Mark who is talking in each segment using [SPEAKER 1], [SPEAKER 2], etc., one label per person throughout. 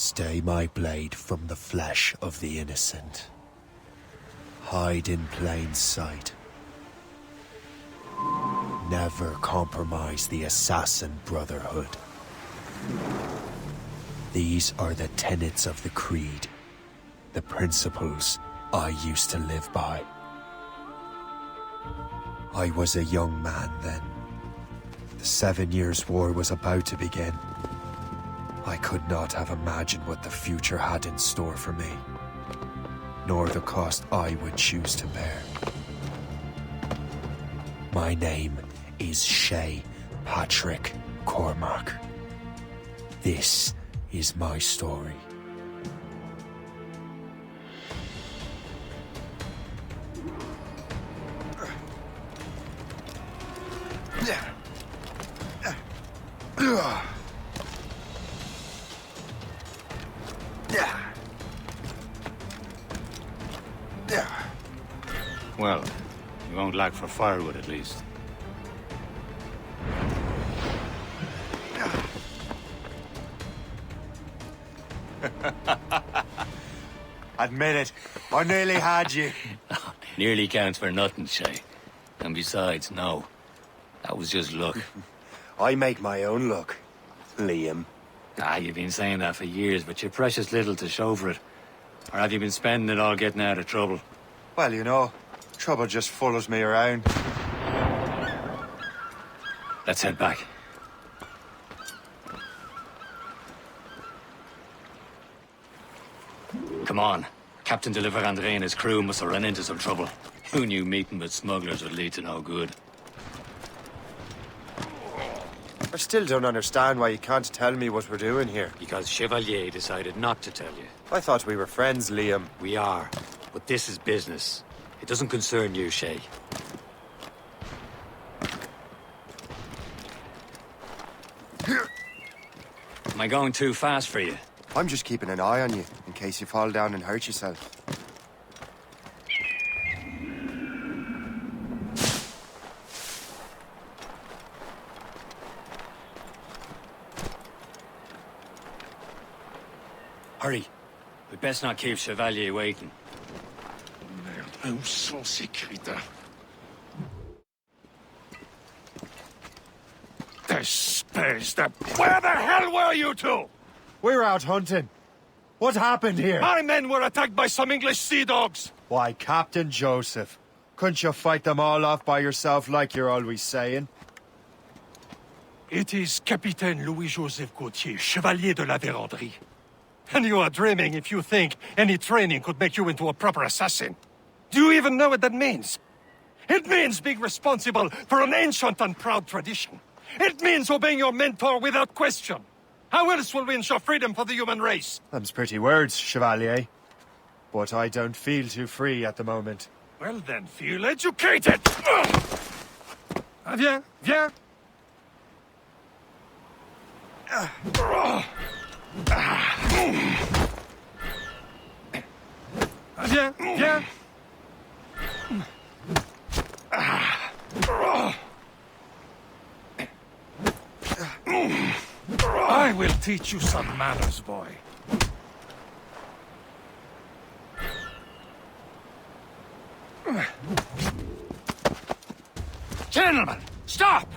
[SPEAKER 1] Stay my blade from the flesh of the innocent. Hide in plain sight. Never compromise the Assassin Brotherhood. These are the tenets of the Creed, the principles I used to live by. I was a young man then. The 7 Years' War was about to begin. I could not have imagined what the future had in store for me, nor the cost I would choose to bear. My name is Shay Patrick Cormac. This is my story.
[SPEAKER 2] Well, you won't lack for firewood at least.
[SPEAKER 1] Admit it, I nearly had you.
[SPEAKER 2] Nearly counts for nothing, Shay. And besides, no. That was just luck.
[SPEAKER 1] I make my own luck, Liam.
[SPEAKER 2] You've been saying that for years, but you're precious little to show for it. Or have you been spending it all getting out of trouble?
[SPEAKER 1] Well, you know, trouble just follows me around.
[SPEAKER 2] Let's head back. Come on. Captain Deliver Andre and his crew must have run into some trouble. Who knew meeting with smugglers would lead to no good?
[SPEAKER 1] I still don't understand why you can't tell me what we're doing here.
[SPEAKER 2] Because Chevalier decided not to tell you.
[SPEAKER 1] I thought we were friends, Liam.
[SPEAKER 2] We are, but this is business. It doesn't concern you, Shay. Am I going too fast for you?
[SPEAKER 1] I'm just keeping an eye on you, in case you fall down and hurt yourself.
[SPEAKER 2] Hurry. We'd best not keep Chevalier waiting.
[SPEAKER 3] Merde, où sont ces crétins? Espèce de... Where the hell were you two?
[SPEAKER 1] We're out hunting. What happened here?
[SPEAKER 3] My men were attacked by some English sea dogs.
[SPEAKER 1] Why, Captain Joseph. Couldn't you fight them all off by yourself like you're always saying?
[SPEAKER 3] It is Capitaine Louis-Joseph Gauthier, Chevalier de la Vérendrye. And you are dreaming if you think any training could make you into a proper assassin. Do you even know what that means? It means being responsible for an ancient and proud tradition. It means obeying your mentor without question. How else will we ensure freedom for the human race?
[SPEAKER 1] Them's pretty words, Chevalier. But I don't feel too free at the moment.
[SPEAKER 3] Well then, feel educated! Viens, viens! Viens, viens! I will teach you some manners, boy.
[SPEAKER 2] Gentlemen, stop!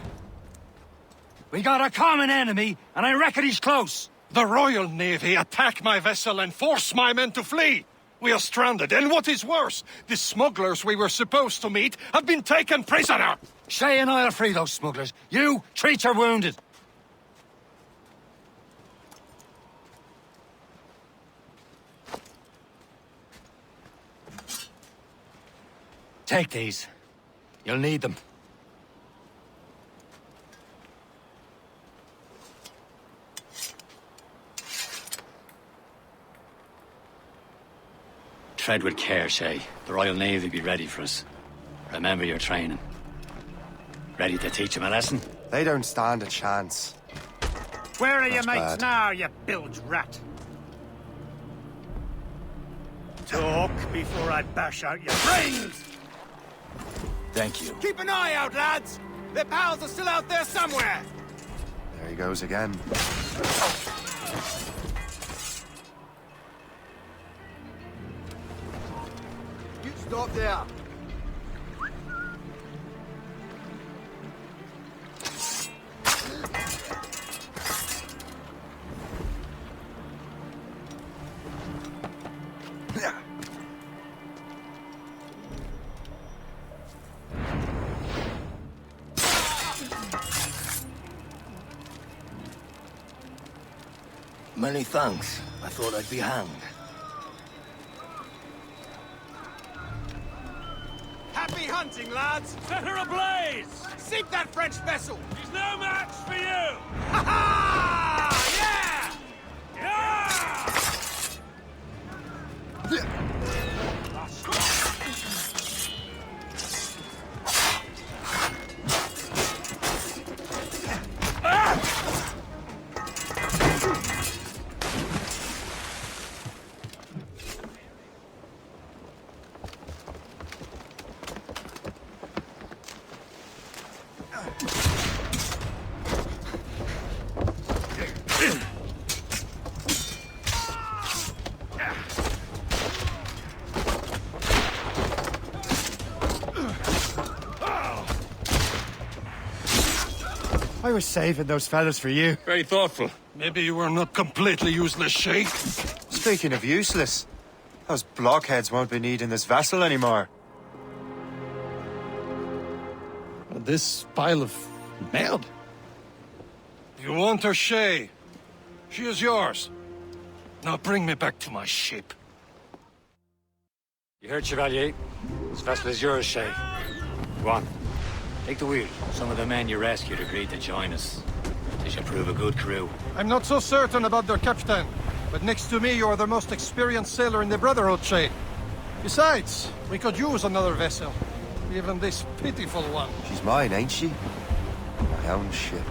[SPEAKER 2] We got a common enemy, and I reckon he's close.
[SPEAKER 3] The Royal Navy attack my vessel and force my men to flee. We are stranded, and what is worse, the smugglers we were supposed to meet have been taken prisoner.
[SPEAKER 2] Shay and I'll free those smugglers. You, treat your wounded. Take these. You'll need them. Tread with care, Shay. The Royal Navy will be ready for us. Remember your training. Ready to teach them a lesson?
[SPEAKER 1] They don't stand a chance.
[SPEAKER 4] Where are your
[SPEAKER 1] That's
[SPEAKER 4] mates
[SPEAKER 1] bad.
[SPEAKER 4] now, you bilge rat? Talk before I bash out your brains!
[SPEAKER 2] Thank you.
[SPEAKER 4] Keep an eye out, lads! Their pals are still out there somewhere!
[SPEAKER 1] There he goes again.
[SPEAKER 5] You stop there.
[SPEAKER 6] Many thanks. I thought I'd be hanged.
[SPEAKER 5] Happy hunting, lads!
[SPEAKER 4] Set her ablaze!
[SPEAKER 5] Sink that French vessel!
[SPEAKER 4] He's no match for you!
[SPEAKER 5] Ha ha! Yeah!
[SPEAKER 1] I was saving those fellas for you.
[SPEAKER 4] Very thoughtful.
[SPEAKER 3] Maybe you were not completely useless, Shay.
[SPEAKER 1] Speaking of useless, those blockheads won't be needing this vessel anymore.
[SPEAKER 3] This pile of mud? You want her, Shay? She is yours. Now bring me back to my ship.
[SPEAKER 2] You heard, Chevalier? This vessel is yours, Shay. Go on. Take the wheel. Some of the men you rescued agreed to join us. They shall prove a good crew.
[SPEAKER 3] I'm not so certain about their captain, but next to me, you're the most experienced sailor in the Brotherhood, Shay. Besides, we could use another vessel. Even this pitiful one.
[SPEAKER 1] She's mine, ain't she? My own ship.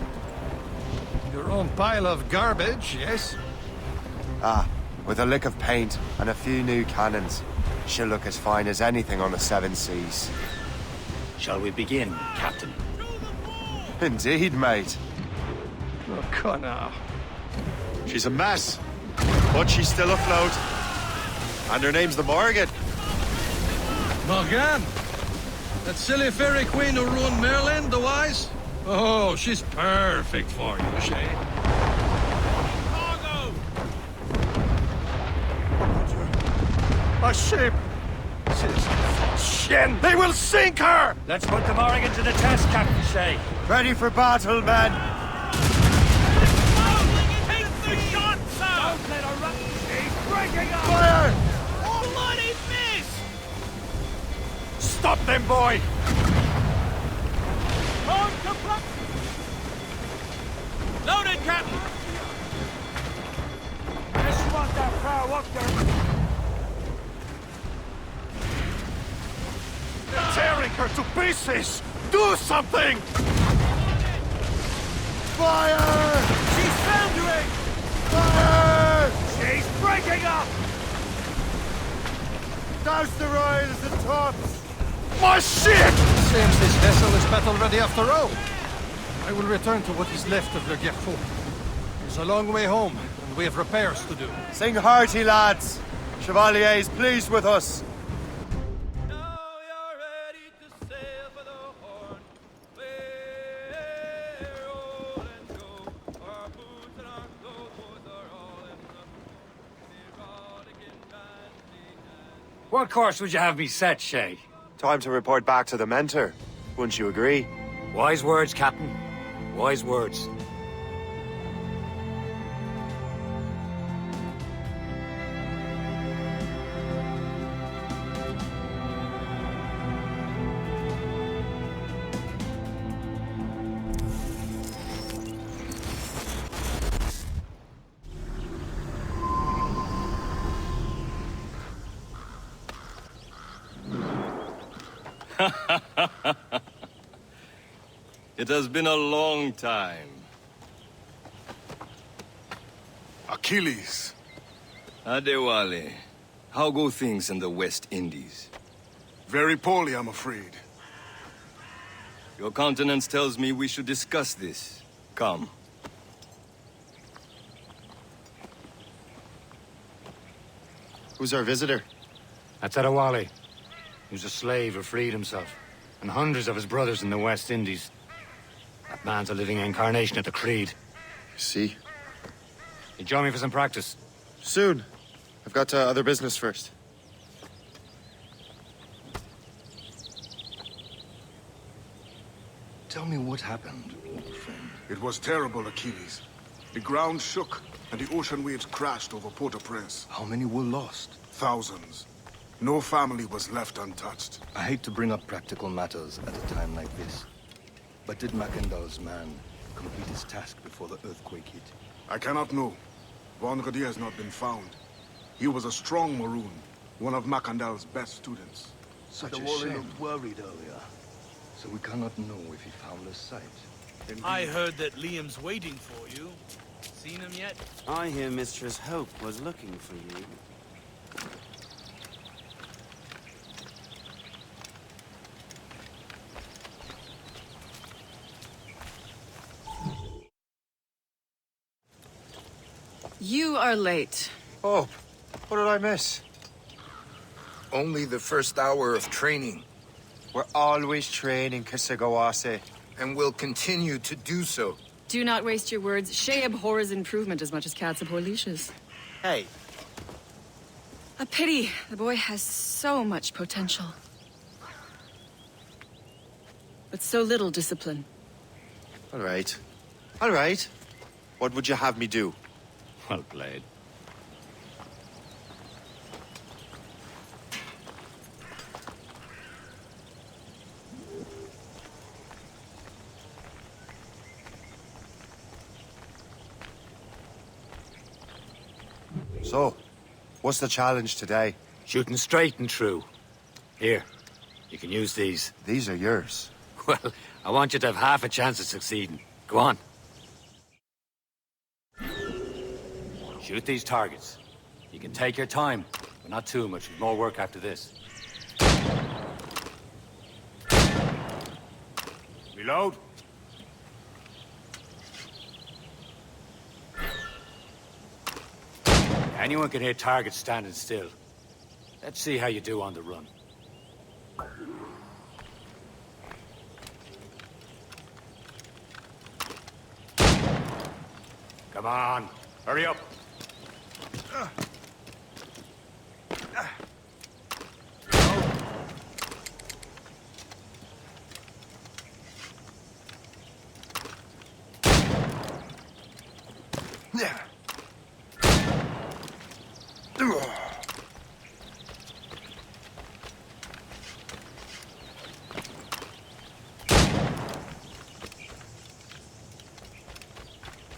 [SPEAKER 3] Your own pile of garbage, yes?
[SPEAKER 1] Ah, with a lick of paint and a few new cannons. She'll look as fine as anything on the seven seas.
[SPEAKER 2] Shall we begin, Captain?
[SPEAKER 1] Indeed, mate.
[SPEAKER 3] Oh, come now.
[SPEAKER 1] She's a mess, but she's still afloat. And her name's the Morgan.
[SPEAKER 3] Morgan? That silly fairy queen who ruined Merlin, the wise? Oh, she's perfect for you, Shay.
[SPEAKER 4] Cargo!
[SPEAKER 3] A ship! Shin! They will sink her!
[SPEAKER 2] Let's put the Morrigan to the test, Captain Shay.
[SPEAKER 1] Ready for battle, men!
[SPEAKER 4] Take the shot, sir!
[SPEAKER 2] Don't let her run.
[SPEAKER 4] She's breaking up!
[SPEAKER 1] Fire!
[SPEAKER 4] Bloody miss!
[SPEAKER 3] Stop them, boy!
[SPEAKER 4] On to block! Loaded, Captain!
[SPEAKER 2] Just want that prow up there.
[SPEAKER 3] They're tearing her to pieces! Do something!
[SPEAKER 1] Fire!
[SPEAKER 4] She's foundering!
[SPEAKER 1] Fire!
[SPEAKER 4] She's breaking up!
[SPEAKER 1] Douse the royals and tops!
[SPEAKER 3] My ship! Seems this vessel is battle ready after all. I will return to what is left of Le Guerreau. It's a long way home, and we have repairs to do.
[SPEAKER 1] Sing hearty, lads! Chevalier is pleased with us.
[SPEAKER 2] What course would you have me set, Shay?
[SPEAKER 1] Time to report back to the mentor. Wouldn't you agree?
[SPEAKER 2] Wise words, Captain. Wise words.
[SPEAKER 7] It has been a long time.
[SPEAKER 8] Achilles.
[SPEAKER 7] Adewale, how go things in the West Indies?
[SPEAKER 8] Very poorly, I'm afraid.
[SPEAKER 7] Your countenance tells me we should discuss this. Come.
[SPEAKER 1] Who's our visitor?
[SPEAKER 2] That's Adewale. He was a slave who freed himself, and hundreds of his brothers in the West Indies. That man's a living incarnation of the Creed.
[SPEAKER 9] See?
[SPEAKER 2] You join me for some practice?
[SPEAKER 9] Soon. I've got other business first.
[SPEAKER 6] Tell me what happened, old friend.
[SPEAKER 8] It was terrible, Achilles. The ground shook, and the ocean waves crashed over Port-au-Prince.
[SPEAKER 6] How many were lost?
[SPEAKER 8] Thousands. No family was left untouched.
[SPEAKER 6] I hate to bring up practical matters at a time like this. But did Mackandal's man complete his task before the earthquake hit?
[SPEAKER 8] I cannot know. Vonredi has not been found. He was a strong Maroon, one of Mackandal's best students.
[SPEAKER 6] Such a shame. Looked worried earlier. So we cannot know if he found a site.
[SPEAKER 8] Indeed.
[SPEAKER 5] I heard that Liam's waiting for you. Seen him yet?
[SPEAKER 10] I hear Mistress Hope was looking for you.
[SPEAKER 11] You are late.
[SPEAKER 1] Oh, what did I miss?
[SPEAKER 12] Only the first hour of training,
[SPEAKER 1] We're always training, Kisagawase.
[SPEAKER 12] and will continue to do so.
[SPEAKER 11] Do not waste your words. Shay abhors improvement as much as cats abhor leashes.
[SPEAKER 10] Hey,
[SPEAKER 11] A pity. The boy has so much potential. But so little discipline.
[SPEAKER 1] All right. All right. What would you have me do?
[SPEAKER 2] Well played.
[SPEAKER 1] So, what's the challenge today?
[SPEAKER 2] Shooting straight and true. Here, you can use these.
[SPEAKER 1] These are yours.
[SPEAKER 2] Well, I want you to have half a chance of succeeding. Go on. Shoot these targets. You can take your time, but not too much. There's more work after this. Reload. Anyone can hit targets standing still. Let's see how you do on the run. Come on, hurry up.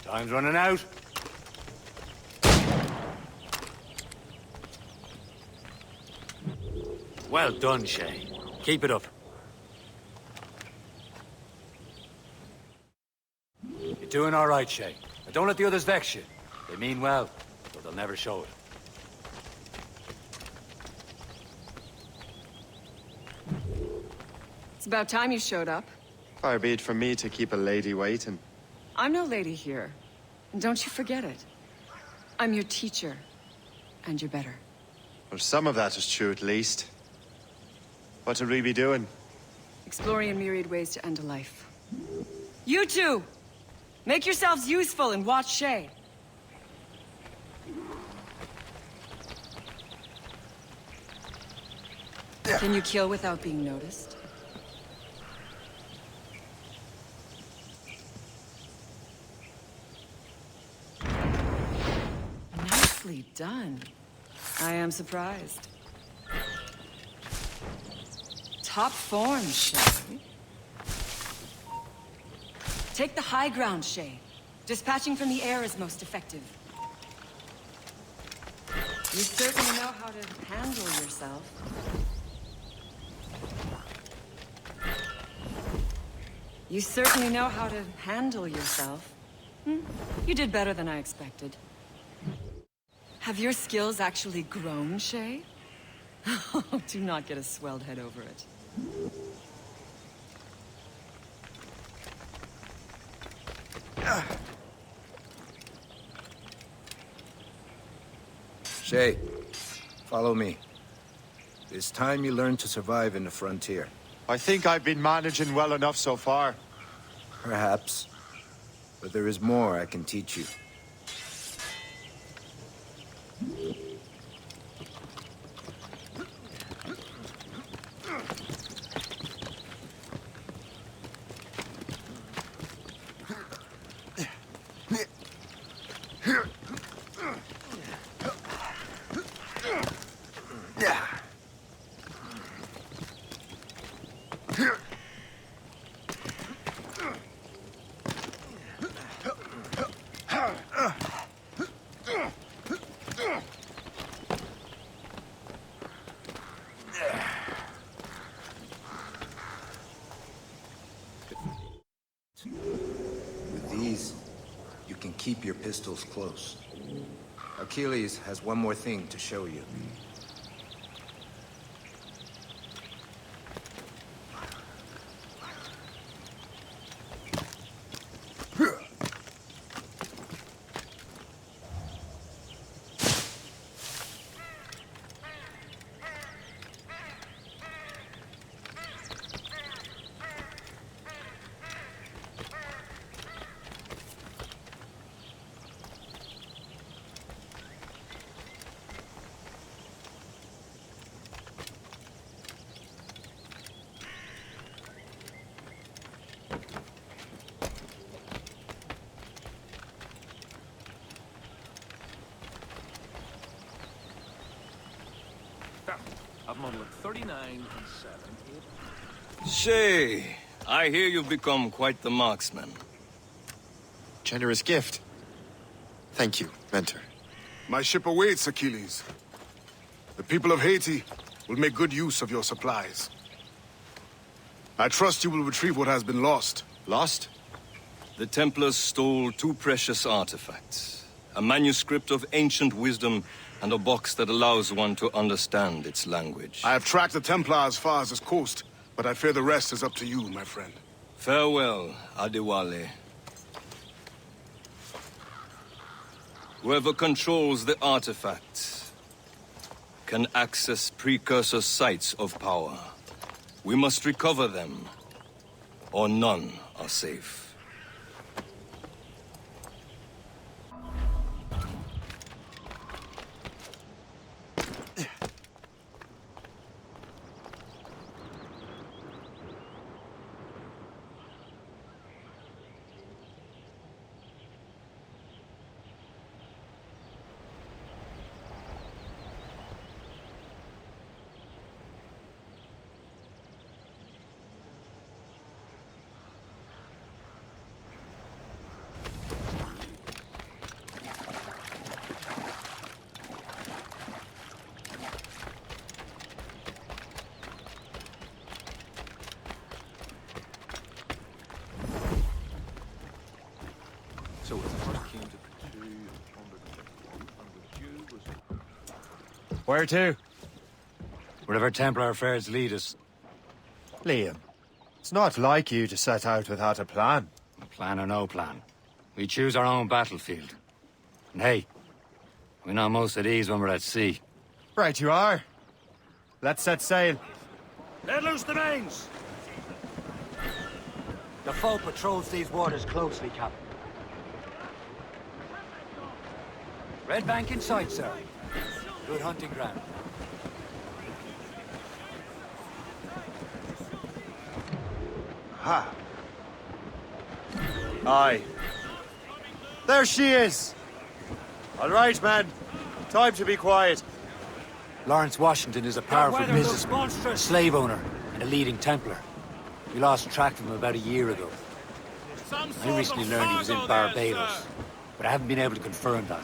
[SPEAKER 2] Time's running out. Well done, Shay. Keep it up. You're doing all right, Shay. But don't let the others vex you. They mean well, but they'll never show it.
[SPEAKER 11] It's about time you showed up.
[SPEAKER 1] Far be it from me to keep a lady waiting.
[SPEAKER 11] I'm no lady here. And don't you forget it. I'm your teacher. And you're better.
[SPEAKER 1] Well, some of that is true at least. What would we be doing?
[SPEAKER 11] Exploring a myriad ways to end a life. You two! Make yourselves useful and watch Shay. Can you kill without being noticed? Nicely done. I am surprised. Top form, Shay. Take the high ground, Shay. Dispatching from the air is most effective. You certainly know how to handle yourself. You certainly know how to handle yourself. You did better than I expected. Have your skills actually grown, Shay? Do not get a swelled head over it.
[SPEAKER 12] Shay, follow me. It's time you learned to survive in the frontier.
[SPEAKER 9] I think I've been managing well enough so far.
[SPEAKER 12] Perhaps. But there is more I can teach you. With these, you can keep your pistols close. Achilles has one more thing to show you.
[SPEAKER 5] I've modeled 39 and 7.
[SPEAKER 7] Shay, I hear you've become quite the marksman.
[SPEAKER 9] Generous gift. Thank you, mentor.
[SPEAKER 8] My ship awaits, Achilles. The people of Haiti will make good use of your supplies. I trust you will retrieve what has been lost.
[SPEAKER 9] Lost?
[SPEAKER 7] The Templars stole 2 precious artifacts. A manuscript of ancient wisdom and a box that allows one to understand its language.
[SPEAKER 8] I have tracked the Templar as far as this coast, but I fear the rest is up to you, my friend.
[SPEAKER 7] Farewell, Adewale. Whoever controls the artifacts can access precursor sites of power. We must recover them, or none are safe.
[SPEAKER 5] So it's first came to 200 and the Jew was...
[SPEAKER 1] Where to?
[SPEAKER 2] Wherever Templar affairs lead us.
[SPEAKER 1] Liam, it's not like you to set out without a plan.
[SPEAKER 2] A plan or no plan. We choose our own battlefield. And hey, we know most at ease when we're at sea.
[SPEAKER 1] Right you are. Let's set sail.
[SPEAKER 4] Let loose the mains!
[SPEAKER 2] The foe patrols these waters closely, Captain. Red bank in sight, sir. Good hunting ground.
[SPEAKER 1] Ha! Aye. There she is! All right, man. Time to be quiet.
[SPEAKER 2] Lawrence Washington is a powerful businessman, a slave owner, and a leading Templar. We lost track of him about a year ago. I recently learned he was in Barbados, but I haven't been able to confirm that.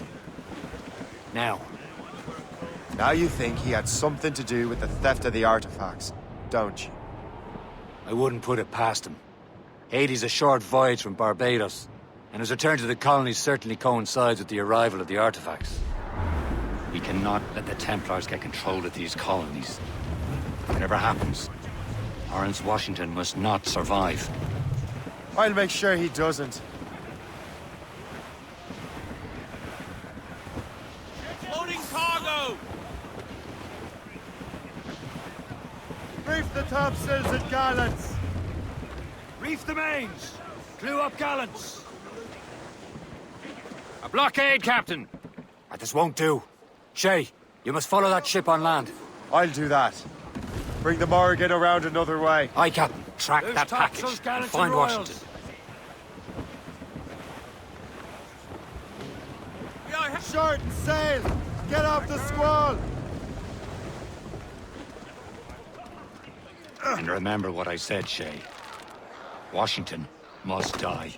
[SPEAKER 2] Now
[SPEAKER 1] you think he had something to do with the theft of the artifacts, don't you?
[SPEAKER 2] I wouldn't put it past him. Haiti's a short voyage from Barbados, and his return to the colonies certainly coincides with the arrival of the artifacts. We cannot let the Templars get control of these colonies. Whatever happens, Lawrence Washington must not survive.
[SPEAKER 1] I'll make sure he doesn't.
[SPEAKER 5] Loading cargo!
[SPEAKER 4] Reef the topsails and gallants!
[SPEAKER 2] Reef the mains! Clew up gallants! A blockade, Captain! This won't do. Shay, you must follow that ship on land.
[SPEAKER 9] I'll do that. Bring the Morrigan around another way.
[SPEAKER 2] Aye, Captain. Track that package and find Washington.
[SPEAKER 4] Short sail! Get off the squall!
[SPEAKER 2] And remember what I said, Shay. Washington must die.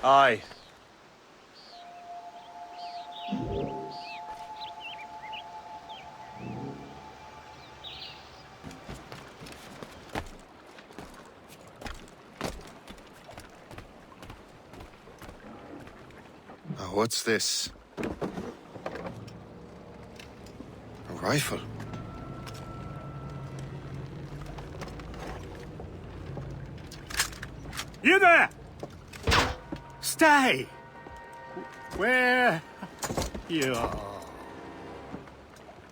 [SPEAKER 9] Aye.
[SPEAKER 8] Now, what's this? A rifle?
[SPEAKER 4] You there! Stay! Where you are?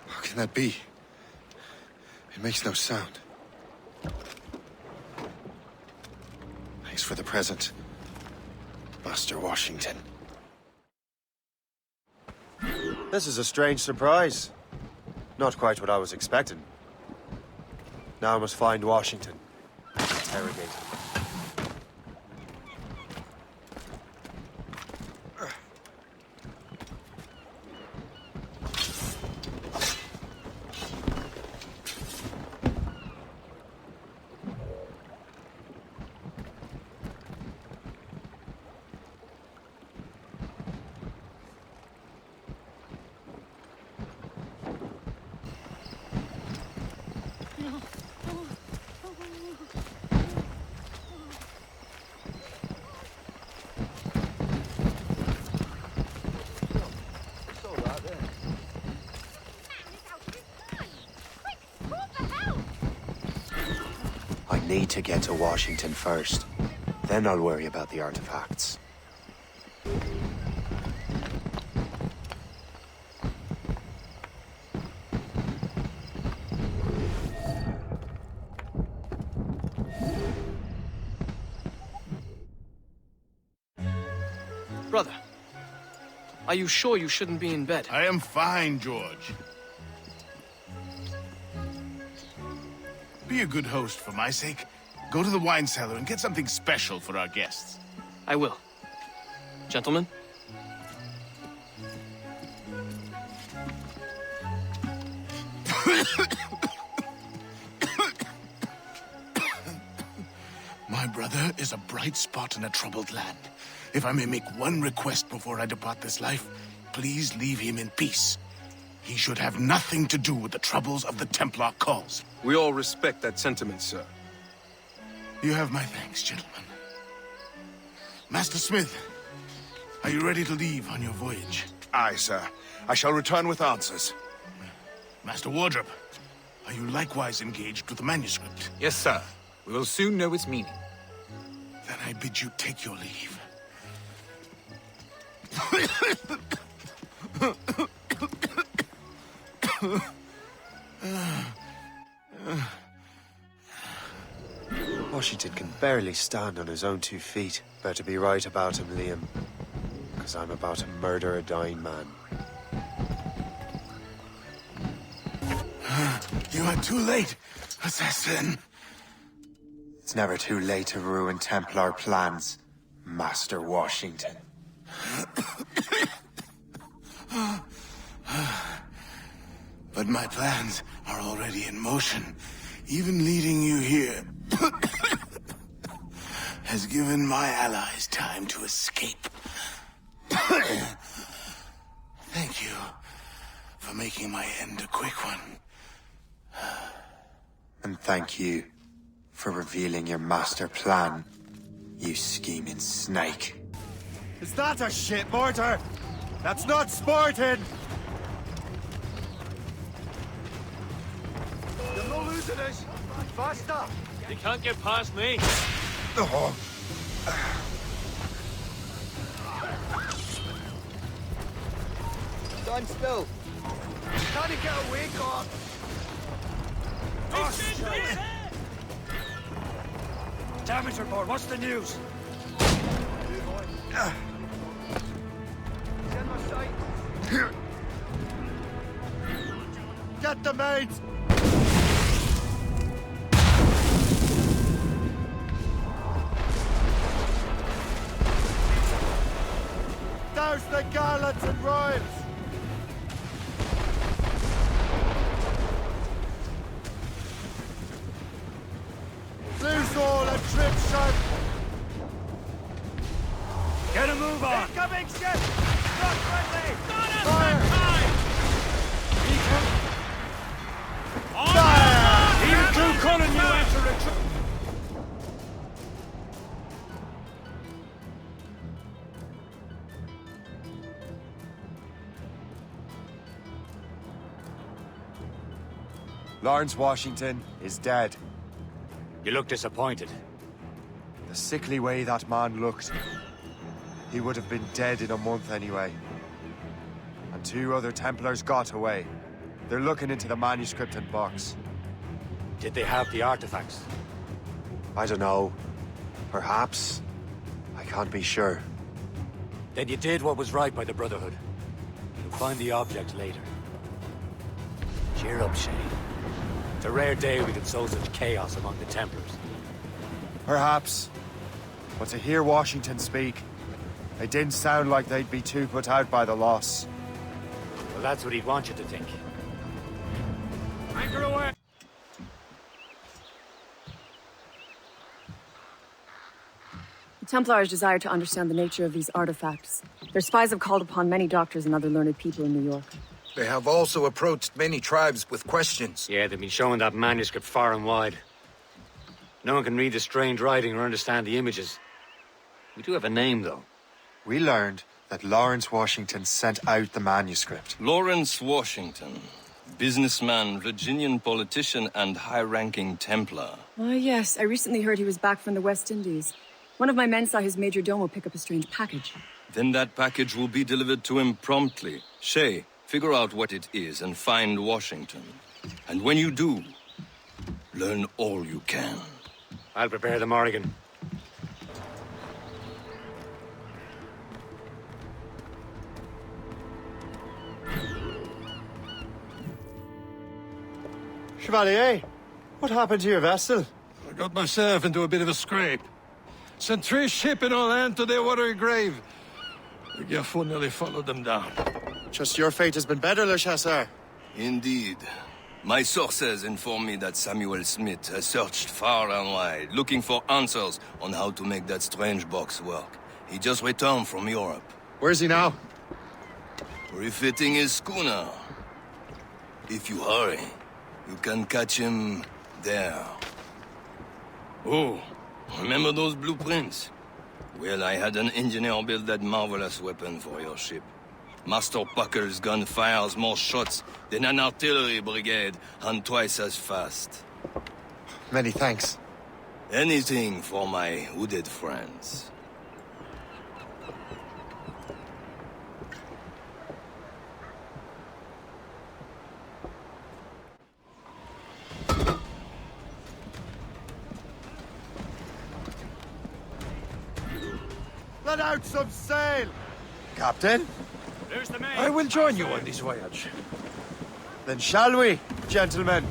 [SPEAKER 8] How can that be? It makes no sound. Thanks for the present, Master Washington.
[SPEAKER 9] This is a strange surprise. Not quite what I was expecting. Now I must find Washington and interrogate him.
[SPEAKER 1] I need to get to Washington first. Then I'll worry about the artifacts.
[SPEAKER 13] Brother, are you sure you shouldn't be in bed?
[SPEAKER 14] I am fine, George. Be a good host for my sake. Go to the wine cellar and get something special for our guests.
[SPEAKER 13] I will. Gentlemen?
[SPEAKER 14] My brother is a bright spot in a troubled land. If I may make one request before I depart this life, please leave him in peace. He should have nothing to do with the troubles of the Templar cause.
[SPEAKER 7] We all respect that sentiment, sir.
[SPEAKER 14] You have my thanks, gentlemen. Master Smith, are you ready to leave on your voyage?
[SPEAKER 8] Aye, sir. I shall return with answers.
[SPEAKER 14] Master Wardrop, are you likewise engaged with the manuscript?
[SPEAKER 12] Yes, sir. We will soon know its meaning.
[SPEAKER 14] Then I bid you take your leave.
[SPEAKER 9] Washington can barely stand on his own 2 feet. Better be right about him, Liam. Because I'm about to murder a dying man.
[SPEAKER 14] You are too late, assassin.
[SPEAKER 1] It's never too late to ruin Templar plans, Master Washington.
[SPEAKER 14] But my plans are already in motion. Even leading you here has given my allies time to escape. Thank you for making my end a quick one.
[SPEAKER 1] And thank you for revealing your master plan, you scheming snake.
[SPEAKER 9] Is that a shit mortar? That's not sporting!
[SPEAKER 4] You're not losing us. Faster!
[SPEAKER 2] They can't get past me.
[SPEAKER 1] Oh.
[SPEAKER 12] Stand still.
[SPEAKER 4] Trying to get away, God.
[SPEAKER 2] Oh, damage report. What's the news?
[SPEAKER 4] He's in my sight.
[SPEAKER 9] Get the mates! Douse the gallants and royals! Loose all and trim sharp!
[SPEAKER 2] Get a move on!
[SPEAKER 4] Incoming ship! Not friendly!
[SPEAKER 9] Fire!
[SPEAKER 2] Even Crew Cullen, you enter retreat!
[SPEAKER 1] Lawrence Washington is dead.
[SPEAKER 2] You look disappointed.
[SPEAKER 1] The sickly way that man looked, he would have been dead in a month anyway. And 2 other Templars got away. They're looking into the manuscript and box.
[SPEAKER 2] Did they have the artifacts?
[SPEAKER 1] I don't know. Perhaps. I can't be sure.
[SPEAKER 2] Then you did what was right by the Brotherhood. You'll find the object later. Cheer up, Shay. It's a rare day we could sow such chaos among the Templars.
[SPEAKER 1] Perhaps. But to hear Washington speak, it didn't sound like they'd be too put out by the loss.
[SPEAKER 2] Well, that's what he'd want you to think. Anchor away!
[SPEAKER 11] The Templars desire to understand the nature of these artifacts. Their spies have called upon many doctors and other learned people in New York.
[SPEAKER 12] They have also approached many tribes with questions.
[SPEAKER 2] Yeah, they've been showing that manuscript far and wide. No one can read the strange writing or understand the images. We do have a name, though.
[SPEAKER 1] We learned that Lawrence Washington sent out the manuscript.
[SPEAKER 7] Lawrence Washington. Businessman, Virginian politician, and high-ranking Templar.
[SPEAKER 11] Oh, yes. I recently heard he was back from the West Indies. One of my men saw his major domo pick up a strange package.
[SPEAKER 7] Then that package will be delivered to him promptly. Shay, figure out what it is and find Washington. And when you do, learn all you can.
[SPEAKER 2] I'll prepare the Morrigan.
[SPEAKER 9] Chevalier, what happened to your vessel?
[SPEAKER 3] I got myself into a bit of a scrape. Sent 3 shipping on land to their watery grave. The Gerfaut nearly followed them down.
[SPEAKER 9] Just your fate has been better, Le Chasseur.
[SPEAKER 7] Indeed. My sources inform me that Samuel Smith has searched far and wide, looking for answers on how to make that strange box work. He just returned from Europe.
[SPEAKER 9] Where's he now?
[SPEAKER 7] Refitting his schooner. If you hurry, you can catch him there. Oh, remember those blueprints? Well, I had an engineer build that marvelous weapon for your ship. Master Puckle's gun fires more shots than an artillery brigade, and twice as fast.
[SPEAKER 1] Many thanks.
[SPEAKER 7] Anything for my hooded friends.
[SPEAKER 9] Let out some sail! Captain?
[SPEAKER 4] There's the man.
[SPEAKER 3] I will join you on this voyage.
[SPEAKER 9] Then shall we, gentlemen?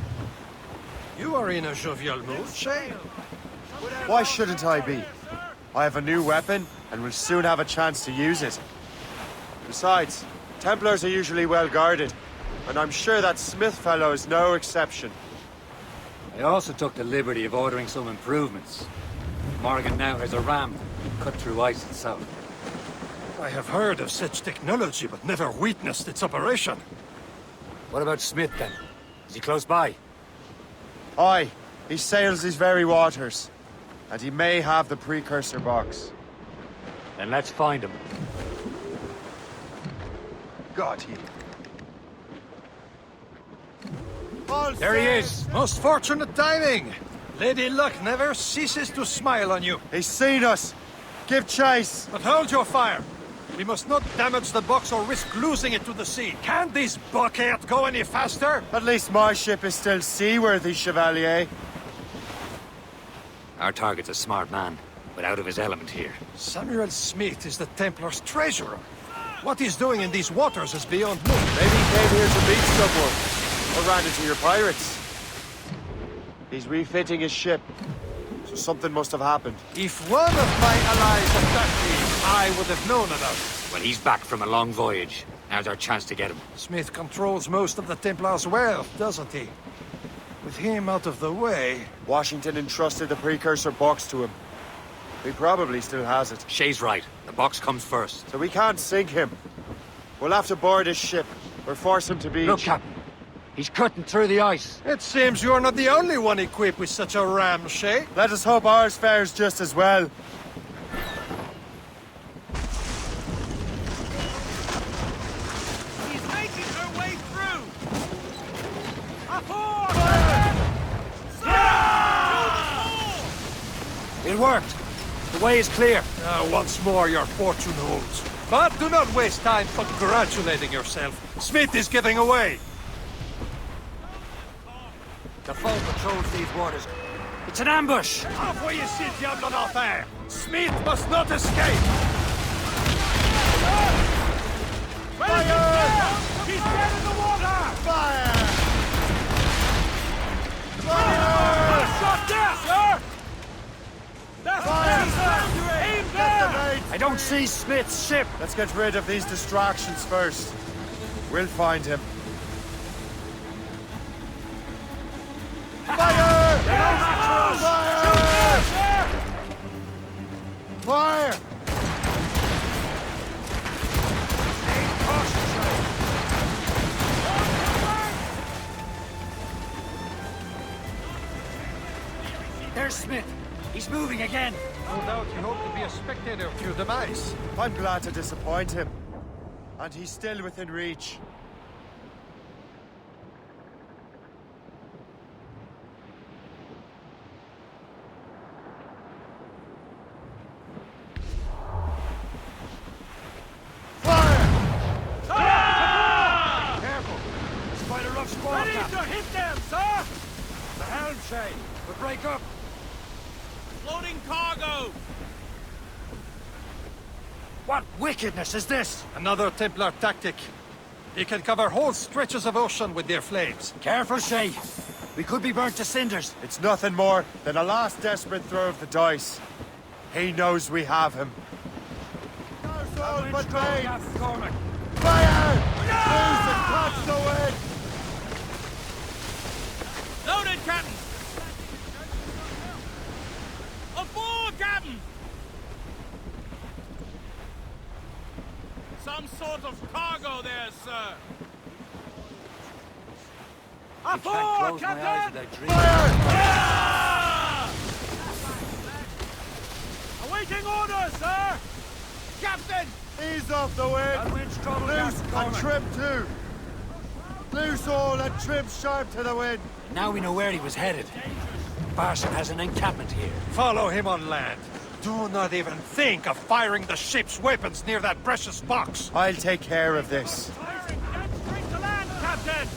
[SPEAKER 3] You are in a jovial mood, Shay.
[SPEAKER 9] Why shouldn't I be? I have a new weapon, and will soon have a chance to use it. Besides, Templars are usually well guarded, and I'm sure that Smith fellow is no exception.
[SPEAKER 2] I also took the liberty of ordering some improvements. Morgan now has a ram cut through ice itself.
[SPEAKER 3] I have heard of such technology, but never witnessed its operation.
[SPEAKER 2] What about Smith, then? Is he close by?
[SPEAKER 9] Aye, he sails these very waters, and he may have the precursor box.
[SPEAKER 2] Then let's find him.
[SPEAKER 9] Got he.
[SPEAKER 2] There he is!
[SPEAKER 3] Most fortunate timing! Lady Luck never ceases to smile on you.
[SPEAKER 9] He's seen us! Give chase!
[SPEAKER 3] But hold your fire! We must not damage the box or risk losing it to the sea. Can this bucket go any faster?
[SPEAKER 9] At least my ship is still seaworthy, Chevalier.
[SPEAKER 2] Our target's a smart man, but out of his element here.
[SPEAKER 3] Samuel Smith is the Templar's treasurer. What he's doing in these waters is beyond me.
[SPEAKER 9] Maybe he came here to meet someone, or ran into your pirates. He's refitting his ship, so something must have happened.
[SPEAKER 3] If one of my allies attacked me, I would have known about it.
[SPEAKER 2] Well, he's back from a long voyage. Now's our chance to get him.
[SPEAKER 3] Smith controls most of the Templar's wealth, doesn't he? With him out of the way...
[SPEAKER 9] Washington entrusted the precursor box to him. He probably still has it.
[SPEAKER 2] Shay's right. The box comes first.
[SPEAKER 9] So we can't sink him. We'll have to board his ship, or force him to beach.
[SPEAKER 2] Look, Captain. He's cutting through the ice.
[SPEAKER 3] It seems you're not the only one equipped with such a ram, Shay.
[SPEAKER 9] Let us hope ours fares just as well.
[SPEAKER 4] He's making her way through. Aboard!
[SPEAKER 2] It worked. The way is clear.
[SPEAKER 3] Now, once more, your fortune holds. But do not waste time congratulating yourself. Smith is giving away.
[SPEAKER 2] The foe patrols these waters. It's an ambush!
[SPEAKER 3] Envoyez ces diables en enfer! Smith must not escape!
[SPEAKER 4] Fire! He's dead in the water!
[SPEAKER 9] Fire!
[SPEAKER 4] Fire! Shot there, sir! That's
[SPEAKER 9] Fire!
[SPEAKER 4] Aim there!
[SPEAKER 2] I don't see Smith's ship!
[SPEAKER 9] Let's get rid of these distractions first. We'll find him. Fire! Fire! Fire!
[SPEAKER 2] There's Smith. He's moving again.
[SPEAKER 3] No doubt you hope to be a spectator of your demise.
[SPEAKER 9] I'm glad to disappoint him. And he's still within reach.
[SPEAKER 4] Ready to hit them, sir!
[SPEAKER 3] The helm, Shay.
[SPEAKER 2] We'll break up.
[SPEAKER 4] Loading cargo!
[SPEAKER 2] What wickedness is this?
[SPEAKER 3] Another Templar tactic. They can cover whole stretches of ocean with their flames.
[SPEAKER 2] Careful, Shay. We could be burnt to cinders.
[SPEAKER 9] It's nothing more than a last desperate throw of the dice. He knows we have him. No soul but pain!
[SPEAKER 2] Cormac.
[SPEAKER 9] Fire! Lose and catch the wind!
[SPEAKER 4] Loaded, Captain! Aboard, Captain! Some sort of cargo there, sir.
[SPEAKER 2] I can't close my eyes without dreaming.
[SPEAKER 4] Ah! Awaiting orders, sir! Captain!
[SPEAKER 9] Ease off the wind!
[SPEAKER 2] Wind's trouble,
[SPEAKER 9] Loose
[SPEAKER 2] Captain
[SPEAKER 9] and
[SPEAKER 2] Cormac.
[SPEAKER 9] trim too! Loose all and trim sharp to the wind!
[SPEAKER 2] Now we know where he was headed. Barson has an encampment here.
[SPEAKER 3] Follow him on land. Do not even think of firing the ship's weapons near that precious box.
[SPEAKER 9] I'll take care of this.
[SPEAKER 4] Get straight to land, Captain!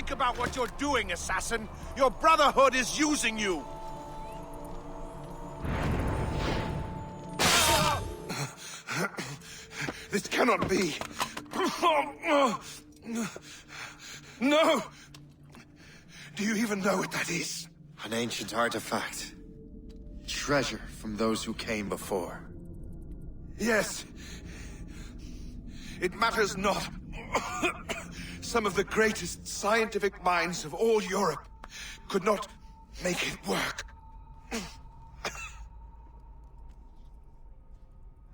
[SPEAKER 14] think about what you're doing, assassin. Your Brotherhood is using you. This cannot be. No! Do you even know what that is?
[SPEAKER 9] An ancient artifact. Treasure from those who came before.
[SPEAKER 14] Yes. It matters not. Some of the greatest scientific minds of all Europe could not make it work.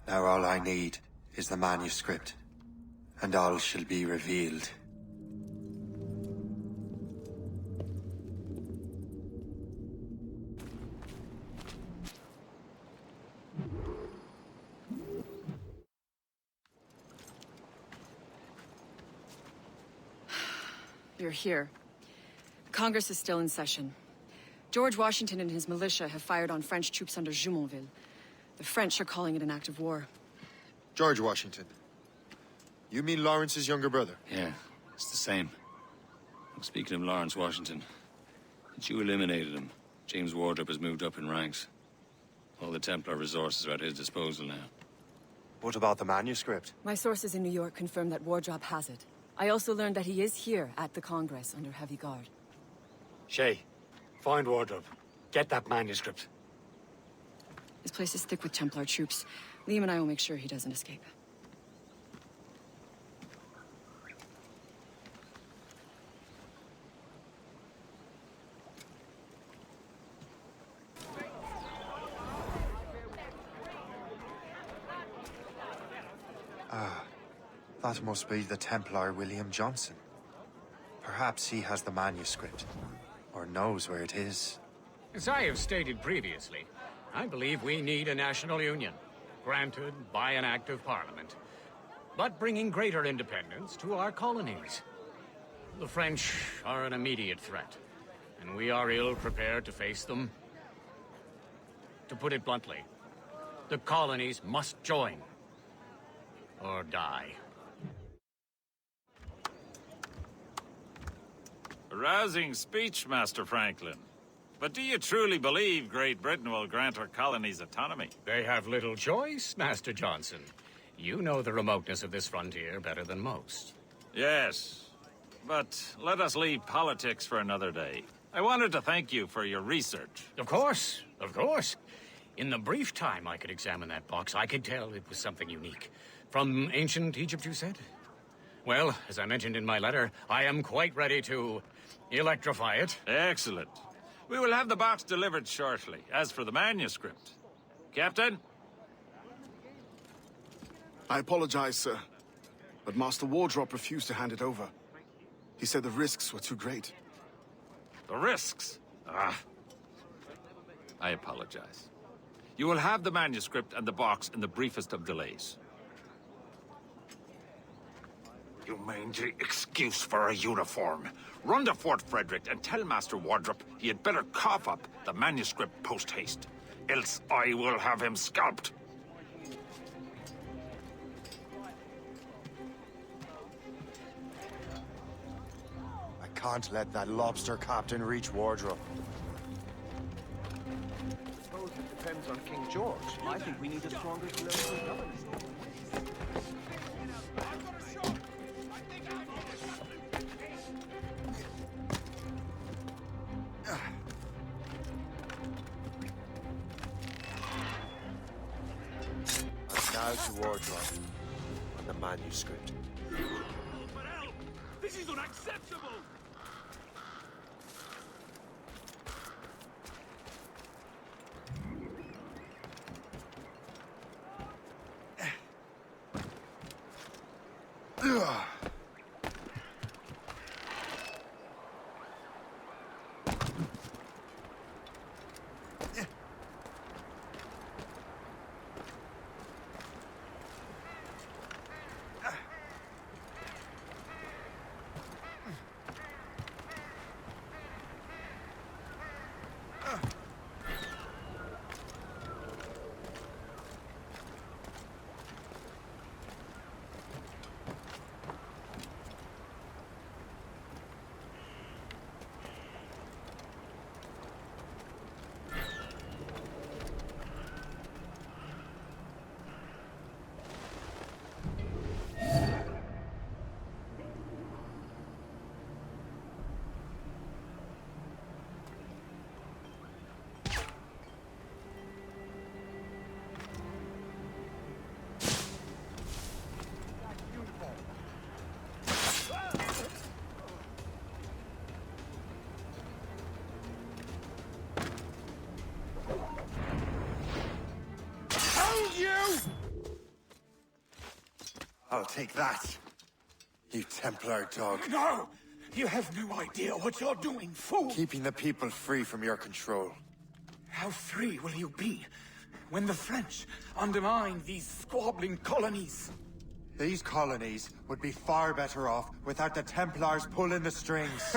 [SPEAKER 9] Now all I need is the manuscript, and all shall be revealed.
[SPEAKER 11] You're here. Congress is still in session. George Washington and his militia have fired on French troops under Jumonville. The French are calling it an act of war.
[SPEAKER 9] George Washington. You mean Lawrence's younger brother?
[SPEAKER 2] Yeah, it's the same. Speaking of Lawrence Washington, since you eliminated him, James Wardrop has moved up in ranks. All the Templar resources are at his disposal now.
[SPEAKER 9] What about the manuscript?
[SPEAKER 11] My sources in New York confirm that Wardrop has it. I also learned that he is here at the Congress under heavy guard.
[SPEAKER 2] Shay, find Wardrop. Get that manuscript.
[SPEAKER 11] This place is thick with Templar troops. Liam and I will make sure he doesn't escape.
[SPEAKER 9] That must be the Templar William Johnson. Perhaps he has the manuscript, or knows where it is.
[SPEAKER 15] As I have stated previously, I believe we need a national union, granted by an act of parliament, but bringing greater independence to our colonies. The French are an immediate threat, and we are ill prepared to face them. To put it bluntly, the colonies must join, or die.
[SPEAKER 16] Rousing speech, Master Franklin. But do you truly believe Great Britain will grant our colonies autonomy?
[SPEAKER 15] They have little choice, Master Johnson. You know the remoteness of this frontier better than most.
[SPEAKER 16] Yes, but let us leave politics for another day. I wanted to thank you for your research.
[SPEAKER 15] Of course, of course. In the brief time I could examine that box, I could tell it was something unique. From ancient Egypt, you said? Well, as I mentioned in my letter, I am quite ready to electrify it.
[SPEAKER 16] Excellent. We will have the box delivered shortly. As for the manuscript... Captain?
[SPEAKER 8] I apologize, sir, but Master Wardrop refused to hand it over. He said the risks were too great.
[SPEAKER 16] The risks? Ah. I apologize. You will have the manuscript and the box in the briefest of delays. You mangy excuse for a uniform. Run to Fort Frederick and tell Master Wardrop he had better cough up the manuscript post-haste. Else I will have him scalped.
[SPEAKER 9] I can't let that lobster captain reach Wardrop.
[SPEAKER 5] I suppose it depends on King George. I think we need a stronger colonial government.
[SPEAKER 9] Now to Wardrop on the manuscript.
[SPEAKER 4] This is unacceptable!
[SPEAKER 9] I'll take that. You Templar dog.
[SPEAKER 17] No! You have no idea what you're doing, fool!
[SPEAKER 9] Keeping the people free from your control.
[SPEAKER 17] How free will you be when the French undermine these squabbling colonies?
[SPEAKER 9] These colonies would be far better off without the Templars pulling the strings.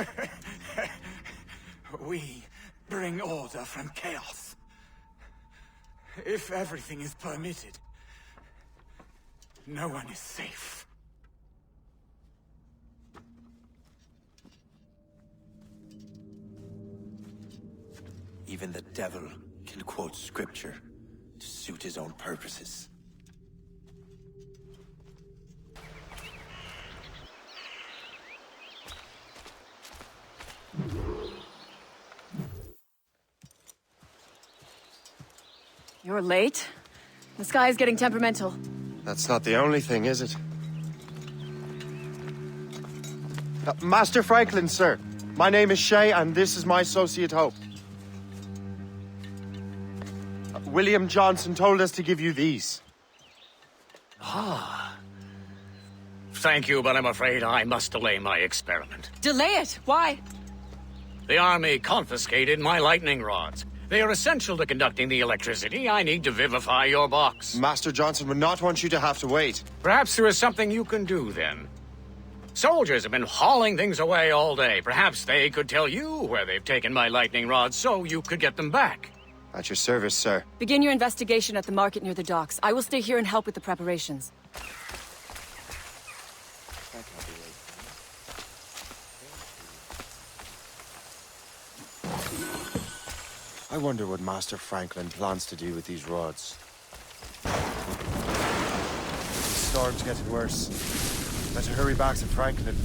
[SPEAKER 17] We bring order from chaos. If everything is permitted, no one is safe.
[SPEAKER 18] Even the devil can quote scripture to suit his own purposes.
[SPEAKER 11] You're late. The sky is getting temperamental.
[SPEAKER 9] That's not the only thing, is it? Master Franklin, sir. My name is Shay, and this is my associate Hope. William Johnson told us to give you these.
[SPEAKER 15] Ah. Thank you, but I'm afraid I must delay my experiment.
[SPEAKER 11] Delay it? Why?
[SPEAKER 15] The army confiscated my lightning rods. They are essential to conducting the electricity I need to vivify your box.
[SPEAKER 9] Master Johnson would not want you to have to wait.
[SPEAKER 15] Perhaps there is something you can do, then. Soldiers have been hauling things away all day. Perhaps they could tell you where they've taken my lightning rods so you could get them back.
[SPEAKER 9] At your service, sir.
[SPEAKER 11] Begin your investigation at the market near the docks. I will stay here and help with the preparations.
[SPEAKER 9] I wonder what Master Franklin plans to do with these rods. The storm's getting worse. Better hurry back to Franklin.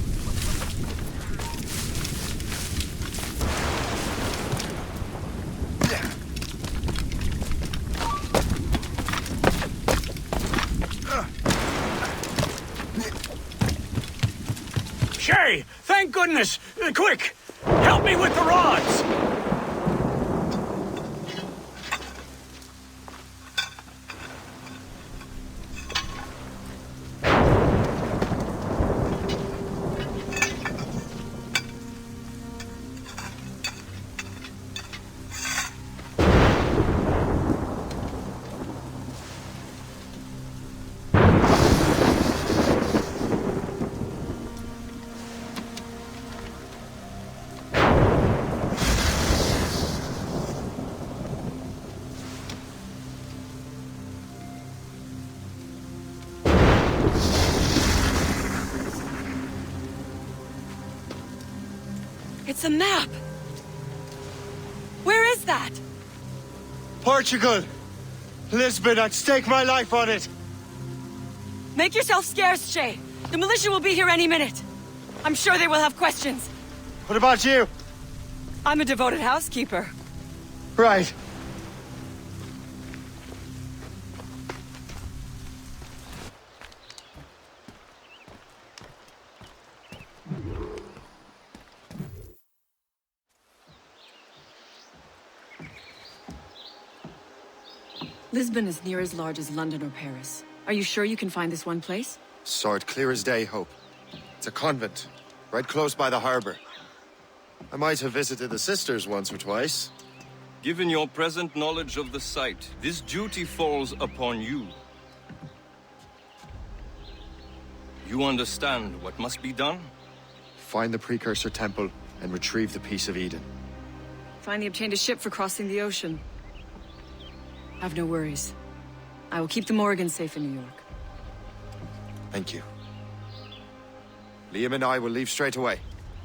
[SPEAKER 15] Shay! Thank goodness! Quick! Help me with the rods!
[SPEAKER 11] It's a map! Where is that?
[SPEAKER 9] Portugal! Lisbon, I'd stake my life on it!
[SPEAKER 11] Make yourself scarce, Shay. The militia will be here any minute. I'm sure they will have questions.
[SPEAKER 9] What about you?
[SPEAKER 11] I'm a devoted housekeeper.
[SPEAKER 9] Right.
[SPEAKER 11] Lisbon is near as large as London or Paris. Are you sure you can find this one place?
[SPEAKER 9] Sword clear as day, Hope. It's a convent, right close by the harbor. I might have visited the sisters once or twice.
[SPEAKER 7] Given your present knowledge of the site, this duty falls upon you. You understand what must be done?
[SPEAKER 9] Find the precursor temple and retrieve the Piece of Eden.
[SPEAKER 11] Finally obtained a ship for crossing the ocean. Have no worries. I will keep the Morgans safe in New York.
[SPEAKER 9] Thank you. Liam and I will leave straight away.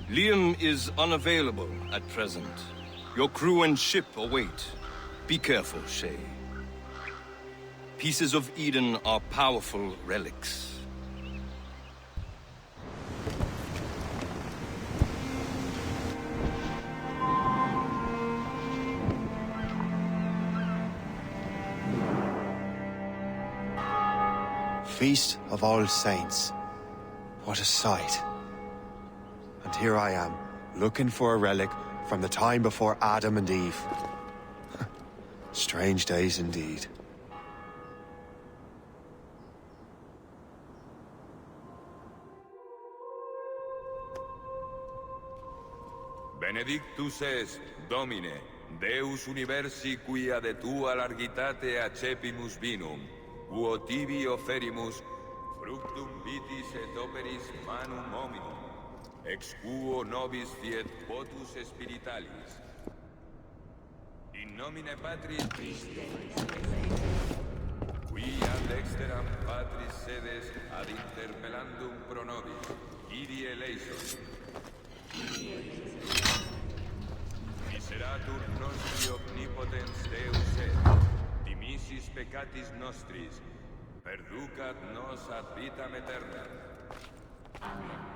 [SPEAKER 7] Liam is unavailable at present. Your crew and ship await. Be careful, Shay. Pieces of Eden are powerful relics.
[SPEAKER 9] Feast of All Saints. What a sight. And here I am, looking for a relic from the time before Adam and Eve. Strange days indeed.
[SPEAKER 19] Benedictus est, Domine, Deus universi quia de tua largitate accepimus vinum, quo tibi oferimus fructum vitis et operis manum hominum, ex quo nobis fiet votus spiritualis. In nomine Patris Christi, qui ad exteram Patris sedes ad interpellandum pro nobis, Kyrie eleison. Miseratur nostri omnipotens Deus et, dimissis peccatis nostris, perducat nos ad vitam aeterna. Amen.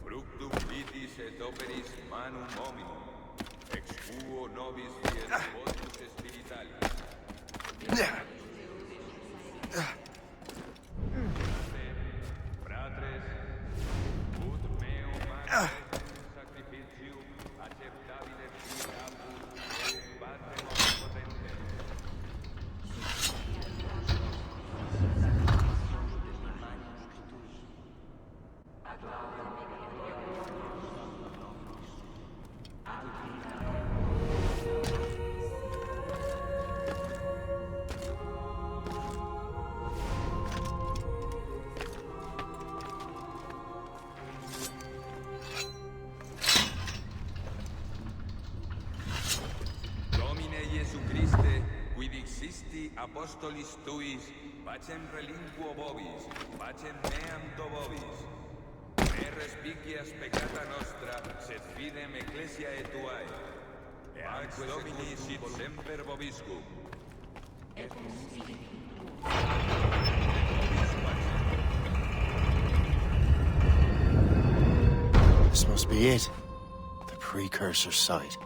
[SPEAKER 19] Fructum vitis et operis manum hominum, ex quo nobis fiet votus spiritualis. Fratres, ut meo magna sacrificium acceptabile fiat et patrem omnipotente. Apostolis tuis, pacem relinquo vobis, pacem meam do vobis. Ne respicias peccata nostra, sed fidem ecclesiae tuae. Pax Domini sit semper vobiscum.
[SPEAKER 9] This must be it. The precursor site.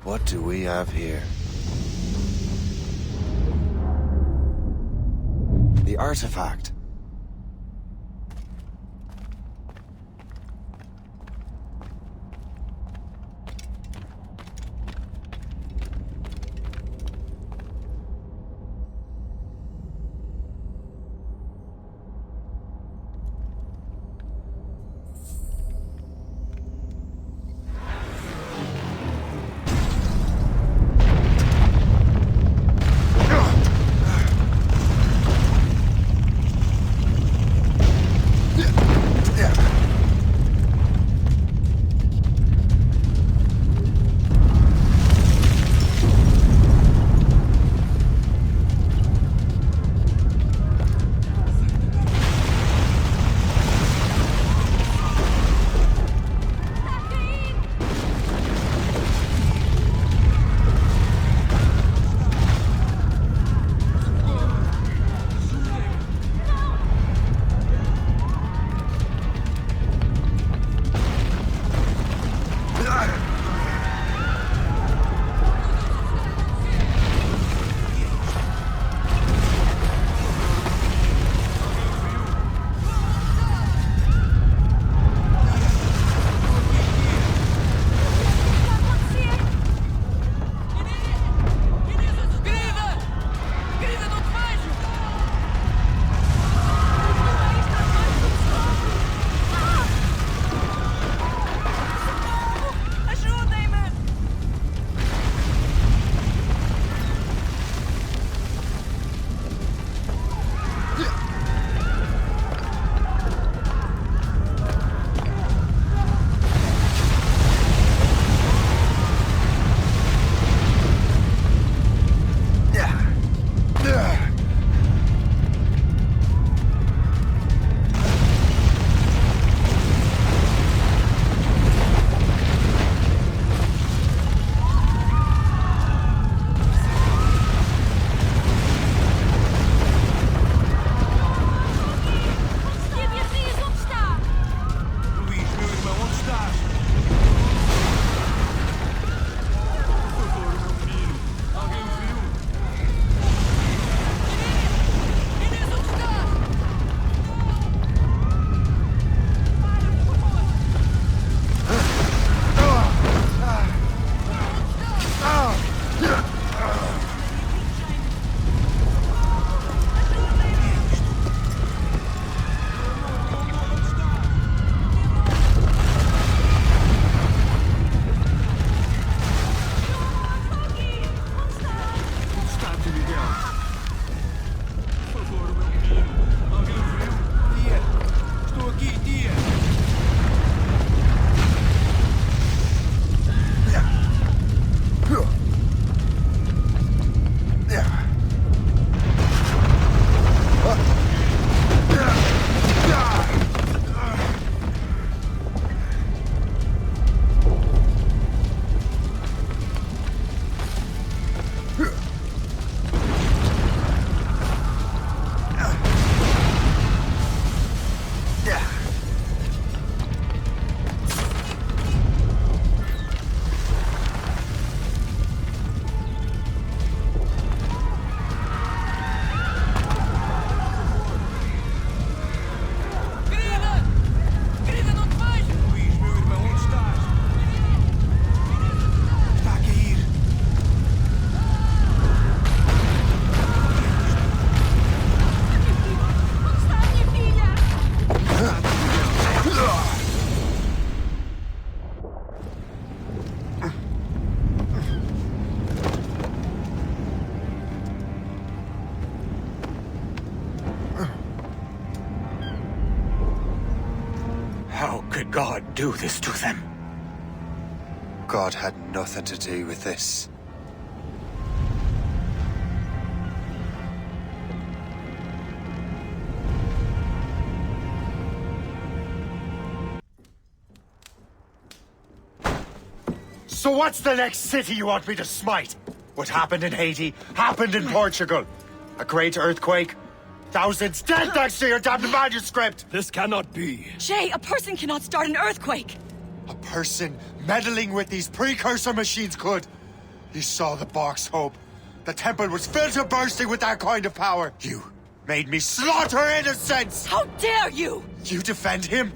[SPEAKER 9] What do we have here? The artifact.
[SPEAKER 3] could God do this to them?
[SPEAKER 1] God had nothing to do with this.
[SPEAKER 9] So what's the next city you want me to smite? What happened in Haiti happened in Portugal. A great earthquake. Thousands dead thanks to your damned manuscript!
[SPEAKER 3] This cannot be.
[SPEAKER 11] Shay, a person cannot start an earthquake!
[SPEAKER 9] A person meddling with these precursor machines could. You saw the box, Hope. The temple was filled to bursting with that kind of power. You made me slaughter innocents!
[SPEAKER 11] How dare you!
[SPEAKER 9] You defend him?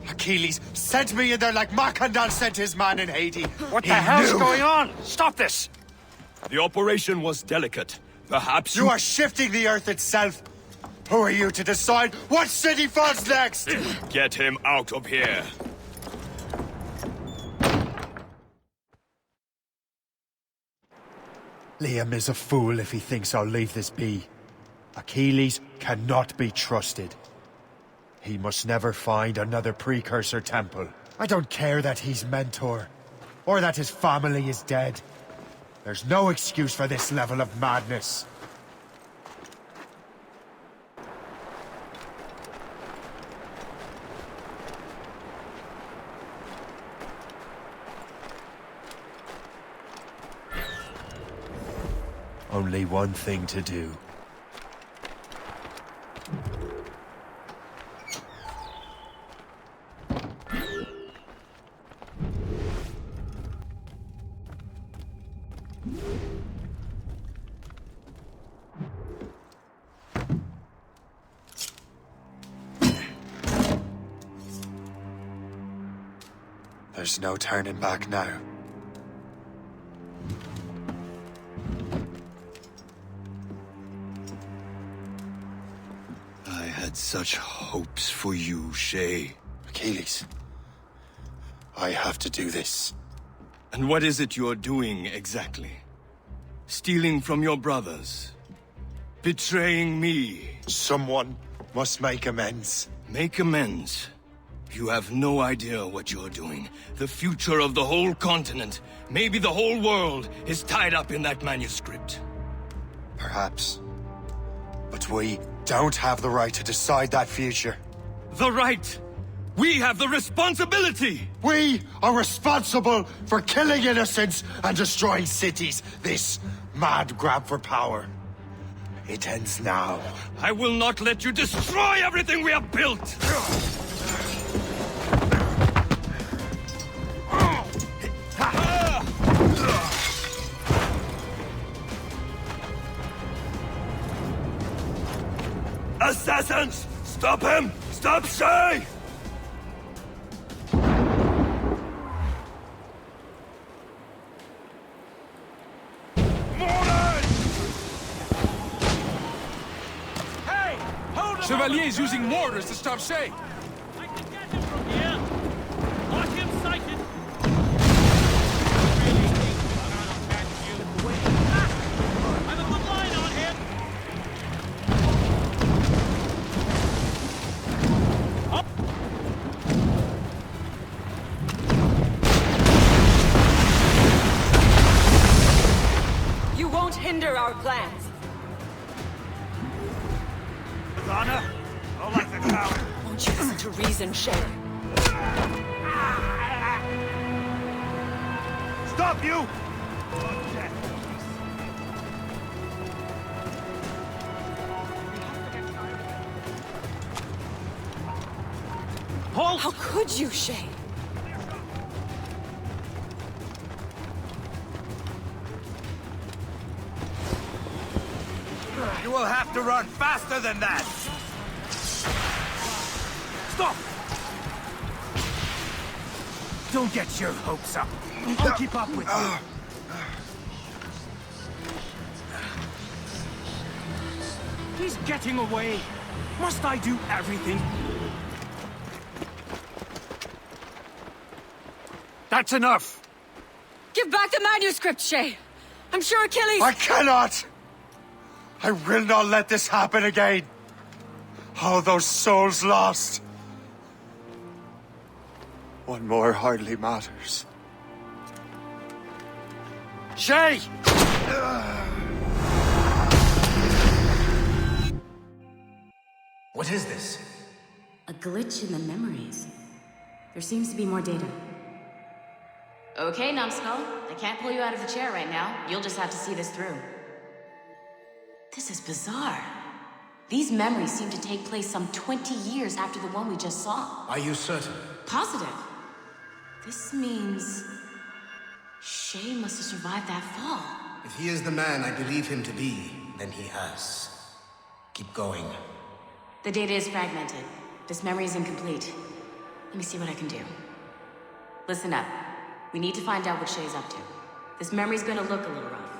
[SPEAKER 9] Achilles sent me in there like Macandal sent his man in Haiti.
[SPEAKER 3] What the hell's going on? Stop this! The operation was delicate. Perhaps
[SPEAKER 9] you are shifting the earth itself. Who are you to decide what city falls next?
[SPEAKER 3] Get him out of here.
[SPEAKER 9] Liam is a fool if he thinks I'll leave this be. Achilles cannot be trusted. He must never find another precursor temple. I don't care that he's mentor, or that his family is dead. There's no excuse for this level of madness. Only one thing to do. There's no turning back now.
[SPEAKER 7] I had such hopes for you, Shay.
[SPEAKER 9] Achilles, I have to do this.
[SPEAKER 7] And what is it you're doing exactly? Stealing from your brothers? Betraying me?
[SPEAKER 9] Someone must make amends.
[SPEAKER 7] Make amends? You have no idea what you're doing. The future of the whole continent, maybe the whole world, is tied up in that manuscript.
[SPEAKER 9] Perhaps. But we don't have the right to decide that future.
[SPEAKER 7] The right! We have the responsibility!
[SPEAKER 9] We are responsible for killing innocents and destroying cities. This mad grab for power. It ends now.
[SPEAKER 7] I will not let you destroy everything we have built! Assassins! Stop him! Stop Shay!
[SPEAKER 3] Hey! Hold him!
[SPEAKER 14] Chevalier is using mortars to stop Shay.
[SPEAKER 4] I can get him from here. Got him sighted. I'm a good line on him.
[SPEAKER 11] You won't hinder our plans.
[SPEAKER 4] Honor? Oh, like the coward.
[SPEAKER 11] Won't you listen to reason, Shay?
[SPEAKER 4] Stop you!
[SPEAKER 11] Halt! How could you, Shay?
[SPEAKER 18] You will have to run faster than that!
[SPEAKER 4] Stop! Don't get your hopes up. I'll keep up with you. He's getting away. Must I do everything?
[SPEAKER 3] That's enough!
[SPEAKER 11] Give back the manuscript, Shay! I'm sure Achilles—
[SPEAKER 9] I cannot! I will not let this happen again. All those souls lost. One more hardly matters.
[SPEAKER 3] Shay!
[SPEAKER 20] What is this?
[SPEAKER 21] A glitch in the memories. There seems to be more data.
[SPEAKER 22] Okay, Numbskull. I can't pull you out of the chair right now. You'll just have to see this through. This is bizarre. These memories seem to take place some 20 years after the one we just saw.
[SPEAKER 20] Are you certain?
[SPEAKER 22] Positive. This means... Shay must have survived that fall.
[SPEAKER 20] If he is the man I believe him to be, then he has. Keep going.
[SPEAKER 22] The data is fragmented. This memory is incomplete. Let me see what I can do. Listen up. We need to find out what Shay's up to. This memory's gonna look a little rough,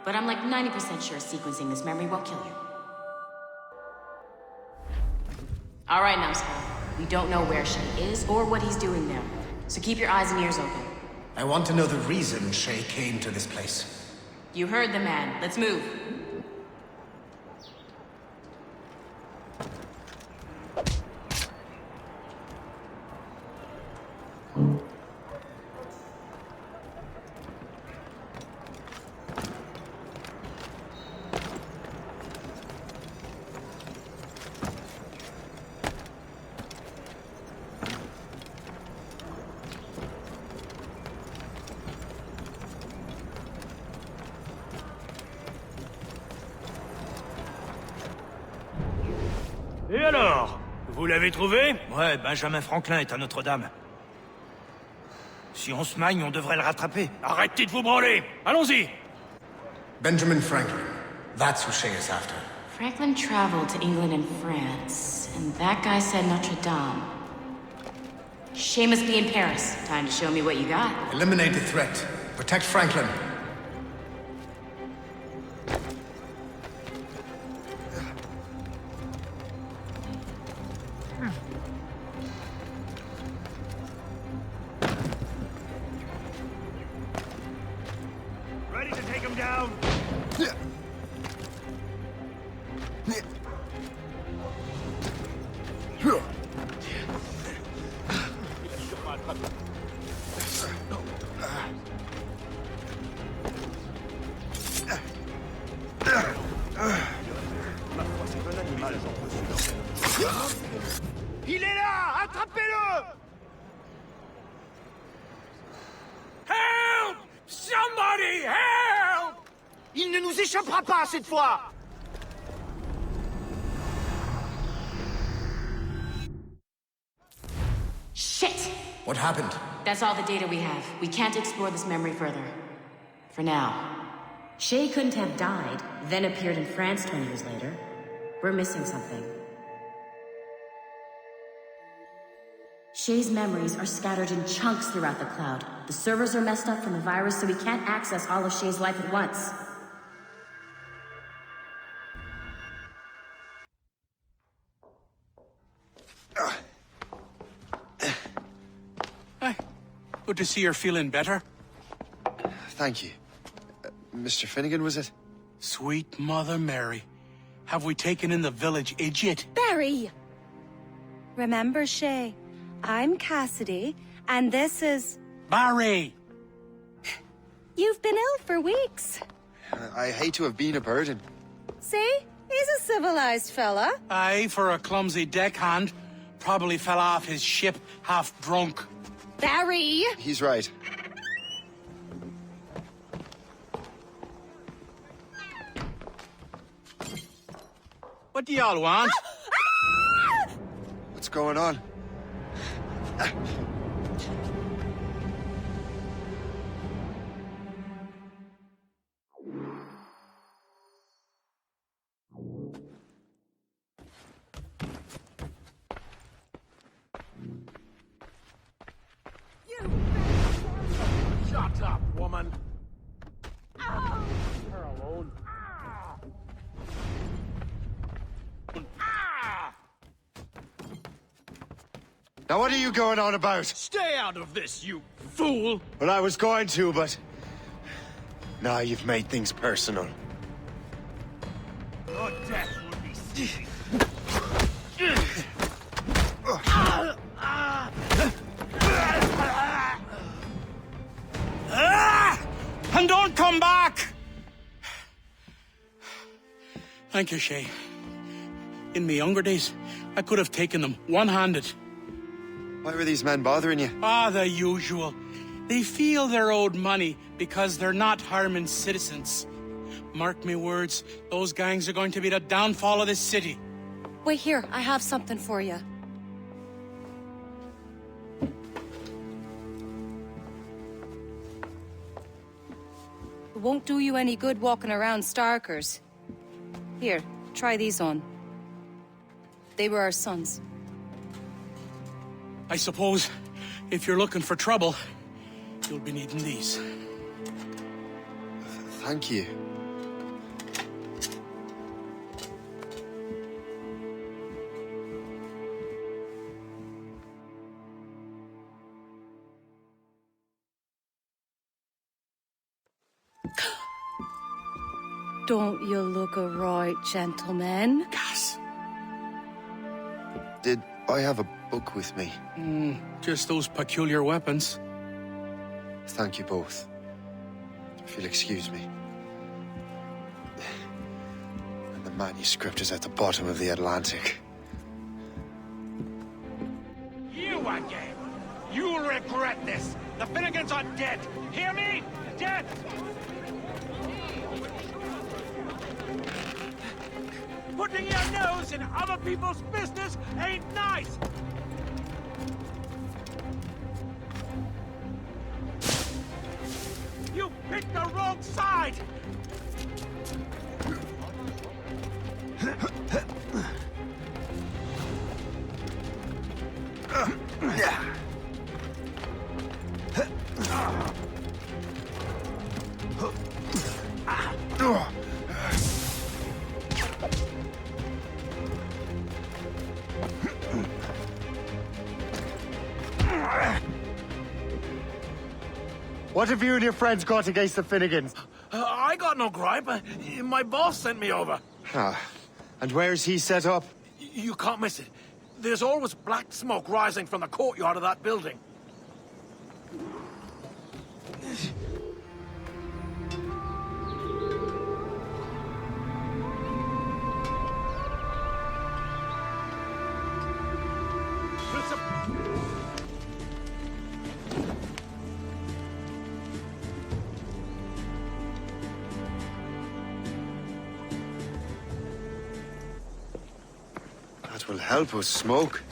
[SPEAKER 22] but I'm like 90% sure sequencing this memory won't kill you. All right, Numbskull. We don't know where Shay is or what he's doing there, so keep your eyes and ears open.
[SPEAKER 20] I want to know the reason Shay came to this place.
[SPEAKER 22] You heard the man. Let's move.
[SPEAKER 4] Et alors? Vous l'avez trouvé? Ouais, Benjamin Franklin est à Notre-Dame. Si on se magne, on devrait le rattraper. Arrêtez de vous branler! Allons-y!
[SPEAKER 20] Benjamin Franklin. That's who Shay is after.
[SPEAKER 22] Franklin traveled to England and France, and that guy said Notre Dame. Shay must be in Paris. Time to show me what you got.
[SPEAKER 20] Eliminate the threat. Protect Franklin.
[SPEAKER 4] Ready to take him down? Il est là! Attrapez-le! Help! Somebody help! Il ne nous échappera pas cette fois!
[SPEAKER 22] Shit!
[SPEAKER 20] What happened?
[SPEAKER 22] That's all the data we have. We can't explore this memory further. For now.
[SPEAKER 21] Shay couldn't have died, then appeared in France 20 years later. We're missing something. Shay's memories are scattered in chunks throughout the cloud. The servers are messed up from the virus, so we can't access all of Shay's life at once.
[SPEAKER 14] Hey, good to see you're feeling better.
[SPEAKER 9] Thank you. Mr. Finnegan, was it?
[SPEAKER 14] Sweet Mother Mary. Have we taken in the village idiot?
[SPEAKER 23] Barry! Remember, Shay, I'm Cassidy, and this is...
[SPEAKER 14] Barry!
[SPEAKER 23] You've been ill for weeks.
[SPEAKER 9] I hate to have been a burden.
[SPEAKER 23] See? He's a civilized fella.
[SPEAKER 14] Aye, for a clumsy deckhand. Probably fell off his ship half drunk.
[SPEAKER 23] Barry!
[SPEAKER 9] He's right.
[SPEAKER 14] What do y'all want?
[SPEAKER 9] What's going on?
[SPEAKER 4] Shut up, woman! Her alone.
[SPEAKER 9] Now what are you going on about?
[SPEAKER 4] Stay out of this, you fool!
[SPEAKER 9] Well, I was going to, but... Now you've made things personal.
[SPEAKER 4] Your death will be speedy.
[SPEAKER 14] And don't come back! Thank you, Shay. In my younger days, I could have taken them one-handed.
[SPEAKER 9] Why were these men bothering you?
[SPEAKER 14] Ah, the usual. They feel they're owed money because they're not harming citizens. Mark me words, those gangs are going to be the downfall of this city.
[SPEAKER 23] Wait here, I have something for you. It won't do you any good walking around Starkers. Here, try these on. They were our sons.
[SPEAKER 14] I suppose, if you're looking for trouble, you'll be needing these.
[SPEAKER 9] Thank you.
[SPEAKER 23] Don't you look a right gentleman?
[SPEAKER 14] Gas.
[SPEAKER 9] Did I have a book with me?
[SPEAKER 14] Just those peculiar weapons.
[SPEAKER 9] Thank you both. If you'll excuse me. And the manuscript is at the bottom of the Atlantic.
[SPEAKER 4] You again! You'll regret this! The Finnegans are dead! Hear me? Dead! Putting your nose in other people's business ain't nice! You picked the wrong side!
[SPEAKER 9] What have you and your friends got against the Finnegans?
[SPEAKER 4] I got no gripe. My boss sent me over.
[SPEAKER 9] Ah, and where's he set up?
[SPEAKER 4] You can't miss it. There's always black smoke rising from the courtyard of that building.
[SPEAKER 9] That will help us smoke.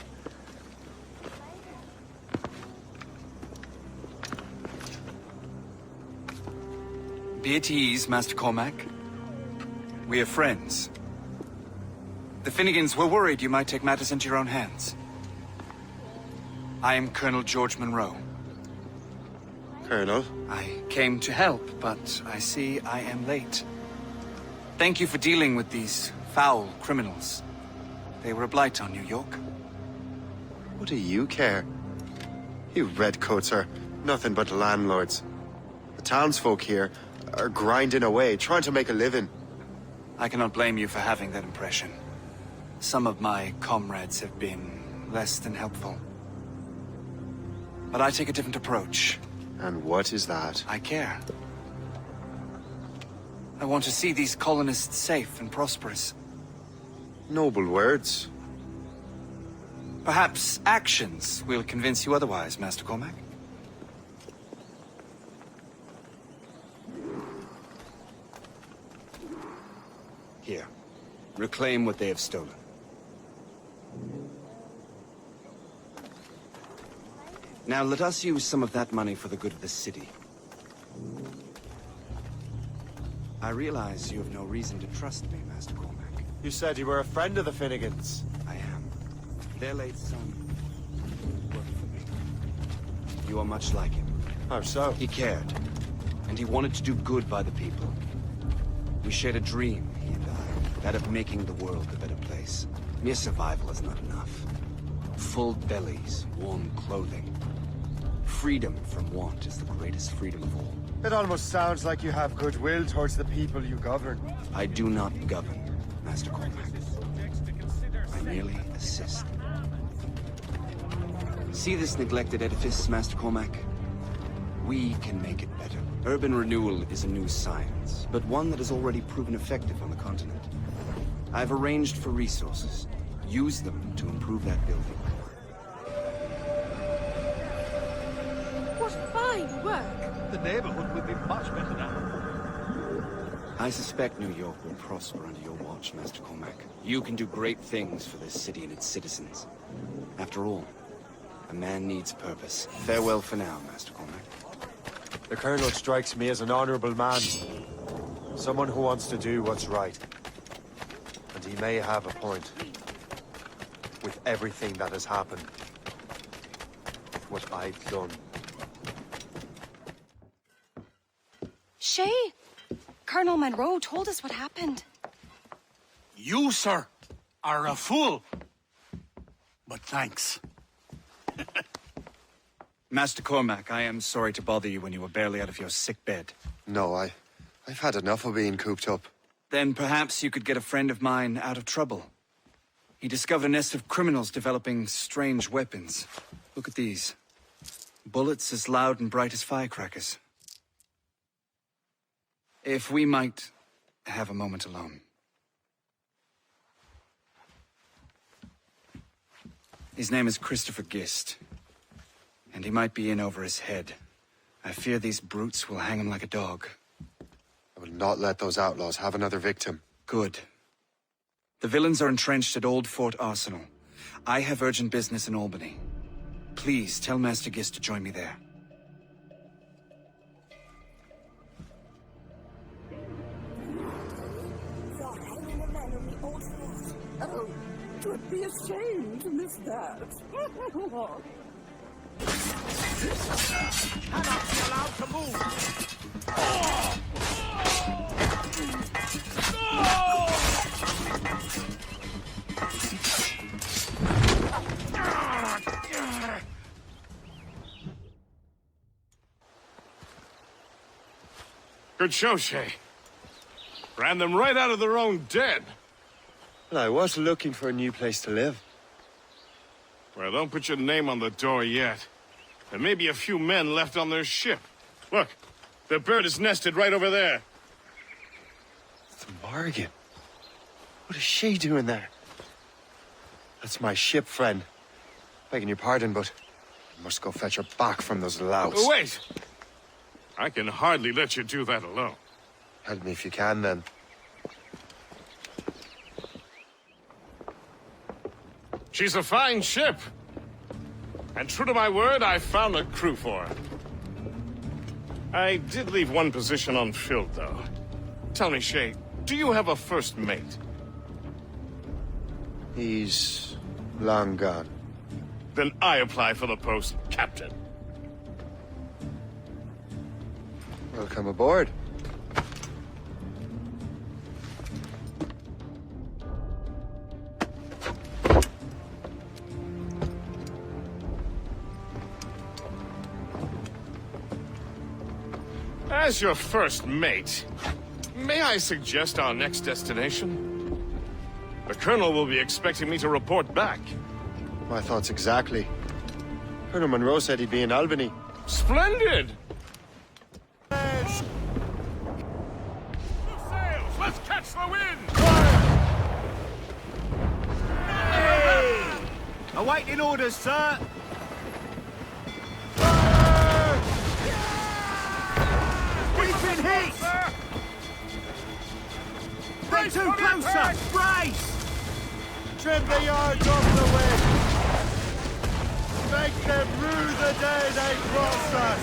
[SPEAKER 6] Be at ease, Master Cormac. We are friends. The Finnegans were worried you might take matters into your own hands. I am Colonel George Monroe.
[SPEAKER 9] Colonel?
[SPEAKER 6] I came to help, but I see I am late. Thank you for dealing with these foul criminals. They were a blight on New York.
[SPEAKER 9] What do you care? You redcoats are nothing but landlords. The townsfolk here are grinding away, trying to make a living.
[SPEAKER 6] I cannot blame you for having that impression. Some of my comrades have been less than helpful. But I take a different approach.
[SPEAKER 9] And what is that?
[SPEAKER 6] I care. I want to see these colonists safe and prosperous.
[SPEAKER 9] Noble words.
[SPEAKER 6] Perhaps actions will convince you otherwise, Master Cormac. Here. Reclaim what they have stolen. Now let us use some of that money for the good of the city. I realize you have no reason to trust me, Master Cormac.
[SPEAKER 9] You said you were a friend of the Finnegans.
[SPEAKER 6] I am. Their late son worked for me. You are much like him.
[SPEAKER 9] How so?
[SPEAKER 6] He cared, and he wanted to do good by the people. We shared a dream, he and I, that of making the world a better place. Mere survival is not enough. Full bellies, warm clothing. Freedom from want is the greatest freedom of all.
[SPEAKER 9] It almost sounds like you have goodwill towards the people you govern.
[SPEAKER 6] I do not govern, Master Cormac. I merely assist. See this neglected edifice, Master Cormac? We can make it better. Urban renewal is a new science, but one that has already proven effective on the continent. I've arranged for resources. Use them to improve that building.
[SPEAKER 10] What fine work!
[SPEAKER 16] The neighborhood will be much better now.
[SPEAKER 6] I suspect New York will prosper under your watch, Master Cormac. You can do great things for this city and its citizens. After all, a man needs purpose. Farewell for now, Master Cormac.
[SPEAKER 9] The Colonel strikes me as an honorable man. Someone who wants to do what's right. And he may have a point. With everything that has happened. With what I've done.
[SPEAKER 23] Shay! Colonel Monroe told us what happened.
[SPEAKER 14] You, sir, are a fool. But thanks.
[SPEAKER 6] Master Cormac, I am sorry to bother you when you were barely out of your sick bed.
[SPEAKER 1] No, I've had enough of being cooped up.
[SPEAKER 6] Then perhaps you could get a friend of mine out of trouble. He discovered a nest of criminals developing strange weapons. Look at these. Bullets as loud and bright as firecrackers. If we might have a moment alone. His name is Christopher Gist. And he might be in over his head. I fear these brutes will hang him like a dog.
[SPEAKER 1] I will not let those outlaws have another victim.
[SPEAKER 6] Good. The villains are entrenched at Old Fort Arsenal. I have urgent business in Albany. Please tell Master Gist to join me there.
[SPEAKER 10] Oh, 'twould be a shame to miss that.
[SPEAKER 16] Cannot be allowed to move!
[SPEAKER 8] Good show, Shay. Ran them right out of their own den.
[SPEAKER 9] Well, I was looking for a new place to live.
[SPEAKER 8] Well, don't put your name on the door yet. There may be a few men left on their ship. Look, the bird is nested right over there.
[SPEAKER 9] It's a bargain. What is she doing there? That's my ship, friend. Begging your pardon, but I must go fetch her back from those louts.
[SPEAKER 8] Oh, wait! I can hardly let you do that alone.
[SPEAKER 9] Help me if you can, then.
[SPEAKER 8] She's a fine ship. And true to my word, I found a crew for her. I did leave one position unfilled, though. Tell me, Shay, do you have a first mate?
[SPEAKER 9] He's long gone.
[SPEAKER 8] Then I apply for the post, Captain.
[SPEAKER 9] Welcome aboard.
[SPEAKER 8] As your first mate, may I suggest our next destination? The Colonel will be expecting me to report back.
[SPEAKER 9] My thoughts exactly. Colonel Monroe said he'd be in Albany.
[SPEAKER 8] Splendid! Sails! Let's catch the wind!
[SPEAKER 4] Hey! Awaiting orders, sir. We've been hit! They're too closer! Brace!
[SPEAKER 9] Trim the yards off the wind! Make them rue the day they crossed us!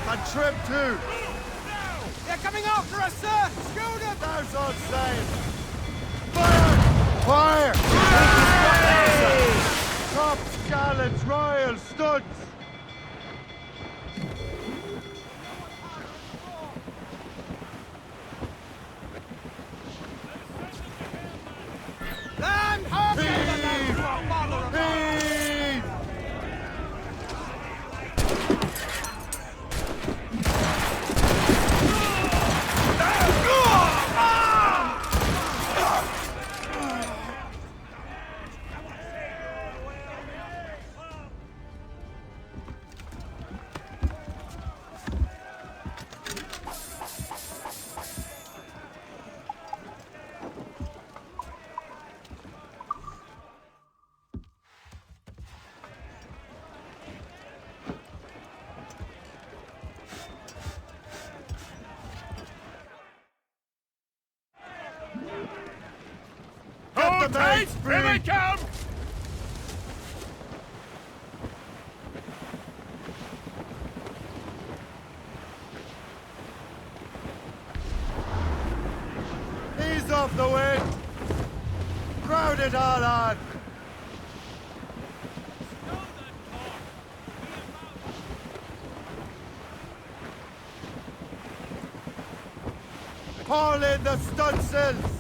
[SPEAKER 9] And trim too! They're coming after us, sir! Schooner! Those on sail! Fire! Fire! Tops, gallants, royals, studs! Land! Heave!
[SPEAKER 8] Hold tight! Here they come!
[SPEAKER 9] Ease off the wind! Crowd it all on! Haul in the stunsails!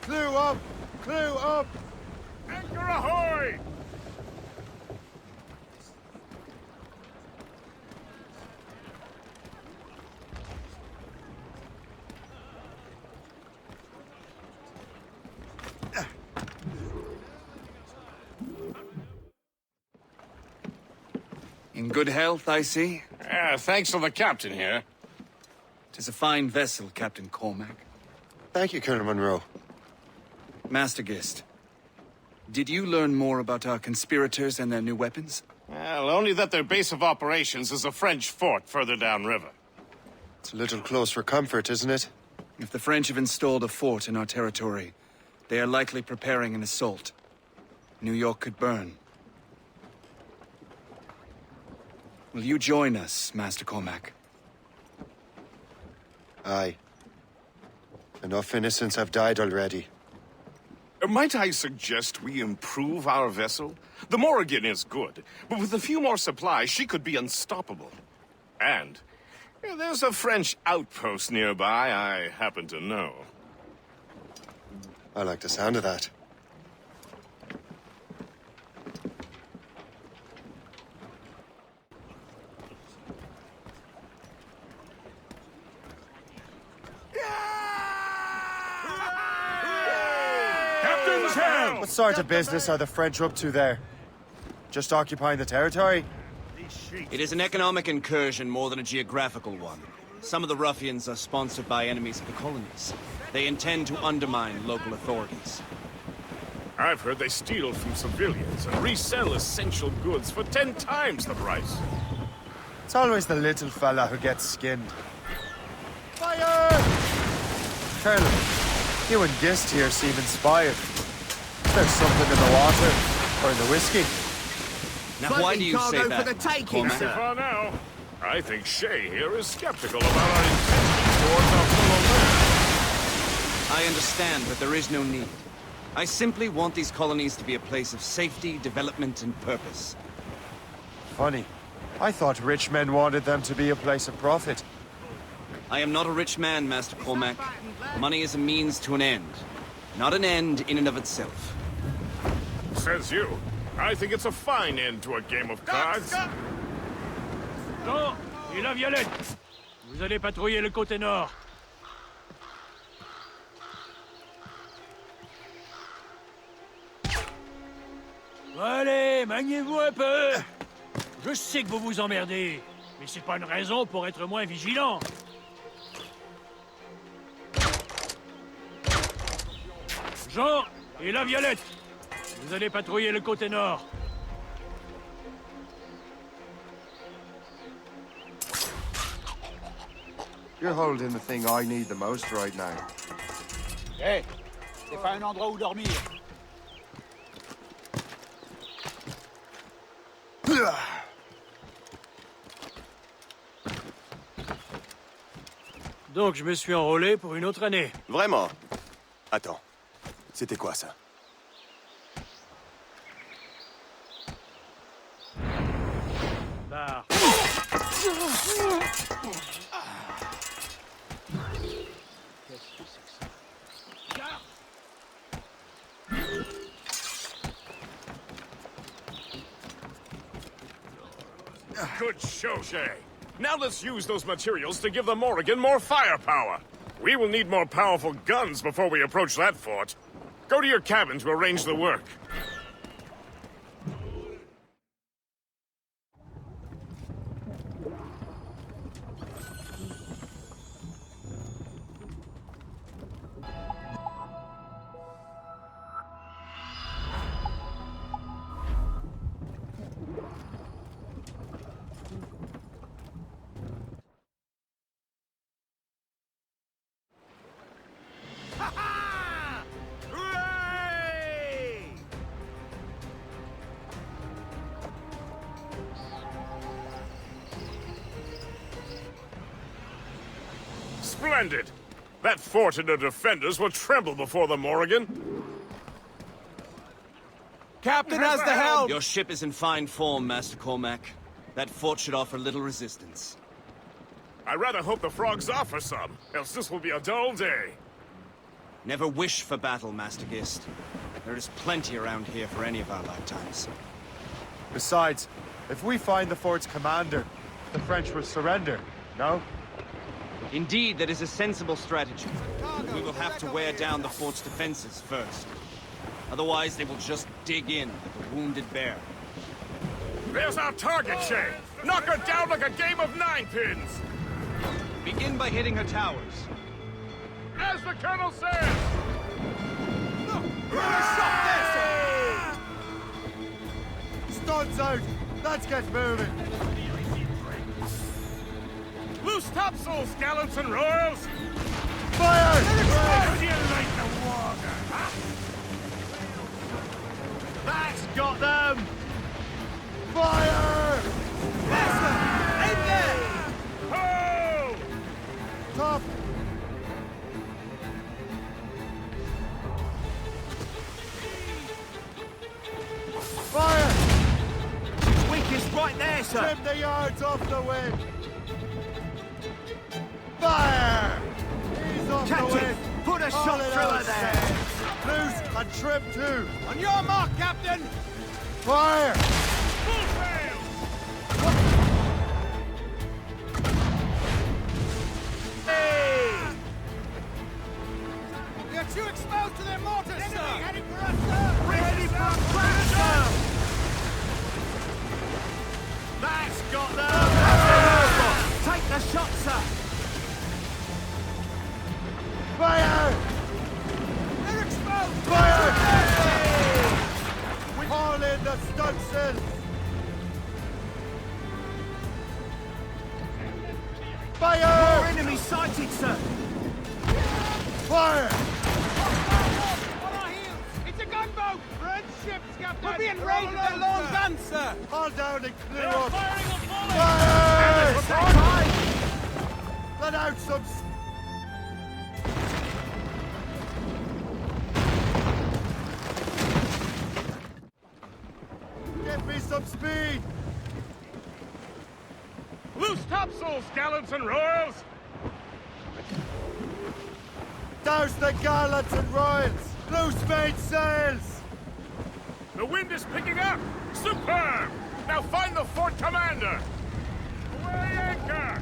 [SPEAKER 9] Clew up! Clew up!
[SPEAKER 8] Anchor ahoy!
[SPEAKER 6] In good health, I see.
[SPEAKER 8] Thanks to the captain here.
[SPEAKER 6] 'Tis a fine vessel, Captain Cormac.
[SPEAKER 9] Thank you, Colonel Monroe.
[SPEAKER 6] Master Gist, did you learn more about our conspirators and their new weapons?
[SPEAKER 8] Well, only that their base of operations is a French fort further downriver.
[SPEAKER 9] It's a little close for comfort, isn't it?
[SPEAKER 6] If the French have installed a fort in our territory, they are likely preparing an assault. New York could burn. Will you join us, Master Cormac?
[SPEAKER 9] Aye. Enough innocents have died already.
[SPEAKER 8] Might I suggest we improve our vessel? The Morrigan is good, but with a few more supplies, she could be unstoppable. And there's a French outpost nearby I happen to know.
[SPEAKER 9] I like the sound of that. What sort of business are the French up to there? Just occupying the territory?
[SPEAKER 6] It is an economic incursion more than a geographical one. Some of the ruffians are sponsored by enemies of the colonies. They intend to undermine local authorities.
[SPEAKER 8] I've heard they steal from civilians and resell essential goods for 10 times the price.
[SPEAKER 9] It's always the little fella who gets skinned. Fire! Colonel, you and Gist here seem inspired. There's something in the water, or in the whiskey.
[SPEAKER 6] Now, why do you say that, Cormac?
[SPEAKER 8] For now, I think Shay here is skeptical about our intentions towards our fellow man.
[SPEAKER 6] I understand, but there is no need. I simply want these colonies to be a place of safety, development, and purpose.
[SPEAKER 9] Funny. I thought rich men wanted them to be a place of profit.
[SPEAKER 6] I am not a rich man, Master Cormac. Money is a means to an end, not an end in and of itself.
[SPEAKER 8] Says you. I think it's a fine end to a game of cards.
[SPEAKER 4] Jean et la Violette, vous allez patrouiller le côté nord. Allez, maniez-vous un peu. Je sais que vous vous emmerdez, mais c'est pas une raison pour être moins vigilant. Jean et la Violette, vous allez patrouiller le côté nord.
[SPEAKER 9] You're holding the thing I need the most right now.
[SPEAKER 2] Hey, c'est pas un endroit où dormir.
[SPEAKER 4] Donc je me suis enrôlé pour une autre année.
[SPEAKER 5] Vraiment? Attends. C'était quoi ça?
[SPEAKER 4] Bah.
[SPEAKER 8] Good show, Shay. Now let's use those materials to give the Morrigan more firepower. We will need more powerful guns before we approach that fort. Go to your cabin to arrange the work. Splendid! That fort and the defenders will tremble before the Morrigan.
[SPEAKER 6] Captain has the helm! Your ship is in fine form, Master Cormac. That fort should offer little resistance.
[SPEAKER 8] I rather hope the frogs offer some, else this will be a dull day.
[SPEAKER 6] Never wish for battle, Master Gist. There is plenty around here for any of our lifetimes.
[SPEAKER 9] Besides, if we find the fort's commander, the French will surrender, no?
[SPEAKER 6] Indeed, that is a sensible strategy. We will have to wear down the fort's defenses first. Otherwise, they will just dig in like a wounded bear.
[SPEAKER 8] There's our target, Shay! Knock her down like a game of ninepins!
[SPEAKER 6] Begin by hitting her towers.
[SPEAKER 8] As the Colonel says!
[SPEAKER 9] Studs out! Let's get moving!
[SPEAKER 8] Loose topsails, gallants and royals!
[SPEAKER 9] Fire!
[SPEAKER 8] How do you like the water, huh?
[SPEAKER 9] That's got them! Fire! Aim there!
[SPEAKER 8] Ho!
[SPEAKER 9] Top! Fire!
[SPEAKER 6] Weakest right there, sir!
[SPEAKER 9] Trim the yards off the wind! Fire! Ease off the wind!
[SPEAKER 6] Put a shot through her there!
[SPEAKER 9] Loose and trim too!
[SPEAKER 6] On your mark, Captain!
[SPEAKER 9] Fire!
[SPEAKER 8] Full sail!
[SPEAKER 6] Hey!
[SPEAKER 10] You're too exposed to their mortars, sir! Heading for us, sir!
[SPEAKER 6] Ready for a crash, sir!
[SPEAKER 9] That's got them!
[SPEAKER 6] Take the shot, sir!
[SPEAKER 9] Fire!
[SPEAKER 10] They're exposed!
[SPEAKER 9] Fire! We haul in the stunsails! Fire!
[SPEAKER 6] More enemy sighted, sir!
[SPEAKER 9] Fire!
[SPEAKER 10] On our heels! It's a gunboat! French ships, Captain! We're being raided by long guns, sir!
[SPEAKER 9] Haul down and clear
[SPEAKER 8] They're
[SPEAKER 9] up!
[SPEAKER 8] firing a volley!
[SPEAKER 9] Fire! Let out some... Give me some speed!
[SPEAKER 8] Loose topsails, gallants and royals!
[SPEAKER 9] Douse the gallants and royals! Loose mainsails!
[SPEAKER 8] The wind is picking up! Superb! Now find the fort commander! Away anchor!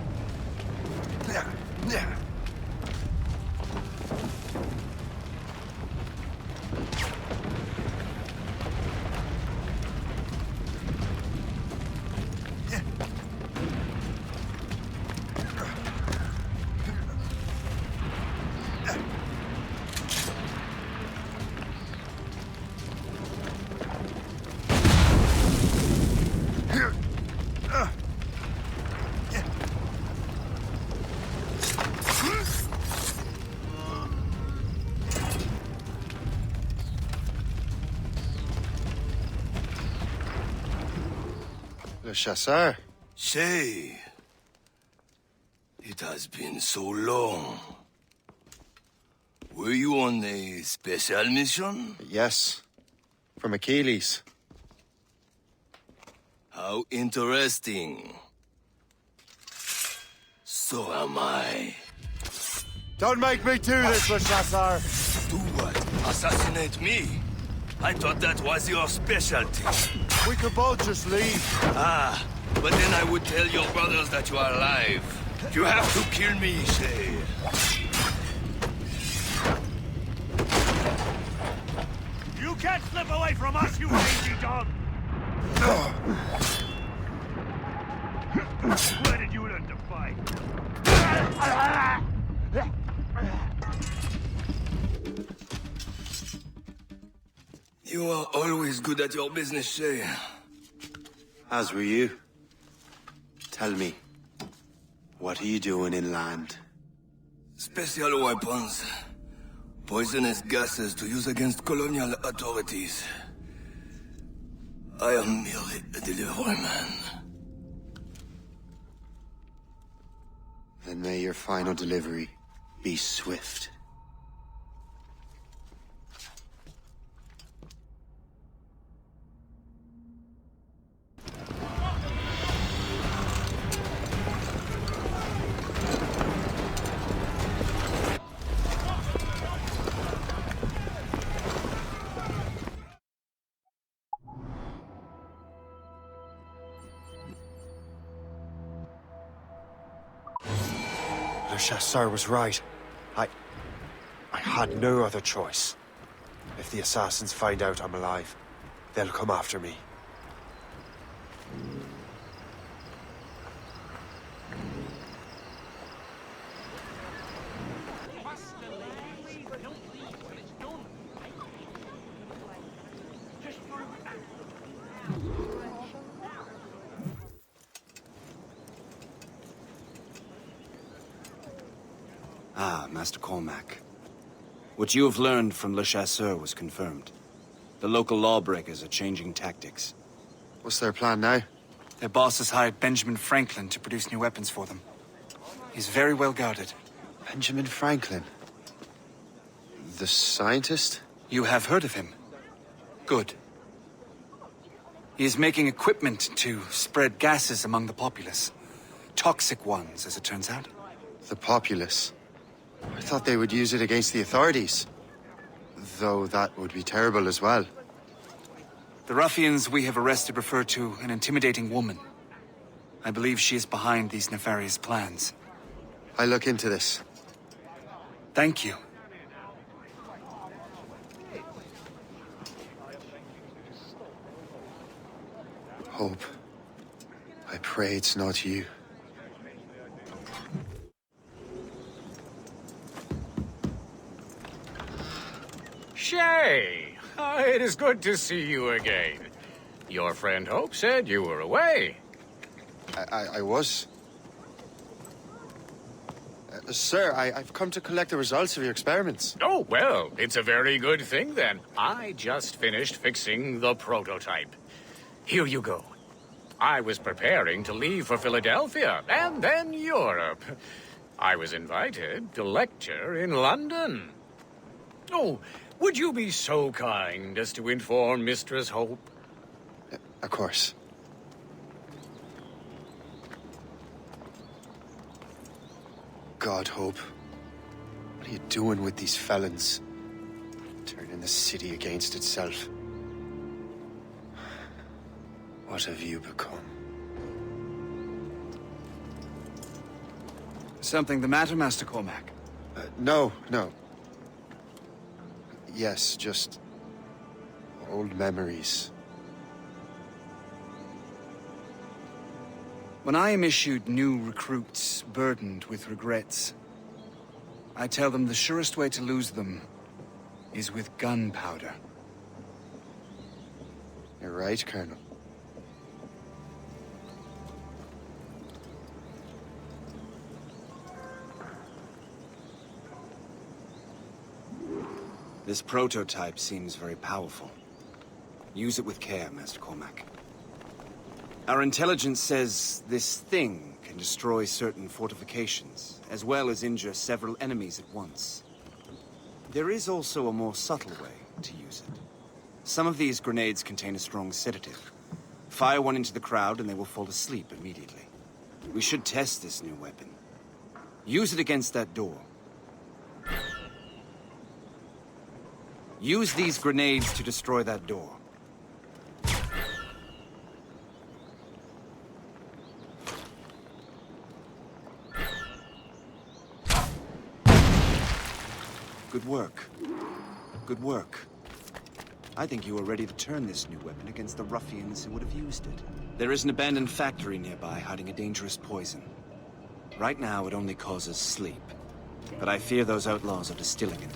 [SPEAKER 9] Le chasseur.
[SPEAKER 7] Shay. It has been so long. Were you on a special mission?
[SPEAKER 9] Yes. From Achilles.
[SPEAKER 7] How interesting. So am I.
[SPEAKER 9] Don't make me do this, Le Chasseur!
[SPEAKER 7] Do what? Assassinate me? I thought that was your specialty.
[SPEAKER 9] We could both just leave.
[SPEAKER 7] Ah, but then I would tell your brothers that you are alive. You have to kill me, Shay.
[SPEAKER 4] You can't slip away from us, you lazy dog! Where did you learn to fight?
[SPEAKER 7] You are always good at your business, Shay.
[SPEAKER 9] As were you. Tell me, what are you doing inland?
[SPEAKER 7] Special weapons. Poisonous gases to use against colonial authorities. I am merely a delivery man.
[SPEAKER 9] Then may your final delivery be swift. Le Chasseur was right. I had no other choice. If the assassins find out I'm alive, they'll come after me.
[SPEAKER 6] Ah, Master Cormac. What you have learned from Le Chasseur was confirmed. The local lawbreakers are changing tactics.
[SPEAKER 9] What's their plan now?
[SPEAKER 6] Their boss has hired Benjamin Franklin to produce new weapons for them. He's very well guarded.
[SPEAKER 9] Benjamin Franklin? The scientist?
[SPEAKER 6] You have heard of him? Good. He is making equipment to spread gases among the populace. Toxic ones, as it turns out.
[SPEAKER 9] The populace? I thought they would use it against the authorities. Though that would be terrible as well.
[SPEAKER 6] The ruffians we have arrested refer to an intimidating woman. I believe she is behind these nefarious plans.
[SPEAKER 9] I'll look into this.
[SPEAKER 6] Thank you.
[SPEAKER 9] Hope. I pray it's not you.
[SPEAKER 15] Shay! It is good to see you again. Your friend Hope said you were away.
[SPEAKER 9] I was. Sir, I've come to collect the results of your experiments.
[SPEAKER 15] Oh, well, it's a very good thing then. I just finished fixing the prototype. Here you go. I was preparing to leave for Philadelphia, and then Europe. I was invited to lecture in London. Oh, would you be so kind as to inform Mistress Hope?
[SPEAKER 9] Of course. God, Hope. What are you doing with these felons? Turning the city against itself. What have you become?
[SPEAKER 6] Something the matter, Master Cormac?
[SPEAKER 9] No. Yes, just old memories.
[SPEAKER 6] When I am issued new recruits burdened with regrets, I tell them the surest way to lose them is with gunpowder.
[SPEAKER 9] You're right, Colonel.
[SPEAKER 6] This prototype seems very powerful. Use it with care, Master Cormac. Our intelligence says this thing can can destroy certain fortifications, as well as injure several enemies at once. There is also a more subtle way to use it. Some of these grenades contain a strong sedative. Fire one into the crowd and they will fall asleep immediately. We should test this new weapon. Use it against that door. Use these grenades to destroy that door. Good work. Good work. I think you are ready to turn this new weapon against the ruffians who would have used it. There is an abandoned factory nearby hiding a dangerous poison. Right now, it only causes sleep. But I fear those outlaws are distilling it.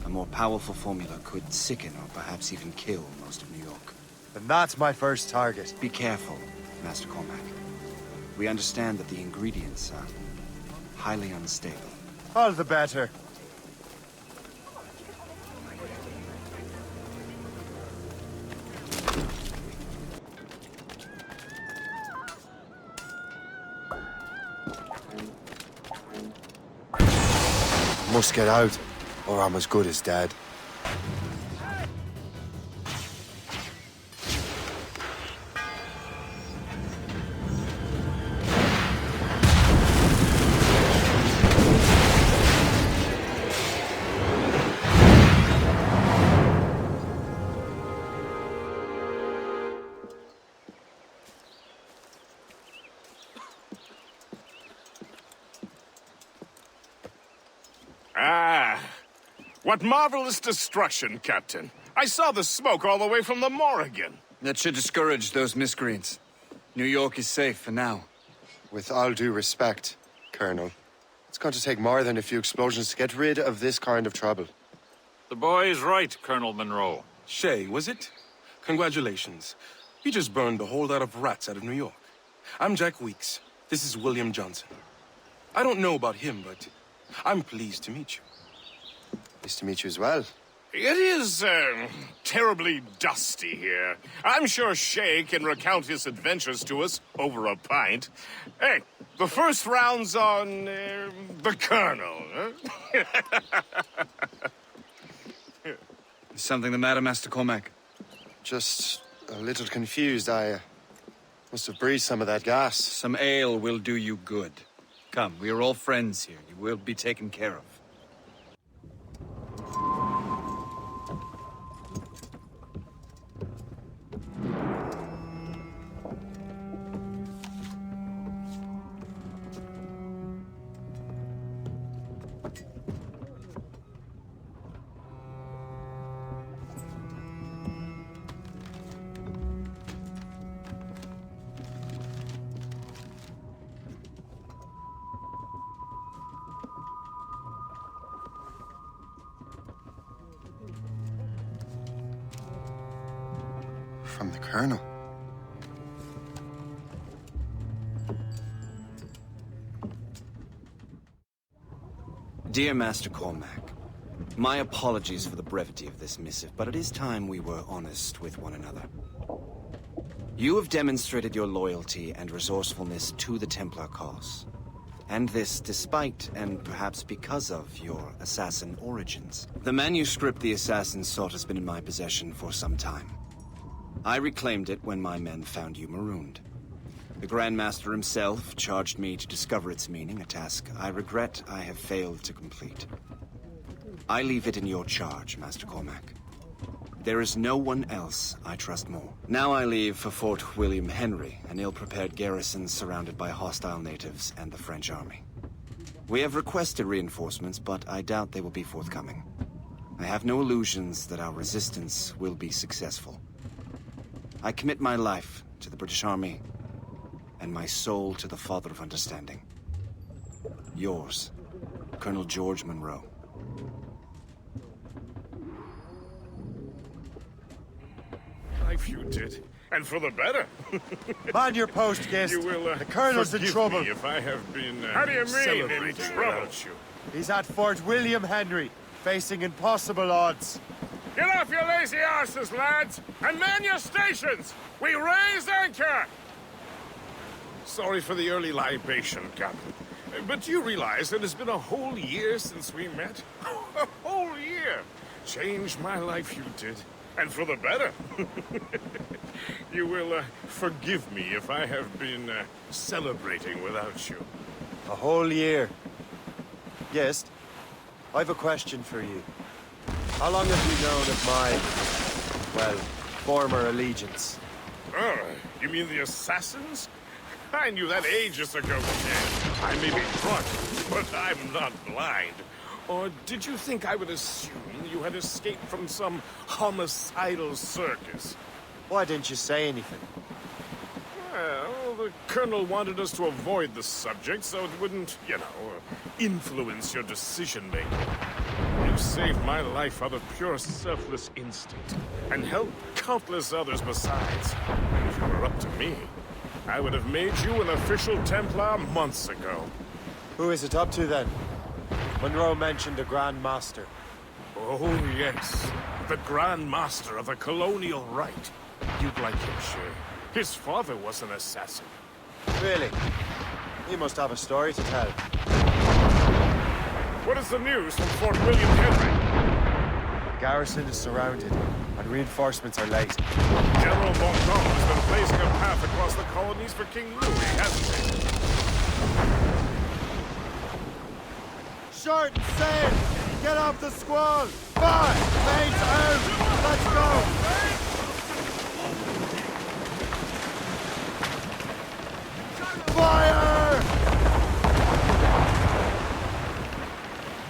[SPEAKER 6] A more powerful formula could sicken or perhaps even kill most of New York.
[SPEAKER 9] And that's my first target.
[SPEAKER 6] Be careful, Master Cormac. We understand that the ingredients are highly unstable.
[SPEAKER 9] All the better.
[SPEAKER 1] Must get out, or I'm as good as dead.
[SPEAKER 8] What marvelous destruction, Captain. I saw the smoke all the way from the Morrigan.
[SPEAKER 6] That should discourage those miscreants. New York is safe for now.
[SPEAKER 9] With all due respect, Colonel, it's going to take more than a few explosions to get rid of this kind of trouble.
[SPEAKER 16] The boy is right, Colonel Monroe.
[SPEAKER 12] Shay, was it? Congratulations. You just burned a whole lot of rats out of New York. I'm Jack Weeks. This is William Johnson. I don't know about him, but I'm pleased to meet you.
[SPEAKER 9] Nice to meet you as well.
[SPEAKER 8] It is, terribly dusty here. I'm sure Shay can recount his adventures to us over a pint. Hey, the first round's on, the Colonel, huh?
[SPEAKER 6] Is something the matter, Master Cormac?
[SPEAKER 9] Just a little confused. I must have breathed some of that gas.
[SPEAKER 6] Some ale will do you good. Come, we are all friends here. You will be taken care of.
[SPEAKER 9] From the Colonel.
[SPEAKER 6] Dear Master Cormac, my apologies for the brevity of this missive, but it is time we were honest with one another. You have demonstrated your loyalty and resourcefulness to the Templar cause. And this despite, and perhaps because of, your assassin origins. The manuscript the assassin sought has been in my possession for some time. I reclaimed it when my men found you marooned. The Grand Master himself charged me to discover its meaning, a task I regret I have failed to complete. I leave it in your charge, Master Cormac. There is no one else I trust more. Now I leave for Fort William Henry, an ill-prepared garrison surrounded by hostile natives and the French army. We have requested reinforcements, but I doubt they will be forthcoming. I have no illusions that our resistance will be successful. I commit my life to the British Army, and my soul to the Father of Understanding. Yours, Colonel George Monroe.
[SPEAKER 8] Life you did, and for the better.
[SPEAKER 9] Man your post, guest.
[SPEAKER 8] You will,
[SPEAKER 9] the Colonel's in trouble.
[SPEAKER 8] Me if I have been, How do you mean, in trouble?
[SPEAKER 9] He's at Fort William Henry, facing impossible odds.
[SPEAKER 8] Get off your lazy arses, lads, and man your stations! We raise anchor! Sorry for the early libation, Captain. But do you realize it has been a whole year since we met? A whole year! Changed my life, you did. And for the better. You will forgive me if I have been celebrating without you.
[SPEAKER 9] A whole year. Yes, I've a question for you. How long have you known of my, well, former allegiance?
[SPEAKER 8] Oh, you mean the assassins? I knew that ages ago, Shay. I may be drunk, but I'm not blind. Or did you think I would assume you had escaped from some homicidal circus?
[SPEAKER 9] Why didn't you say anything?
[SPEAKER 8] Well, the Colonel wanted us to avoid the subject so it wouldn't, you know, influence your decision-making. You saved my life out of pure selfless instinct, and helped countless others besides. If it were up to me, I would have made you an official Templar months ago.
[SPEAKER 9] Who is it up to, then? Monroe mentioned a Grand Master.
[SPEAKER 8] Oh, yes. The Grand Master of the Colonial Rite. You'd like him, Shay. His father was an assassin.
[SPEAKER 9] Really? You must have a story to tell.
[SPEAKER 8] What is the news from Fort William Henry?
[SPEAKER 9] The garrison is surrounded, and reinforcements are late.
[SPEAKER 8] General Montcalm has been blazing a path across the colonies for King Louis, hasn't he?
[SPEAKER 9] Short and safe! Get off the squall! Fire! Mains out! Let's go! Fire!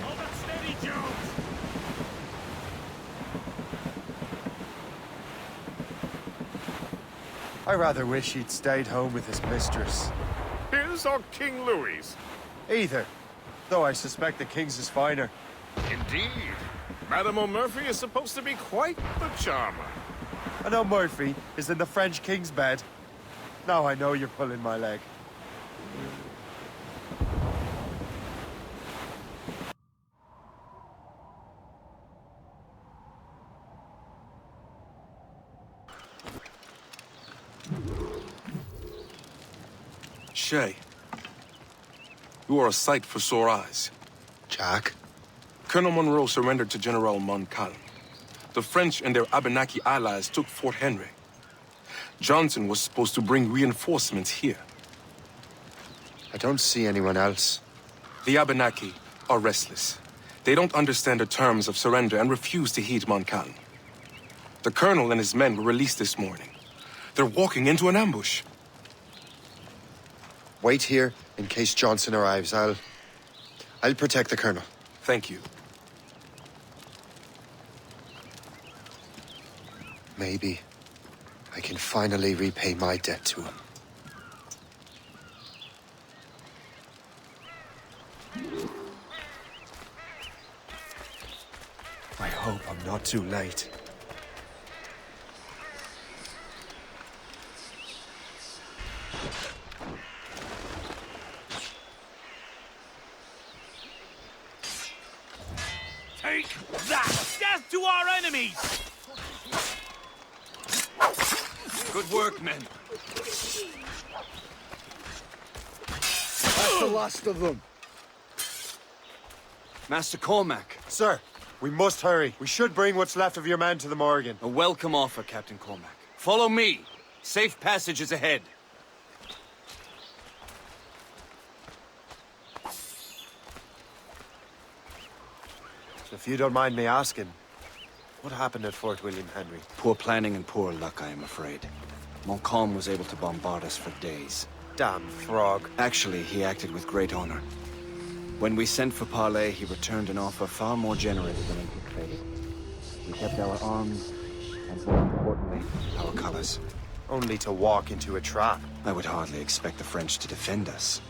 [SPEAKER 10] Hold up steady, Jones!
[SPEAKER 9] I rather wish he'd stayed home with his mistress.
[SPEAKER 8] His or King Louis?
[SPEAKER 9] Either. Though I suspect the king's is finer.
[SPEAKER 8] Indeed. Madame O'Murphy is supposed to be quite the charmer.
[SPEAKER 9] And O'Murphy is in the French king's bed. Now I know you're pulling my leg.
[SPEAKER 12] Shay, you are a sight for sore eyes.
[SPEAKER 1] Jack?
[SPEAKER 12] Colonel Monroe surrendered to General Montcalm. The French and their Abenaki allies took Fort Henry. Johnson was supposed to bring reinforcements here.
[SPEAKER 1] I don't see anyone else.
[SPEAKER 12] The Abenaki are restless. They don't understand the terms of surrender and refuse to heed Montcalm. The colonel and his men were released this morning. They're walking into an ambush.
[SPEAKER 1] Wait here in case Johnson arrives. I'll protect the colonel.
[SPEAKER 12] Thank you.
[SPEAKER 1] Maybe I can finally repay my debt to him. I hope I'm not too late.
[SPEAKER 10] Take that! Death to our enemies!
[SPEAKER 6] Good work, men.
[SPEAKER 9] That's the last of them.
[SPEAKER 6] Master Cormac.
[SPEAKER 9] Sir, we must hurry. We should bring what's left of your men to the Morgan.
[SPEAKER 6] A welcome offer, Captain Cormac. Follow me. Safe passage is ahead.
[SPEAKER 9] If you don't mind me asking, what happened at Fort William Henry?
[SPEAKER 6] Poor planning and poor luck, I am afraid. Montcalm was able to bombard us for days.
[SPEAKER 9] Damn frog.
[SPEAKER 6] Actually, he acted with great honor. When we sent for parley, he returned an offer far more generous than anticipated. We kept our arms, and more importantly, our colors.
[SPEAKER 9] Only to walk into a trap.
[SPEAKER 6] I would hardly expect the French to defend us.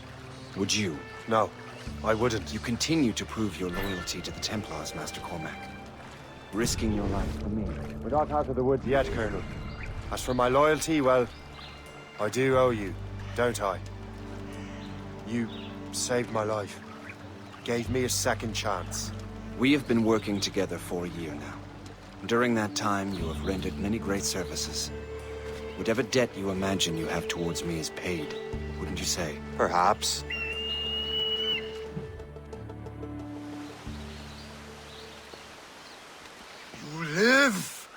[SPEAKER 6] Would you?
[SPEAKER 9] No, I wouldn't.
[SPEAKER 6] You continue to prove your loyalty to the Templars, Master Cormac. Risking your life for me.
[SPEAKER 9] We're not out of the woods yet, Colonel. As for my loyalty, well, I do owe you, don't I? You saved my life. Gave me a second chance.
[SPEAKER 6] We have been working together for a year now. During that time, you have rendered many great services. Whatever debt you imagine you have towards me is paid. Would Did you say?
[SPEAKER 9] Perhaps.
[SPEAKER 3] You live!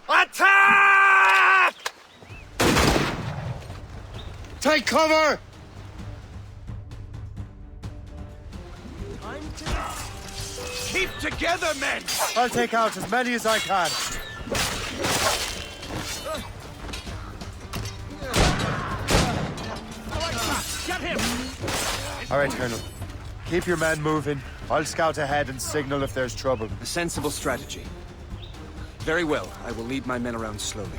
[SPEAKER 3] Attack!
[SPEAKER 9] Take cover!
[SPEAKER 3] Keep together, men!
[SPEAKER 9] I'll take out as many as I can.
[SPEAKER 10] Get him!
[SPEAKER 9] All right, Colonel. Keep your men moving. I'll scout ahead and signal if there's trouble.
[SPEAKER 6] A sensible strategy. Very well. I will lead my men around slowly.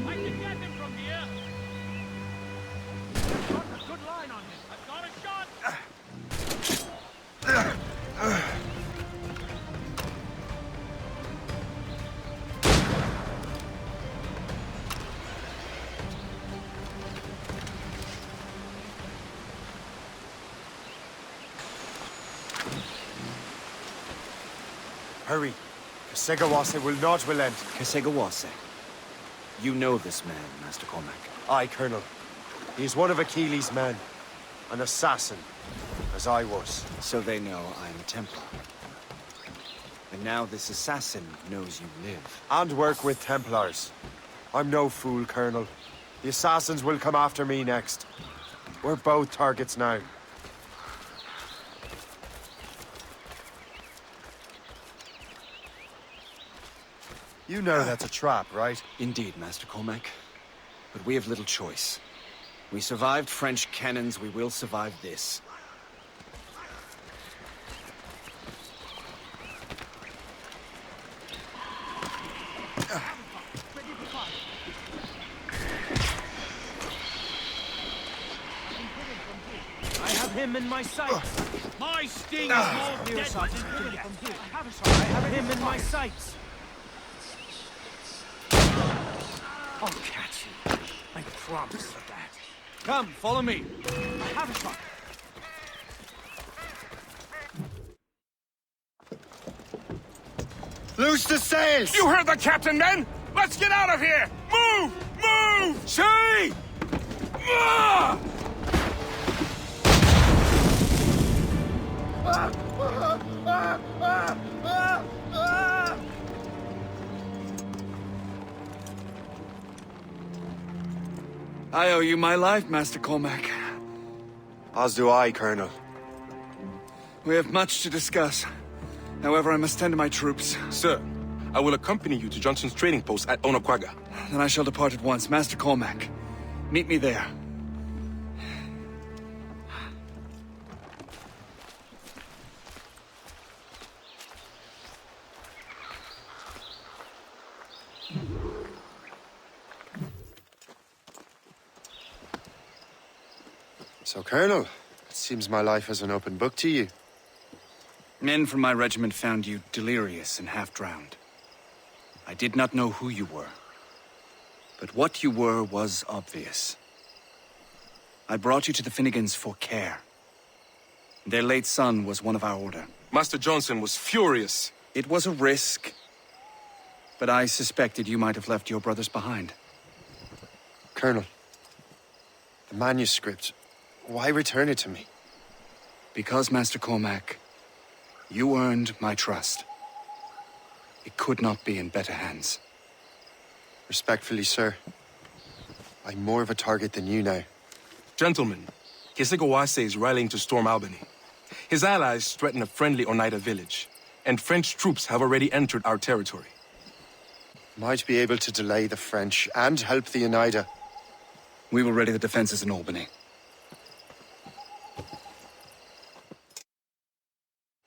[SPEAKER 10] I can get him from here. I've got a good line on him. I've got a shot.
[SPEAKER 9] Hurry. Kasegawase will not relent.
[SPEAKER 6] Kasegawase. You know this man, Master Cormac.
[SPEAKER 9] Aye, Colonel. He's one of Achilles' men. An assassin, as I was.
[SPEAKER 6] So they know I'm a Templar. And now this assassin knows you live.
[SPEAKER 9] And work with Templars. I'm no fool, Colonel. The assassins will come after me next. We're both targets now. You know that's a trap, right?
[SPEAKER 6] Indeed, Master Cormac. But we have little choice. We survived French cannons, we will survive this.
[SPEAKER 10] I have him in my sights. My sting is more deadly than death. I have him in my sights. I'll catch you. I promise you that. Come, follow me. I have a shot.
[SPEAKER 9] Loose the sails!
[SPEAKER 8] You heard the captain, men! Let's get out of here! Move! Move!
[SPEAKER 3] Shay!
[SPEAKER 8] Ah!
[SPEAKER 6] I owe you my life, Master Cormac.
[SPEAKER 9] As do I, Colonel.
[SPEAKER 6] We have much to discuss. However, I must tend to my troops.
[SPEAKER 12] Sir, I will accompany you to Johnson's trading post at Onakwaga.
[SPEAKER 6] Then I shall depart at once. Master Cormac, meet me there.
[SPEAKER 9] So, Colonel, it seems my life is an open book to you.
[SPEAKER 6] Men from my regiment found you delirious and half-drowned. I did not know who you were. But what you were was obvious. I brought you to the Finnegans for care. Their late son was one of our order.
[SPEAKER 12] Master Johnson was furious.
[SPEAKER 6] It was a risk, but I suspected you might have left your brothers behind.
[SPEAKER 9] Colonel, the manuscript, why return it to me?
[SPEAKER 6] Because, Master Cormac, you earned my trust. It could not be in better hands.
[SPEAKER 9] Respectfully, sir. I'm more of a target than you now.
[SPEAKER 12] Gentlemen, Kesekawase is rallying to storm Albany. His allies threaten a friendly Oneida village, and French troops have already entered our territory.
[SPEAKER 9] Might be able to delay the French and help the Oneida.
[SPEAKER 6] We will ready the defenses in Albany.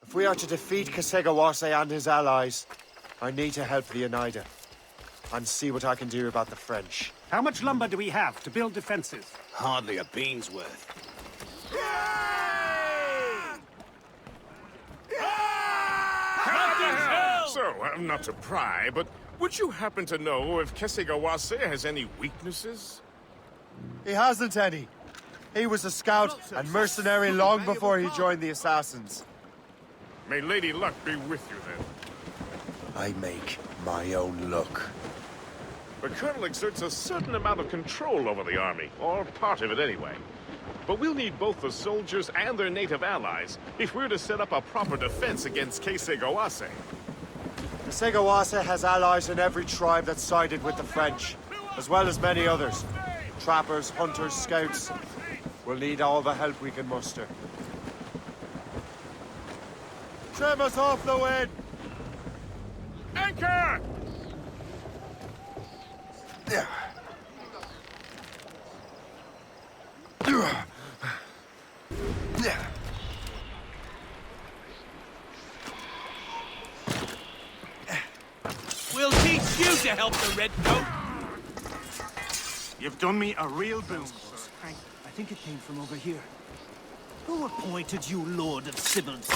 [SPEAKER 9] If we are to defeat Kesekawase and his allies, I need to help the Oneida. And see what I can do about the French.
[SPEAKER 10] How much lumber do we have to build defenses?
[SPEAKER 20] Hardly a bean's worth.
[SPEAKER 8] So, not to pry, but would you happen to know if Kesekawase has any weaknesses?
[SPEAKER 9] He hasn't any. He was a scout and mercenary long before he joined the Assassins.
[SPEAKER 8] May Lady Luck be with you, then.
[SPEAKER 1] I make my own luck.
[SPEAKER 8] The Colonel exerts a certain amount of control over the army, or part of it anyway. But we'll need both the soldiers and their native allies if we're to set up a proper defense against Kesekawase.
[SPEAKER 9] Kesekawase has allies in every tribe that sided with the French, as well as many others. Trappers, hunters, scouts. We'll need all the help we can muster. Trim us off the wind!
[SPEAKER 8] Anchor!
[SPEAKER 10] We'll teach you to help the Redcoat. You've done me a real boon, sir. I think it came from over here. Who appointed you Lord of Sibyls?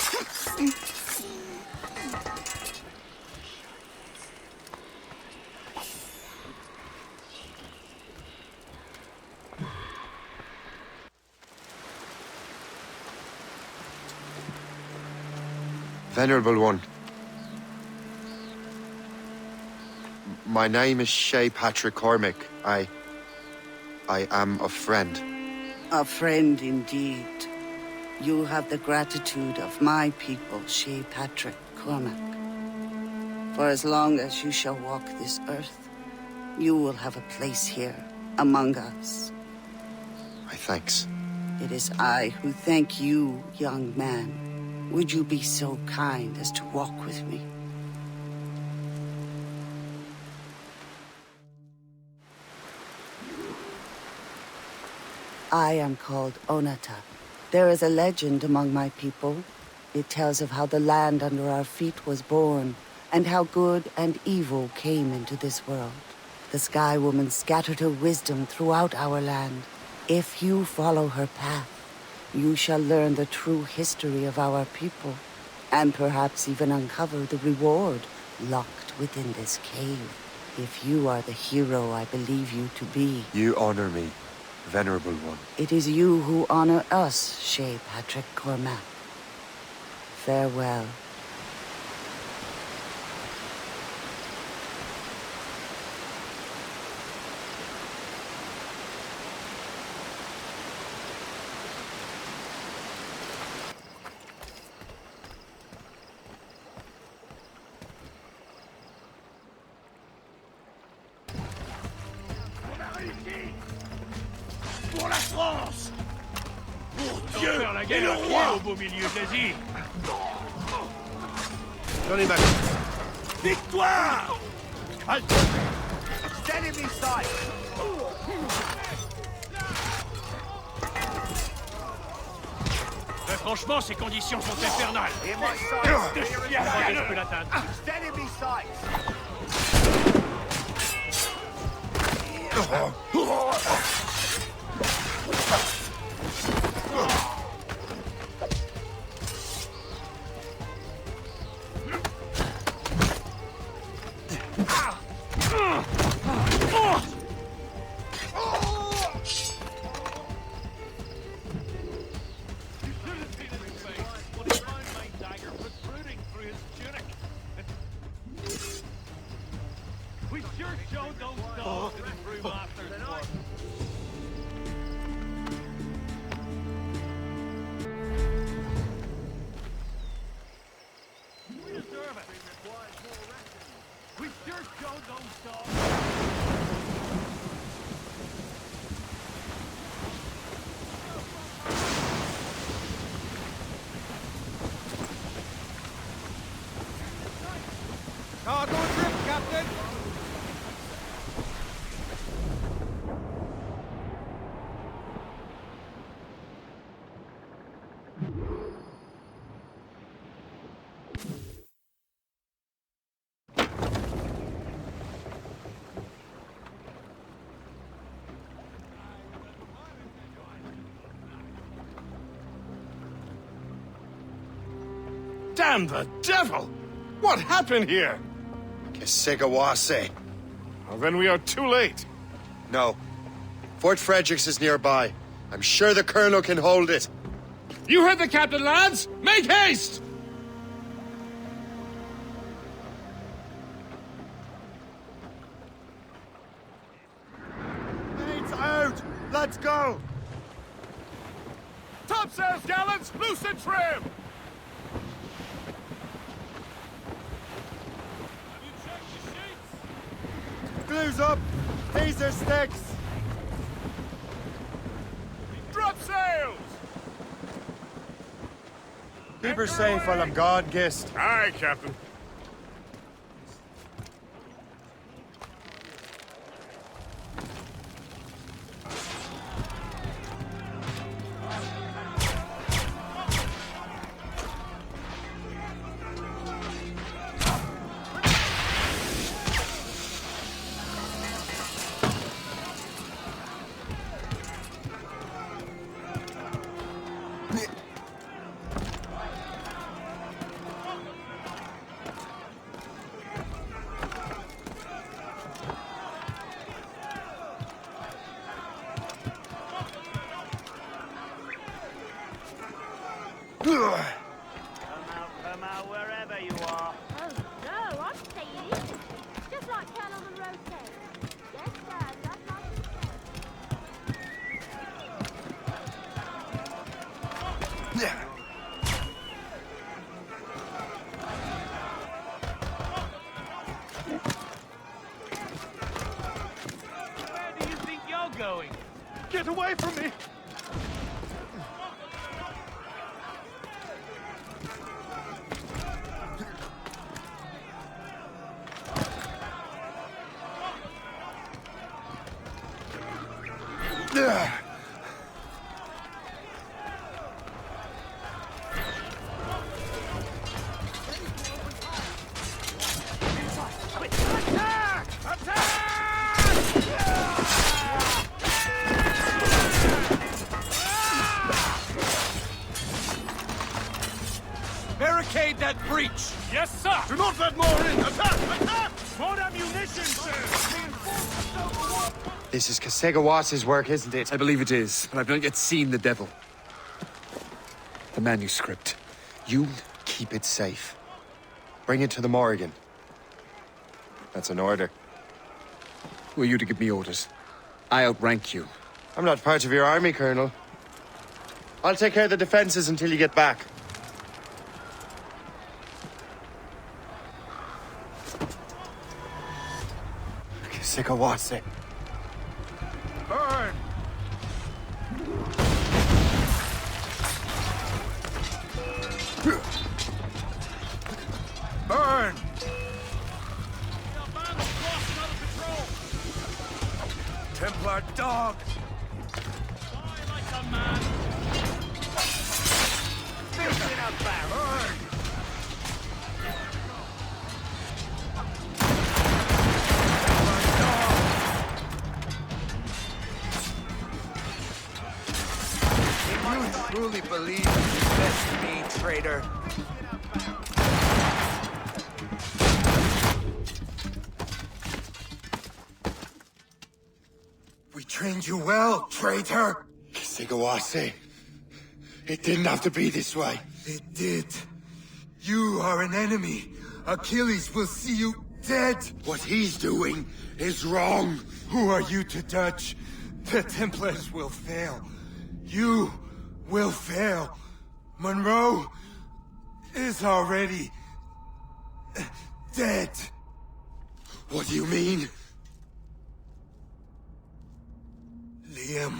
[SPEAKER 9] Venerable One. My name is Shay Cormac. I am a friend.
[SPEAKER 13] A friend indeed. You have the gratitude of my people, Shay Cormac. For as long as you shall walk this earth, you will have a place here, among us.
[SPEAKER 9] My thanks.
[SPEAKER 13] It is I who thank you, young man. Would you be so kind as to walk with me? I am called Onata. There is a legend among my people. It tells of how the land under our feet was born, and how good and evil came into this world. The Sky Woman scattered her wisdom throughout our land. If you follow her path, you shall learn the true history of our people, and perhaps even uncover the reward locked within this cave. If you are the hero I believe you to be.
[SPEAKER 1] You honor me, Venerable One.
[SPEAKER 13] It is you who honor us, Shay Cormac. Farewell.
[SPEAKER 10] Pour la France! Pour Dieu! Faire la guerre au roi au beau milieu de l'Asie!
[SPEAKER 9] Johnny Mac.
[SPEAKER 10] Victoire!
[SPEAKER 2] Enemy sight!
[SPEAKER 10] Franchement, ces conditions sont infernales!
[SPEAKER 2] In my sight!
[SPEAKER 10] Je peux l'atteindre.
[SPEAKER 2] Enemy sight!
[SPEAKER 10] We sure showed those dogs an improved officers for. We deserve it. You're go-go dog.
[SPEAKER 17] Cargo adrift, Captain!
[SPEAKER 8] Damn the devil! What happened here?
[SPEAKER 9] Kesigawase.
[SPEAKER 8] Well, then we are too late.
[SPEAKER 9] No. Fort Fredericks is nearby. I'm sure the Colonel can hold it.
[SPEAKER 8] You heard the captain, lads! Make haste!
[SPEAKER 9] Mates out! Let's go!
[SPEAKER 8] Topsails, gallants! Loose and trim!
[SPEAKER 9] Glue's up! These are sticks!
[SPEAKER 8] Drop sails!
[SPEAKER 9] Keep her safe while I'm gone, Gist.
[SPEAKER 8] Aye, Captain.
[SPEAKER 10] Come out wherever you are.
[SPEAKER 18] Oh, no, I'm staying in. Just like Colonel Monroe said. Yes, sir, just like he said.
[SPEAKER 10] Where do you think you're going?
[SPEAKER 3] Get away from me!
[SPEAKER 10] Attack! Attack!
[SPEAKER 3] Barricade that breach!
[SPEAKER 10] Yes, sir!
[SPEAKER 8] Do not let more in! Attack! Attack!
[SPEAKER 10] More ammunition, sir!
[SPEAKER 9] This is Kesegawase's work, isn't it?
[SPEAKER 6] I believe it is, but I've not yet seen the devil.
[SPEAKER 9] The manuscript. You keep it safe. Bring it to the Morrigan. That's an order.
[SPEAKER 6] Who are you to give me orders? I outrank you.
[SPEAKER 9] I'm not part of your army, Colonel. I'll take care of the defenses until you get back. Kesigawase.
[SPEAKER 10] Burn! Burn!
[SPEAKER 3] Templar dog!
[SPEAKER 10] Die like a man! Fish in a barrel!
[SPEAKER 19] You truly believe you best me, traitor?
[SPEAKER 1] We trained you well, traitor!
[SPEAKER 9] Kesigawase. It didn't have to be this way.
[SPEAKER 1] It did. You are an enemy. Achilles will see you dead.
[SPEAKER 9] What he's doing is wrong.
[SPEAKER 1] Who are you to judge? The Templars will fail. You will fail. Monroe is already dead.
[SPEAKER 5] What do you mean? Liam...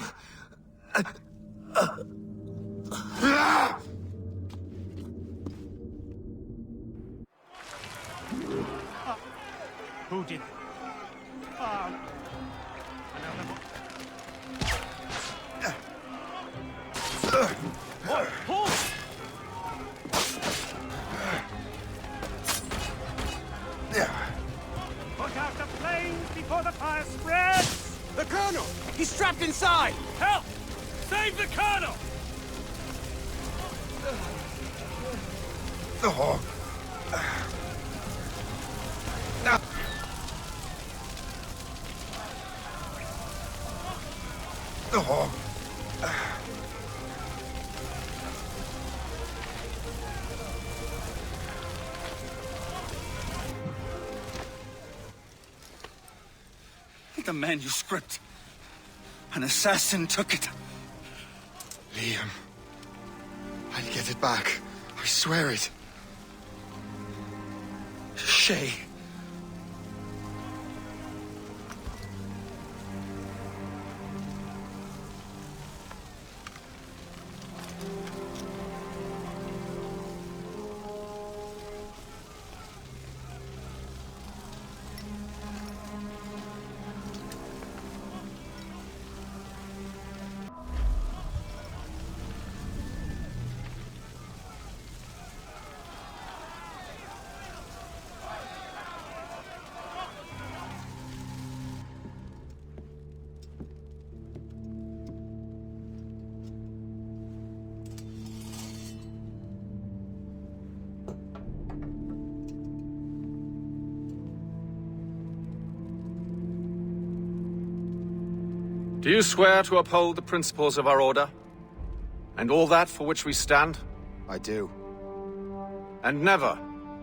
[SPEAKER 10] Who did? Pull! Put out the flames before the fire spreads!
[SPEAKER 19] The Colonel! He's trapped inside!
[SPEAKER 10] Help! Save the Colonel!
[SPEAKER 5] Oh. Oh.
[SPEAKER 19] The manuscript. An assassin took it.
[SPEAKER 5] Liam. I'll get it back. I swear it.
[SPEAKER 19] Shay.
[SPEAKER 11] Do you swear to uphold the principles of our order? And all that for which we stand?
[SPEAKER 9] I do.
[SPEAKER 11] And never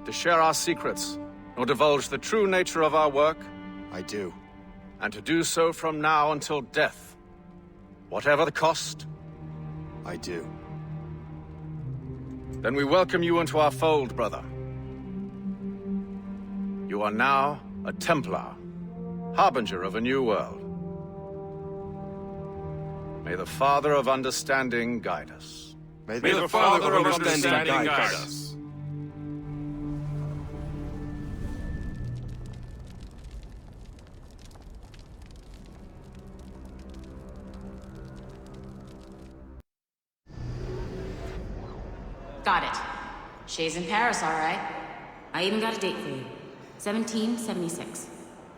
[SPEAKER 11] to share our secrets, nor divulge the true nature of our work?
[SPEAKER 9] I do.
[SPEAKER 11] And to do so from now until death, whatever the cost?
[SPEAKER 9] I do.
[SPEAKER 11] Then we welcome you into our fold, brother. You are now a Templar, harbinger of a new world. May the Father of Understanding guide us.
[SPEAKER 8] May the Father of Understanding guide us.
[SPEAKER 21] Got it. Shay's in Paris, all right. I even got a date for you. 1776.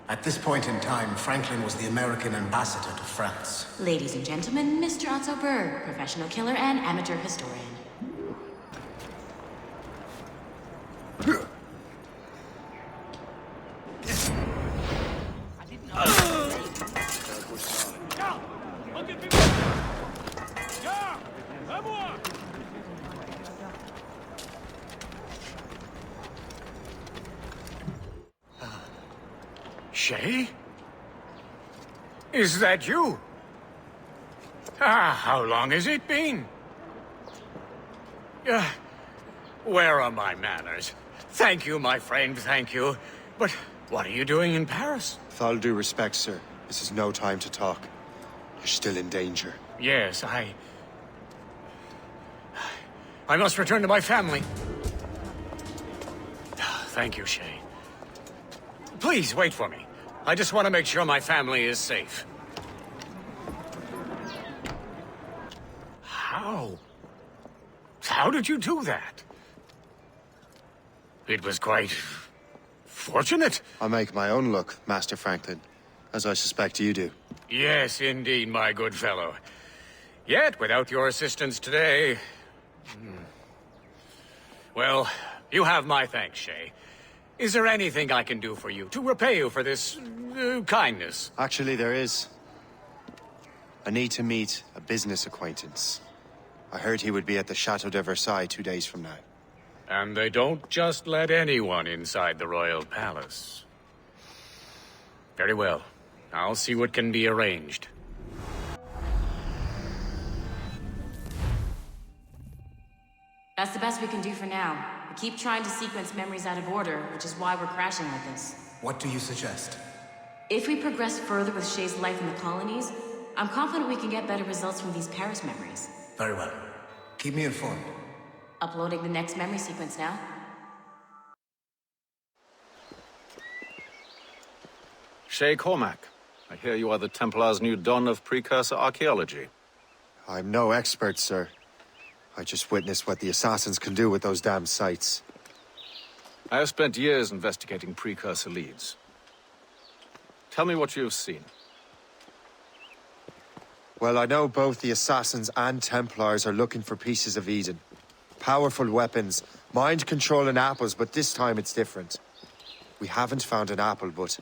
[SPEAKER 20] At this point in time, Franklin was the American ambassador to France.
[SPEAKER 21] Ladies and gentlemen, Mr. Otto Berg, professional killer and amateur historian.
[SPEAKER 15] Shay? Is that you? How long has it been? Where are my manners? Thank you, my friend, thank you. But what are you doing in Paris?
[SPEAKER 9] With all due respect, sir, this is no time to talk. You're still in danger.
[SPEAKER 15] Yes, I must return to my family. Thank you, Shay. Please, wait for me. I just want to make sure my family is safe. How? How did you do that? It was quite... fortunate.
[SPEAKER 9] I make my own luck, Master Franklin, as I suspect you do.
[SPEAKER 15] Yes, indeed, my good fellow. Yet, without your assistance today... Well, you have my thanks, Shay. Is there anything I can do for you, to repay you for this... kindness?
[SPEAKER 9] Actually, there is. I need to meet a business acquaintance. I heard he would be at the Chateau de Versailles 2 days from now.
[SPEAKER 15] And they don't just let anyone inside the royal palace. Very well. I'll see what can be arranged.
[SPEAKER 21] That's the best we can do for now. We keep trying to sequence memories out of order, which is why we're crashing like this.
[SPEAKER 20] What do you suggest?
[SPEAKER 21] If we progress further with Shay's life in the colonies, I'm confident we can get better results from these Paris memories.
[SPEAKER 20] Very well. Keep me informed.
[SPEAKER 21] Uploading the next memory sequence now.
[SPEAKER 11] Shay Cormac, I hear you are the Templar's new don of precursor archaeology.
[SPEAKER 9] I'm no expert, sir. I just witnessed what the assassins can do with those damn sites.
[SPEAKER 11] I have spent years investigating precursor leads. Tell me what you have seen.
[SPEAKER 9] Well, I know both the assassins and Templars are looking for pieces of Eden. Powerful weapons, mind-controlling apples, but this time it's different. We haven't found an apple, but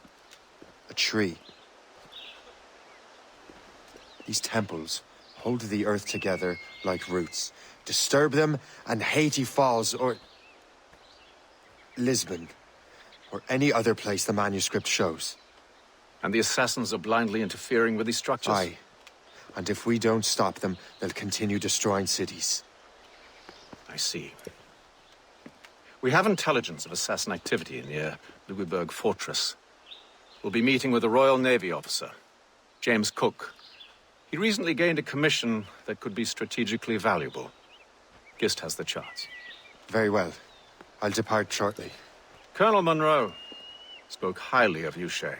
[SPEAKER 9] a tree. These temples hold the earth together like roots. Disturb them, and Haiti falls, or Lisbon, or any other place the manuscript shows.
[SPEAKER 11] And the assassins are blindly interfering with these structures?
[SPEAKER 9] Aye. And if we don't stop them, they'll continue destroying cities.
[SPEAKER 11] I see. We have intelligence of assassin activity near Louisburg Fortress. We'll be meeting with a Royal Navy officer, James Cook. He recently gained a commission that could be strategically valuable. Gist has the charts.
[SPEAKER 9] Very well. I'll depart shortly.
[SPEAKER 11] Colonel Monroe spoke highly of you, Shay.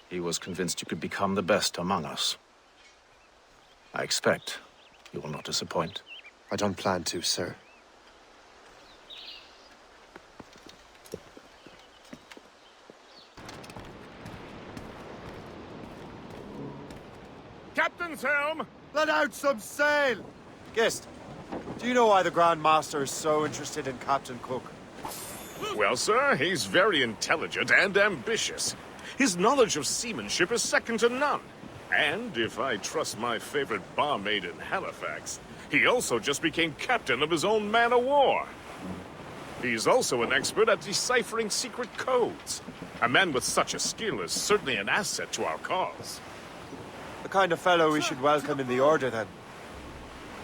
[SPEAKER 11] He was convinced you could become the best among us. I expect you will not disappoint.
[SPEAKER 9] I don't plan to, sir.
[SPEAKER 8] Captain's helm!
[SPEAKER 9] Let out some sail! Gist, do you know why the Grand Master is so interested in Captain Cook?
[SPEAKER 8] Well, sir, he's very intelligent and ambitious. His knowledge of seamanship is second to none. And, if I trust my favorite barmaid in Halifax, he also just became captain of his own man-of-war. He's also an expert at deciphering secret codes. A man with such a skill is certainly an asset to our cause.
[SPEAKER 9] The kind of fellow we should welcome in the Order, then.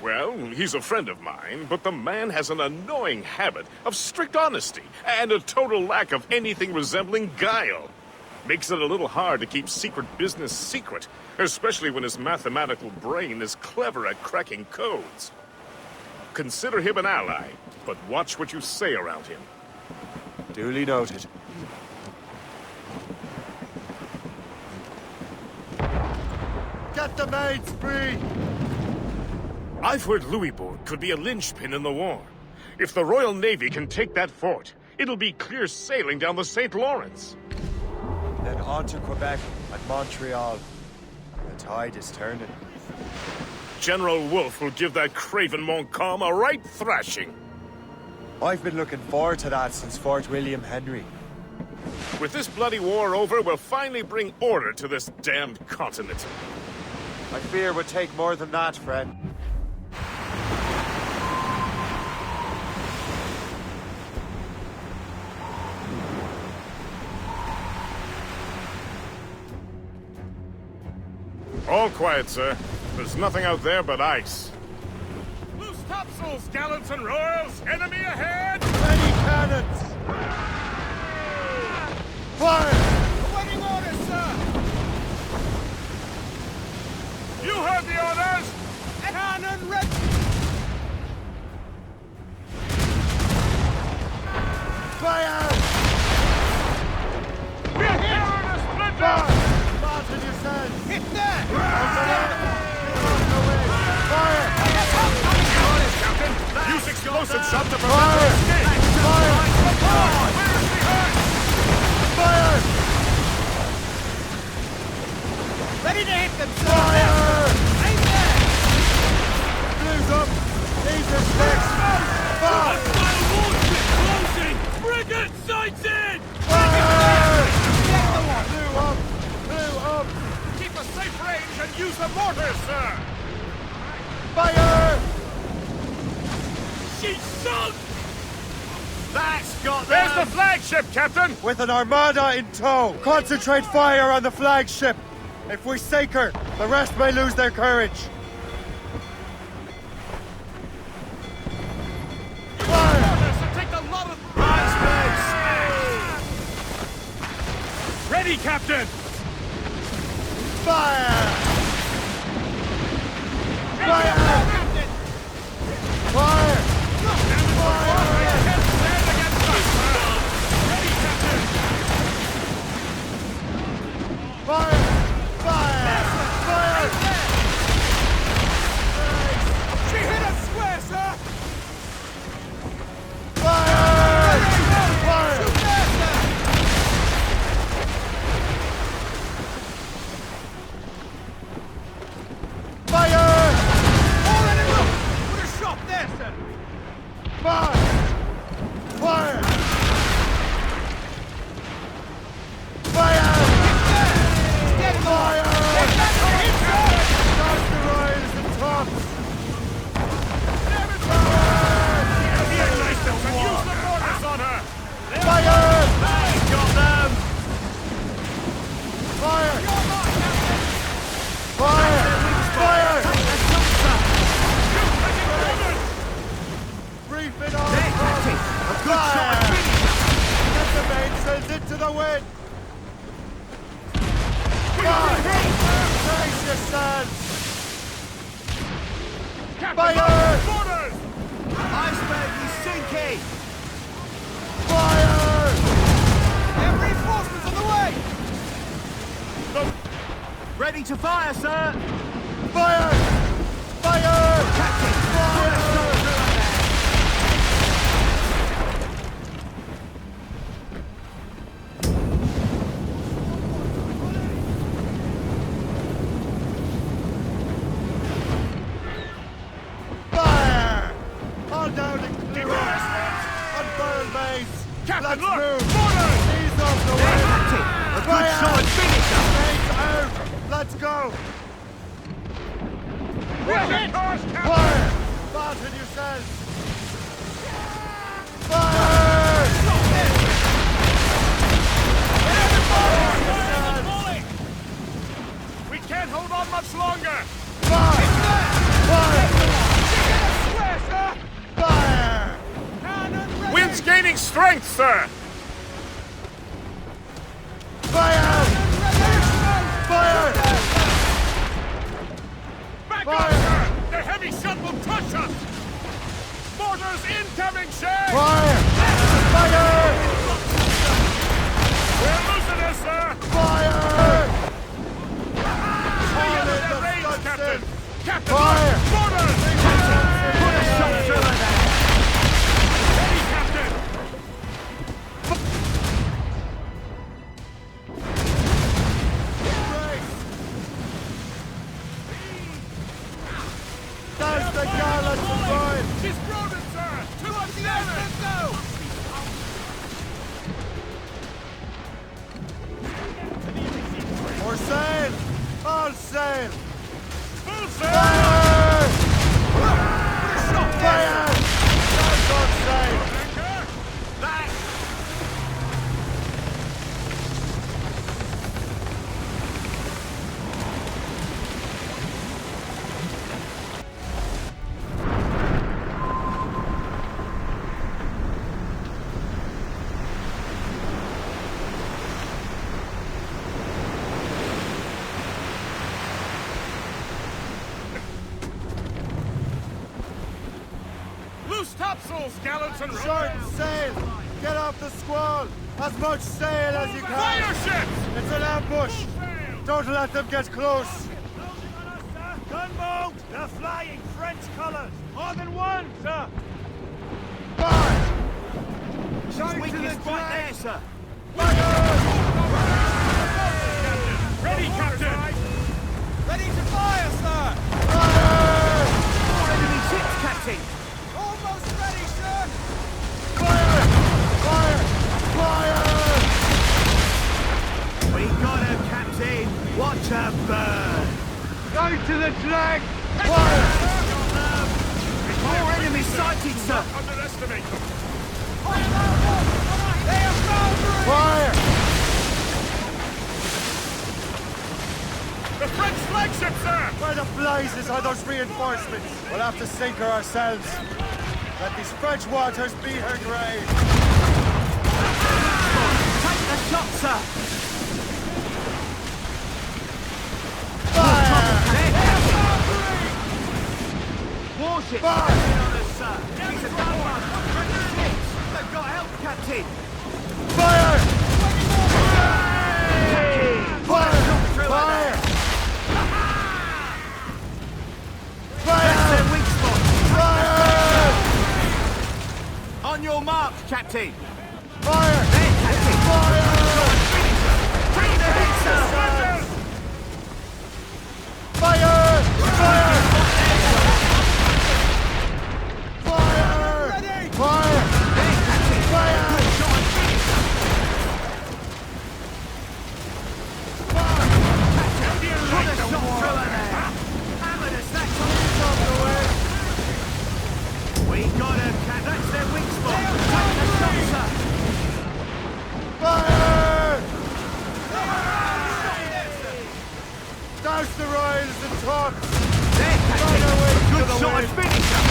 [SPEAKER 8] Well, he's a friend of mine, but the man has an annoying habit of strict honesty and a total lack of anything resembling guile. Makes it a little hard to keep secret business secret, especially when his mathematical brain is clever at cracking codes. Consider him an ally, but watch what you say around him.
[SPEAKER 9] Duly noted. Get the maids free!
[SPEAKER 8] I've heard Louisbourg could be a linchpin in the war. If the Royal Navy can take that fort, it'll be clear sailing down the St. Lawrence.
[SPEAKER 9] Then on to Quebec and Montreal. The tide is turning.
[SPEAKER 8] General Wolfe will give that craven Montcalm a right thrashing.
[SPEAKER 9] I've been looking forward to that since Fort William Henry.
[SPEAKER 8] With this bloody war over, we'll finally bring order to this damned continent.
[SPEAKER 9] I fear it would take more than that, friend.
[SPEAKER 8] All quiet, sir. There's nothing out there but ice. Loose topsails, gallants and royals! Enemy ahead!
[SPEAKER 9] Ready cannons! Fire!
[SPEAKER 8] Awaiting orders, sir! You heard the orders! Cannon ready!
[SPEAKER 9] Fire!
[SPEAKER 8] We're here in a splinter!
[SPEAKER 9] Martin, you said!
[SPEAKER 8] Hit that!
[SPEAKER 9] Fire!
[SPEAKER 8] Use explosive shot to prevent their escape!
[SPEAKER 9] Fire! Fire!
[SPEAKER 10] Ready to hit them, sir!
[SPEAKER 9] Fire!
[SPEAKER 10] Aim there!
[SPEAKER 9] Blues up! These are six! Fire!
[SPEAKER 10] Closing! Frigate sights in!
[SPEAKER 9] Fire! Blue up! Blue up!
[SPEAKER 8] Keep a safe range and use the mortars, sir!
[SPEAKER 9] Fire!
[SPEAKER 10] She's sunk!
[SPEAKER 9] That's got
[SPEAKER 8] There's the flagship, Captain!
[SPEAKER 9] With an armada in tow! Concentrate fire on the flagship! If we sink her, the rest may lose their courage!
[SPEAKER 8] Fire! Take a lot of
[SPEAKER 4] Ready, Captain!
[SPEAKER 9] Fire! Fire! Fire! Fire! Fire! Fire!
[SPEAKER 10] She hit us square, sir!
[SPEAKER 9] Fire! Fire! Fire!
[SPEAKER 10] Already look! Put a shot there, sir!
[SPEAKER 9] Fire! Fire! Fire!
[SPEAKER 10] Get
[SPEAKER 9] fire!
[SPEAKER 10] Get back on him, sir!
[SPEAKER 9] Dodge the royals and tops!
[SPEAKER 8] Use the mortars on her!
[SPEAKER 9] Fire!
[SPEAKER 8] Got them!
[SPEAKER 9] Fire! Fire! Fire! Brief it on! A good shot! Get the mainsails into the wind! Fire! Brace yourselves! Fire!
[SPEAKER 8] Mortars!
[SPEAKER 10] Iceberg is sinking!
[SPEAKER 9] Fire!
[SPEAKER 10] Air reinforcements on the way! Ready to fire, sir!
[SPEAKER 9] Fire! Fire!
[SPEAKER 10] Captain!
[SPEAKER 9] Fire! Fire! All down and clear off! Unfurl base!
[SPEAKER 8] Captain,
[SPEAKER 9] Let's
[SPEAKER 8] look!
[SPEAKER 9] move!
[SPEAKER 8] Mortars!
[SPEAKER 9] Ease off the way!
[SPEAKER 10] Captain! A good
[SPEAKER 9] Fire!
[SPEAKER 10] solid finisher!
[SPEAKER 9] Base out! Let's go!
[SPEAKER 8] Rocket course, Captain!
[SPEAKER 9] Fire! Fasten yourselves! Fire!
[SPEAKER 8] We can't hold on much longer!
[SPEAKER 9] Fire! Fire!
[SPEAKER 10] Square, sir!
[SPEAKER 9] Fire!
[SPEAKER 10] Cannon ready!
[SPEAKER 8] Wind's gaining strength, sir!
[SPEAKER 9] Fire! Fire!
[SPEAKER 8] Back
[SPEAKER 9] Fire!
[SPEAKER 8] up, sir! The heavy shot will crush us! Mortars incoming, Shay!
[SPEAKER 9] Fire! Fire!
[SPEAKER 8] We're losing this, sir!
[SPEAKER 9] Fire!
[SPEAKER 8] Stay out of
[SPEAKER 9] Fire!
[SPEAKER 8] their range, Captain! Captain,
[SPEAKER 9] Fire!
[SPEAKER 8] mortars!
[SPEAKER 10] Put a shot through her there!
[SPEAKER 8] Ready, Captain!
[SPEAKER 9] That's the gallant line!
[SPEAKER 8] She's grounded, sir! Towards the island!
[SPEAKER 10] Go!
[SPEAKER 9] More sail! All sail!
[SPEAKER 8] Full sail!
[SPEAKER 9] Fire! Fire! That's on sail!
[SPEAKER 8] Anchor!
[SPEAKER 10] Back!
[SPEAKER 8] Loose topsails, gallants and
[SPEAKER 9] Short
[SPEAKER 8] royals!
[SPEAKER 9] sail! Get off the squall! As much sail as you can!
[SPEAKER 8] Fire ships!
[SPEAKER 9] It's an ambush! Don't let them get close!
[SPEAKER 10] Gunboat! They're flying French colors! More than one, sir!
[SPEAKER 9] Fire!
[SPEAKER 10] She's weakest right there, sir!
[SPEAKER 8] Ready, Captain!
[SPEAKER 10] Ready to fire, sir!
[SPEAKER 9] Fire!
[SPEAKER 10] All enemy ships, Captain! Almost ready, sir!
[SPEAKER 9] Fire! Fire! Fire!
[SPEAKER 10] We got her, Captain! Watch her burn!
[SPEAKER 9] Go to the flag! Fire!
[SPEAKER 10] More enemy sighted, sir!
[SPEAKER 8] Underestimate them!
[SPEAKER 10] They are foundering!
[SPEAKER 9] Fire!
[SPEAKER 8] The French flagship, sir!
[SPEAKER 9] Where the blazes are those reinforcements? We'll have to sink her ourselves. Let these French waters be her grave.
[SPEAKER 10] Take the shot, sir! Captain!
[SPEAKER 9] Fire!
[SPEAKER 10] There, Captain!
[SPEAKER 9] Fire!
[SPEAKER 10] Take the hit, sir!
[SPEAKER 9] Fire! Fire! Fire!
[SPEAKER 10] Ready!
[SPEAKER 9] Fire!
[SPEAKER 10] There, Captain!
[SPEAKER 9] Fire!
[SPEAKER 10] Good shot! Captain, put a shot through her there! Hammered us, that's on the way! We got him, Cap. That's their weak spot. Take the shot, sir.
[SPEAKER 9] Fire! Douse the royals and talk!
[SPEAKER 10] There, Captain. Good shot and finisher.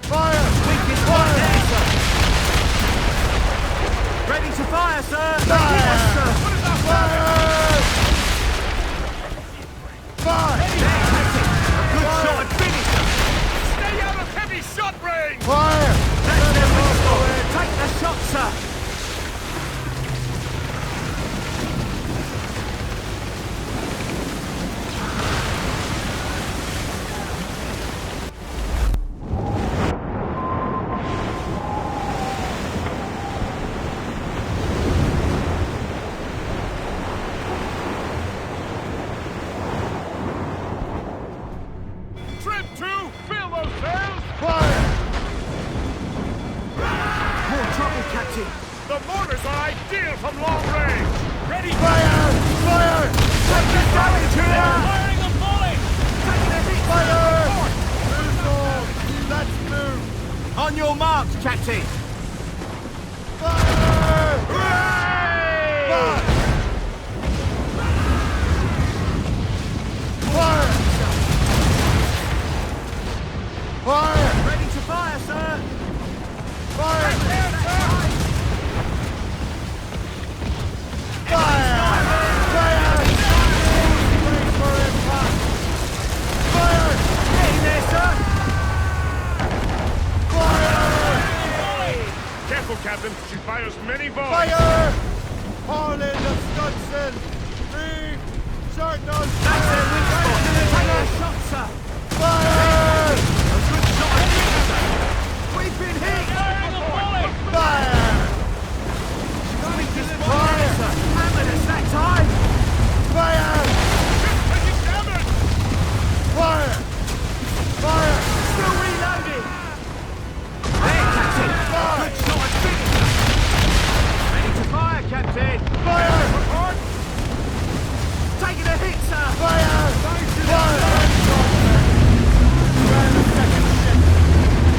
[SPEAKER 9] Fire!
[SPEAKER 10] Weakest spot there, sir. Ready to fire, sir.
[SPEAKER 9] Fire!
[SPEAKER 10] Yes, sir.
[SPEAKER 9] Fire! Fire!
[SPEAKER 10] There, Captain. Good shot and finisher.
[SPEAKER 8] Stay out of heavy shot range!
[SPEAKER 9] Fire!
[SPEAKER 10] That's their weak spot. Take the shot, sir.
[SPEAKER 8] Trim to! Fill those sails!
[SPEAKER 9] Fire!
[SPEAKER 10] More trouble, Captain.
[SPEAKER 8] The mortars are ideal from long range! Ready!
[SPEAKER 9] Fire! Fire!
[SPEAKER 10] Take the damage here.
[SPEAKER 8] Firing and falling!
[SPEAKER 10] Taking a hit,
[SPEAKER 9] Fire! Move on! Let's move!
[SPEAKER 10] On your marks, Captain.
[SPEAKER 9] Fire! Fire! Fire! Fire!
[SPEAKER 10] Ready to fire, sir.
[SPEAKER 9] Fire!
[SPEAKER 10] Fire!
[SPEAKER 9] Fire! Wait for impact! Fire!
[SPEAKER 10] Getting there, sir.
[SPEAKER 9] Fire!
[SPEAKER 8] Careful, Captain. She fires many balls.
[SPEAKER 9] Fire! Haul in the stunsail! Three! Short nose!
[SPEAKER 10] That's their weak spot. Take a shot, sir.
[SPEAKER 9] Fire!
[SPEAKER 10] A good shot and finisher. We've been hit.
[SPEAKER 9] Fire!
[SPEAKER 10] Weakest spot there, sir. Hammered us that time.
[SPEAKER 9] Fire! Fire! Fire!
[SPEAKER 10] Still reloading. There, Captain. Good shot and finisher. Ready to fire, Captain.
[SPEAKER 9] Fire!
[SPEAKER 10] Taking a hit, sir.
[SPEAKER 9] Fire! Fire! Grab the second ship.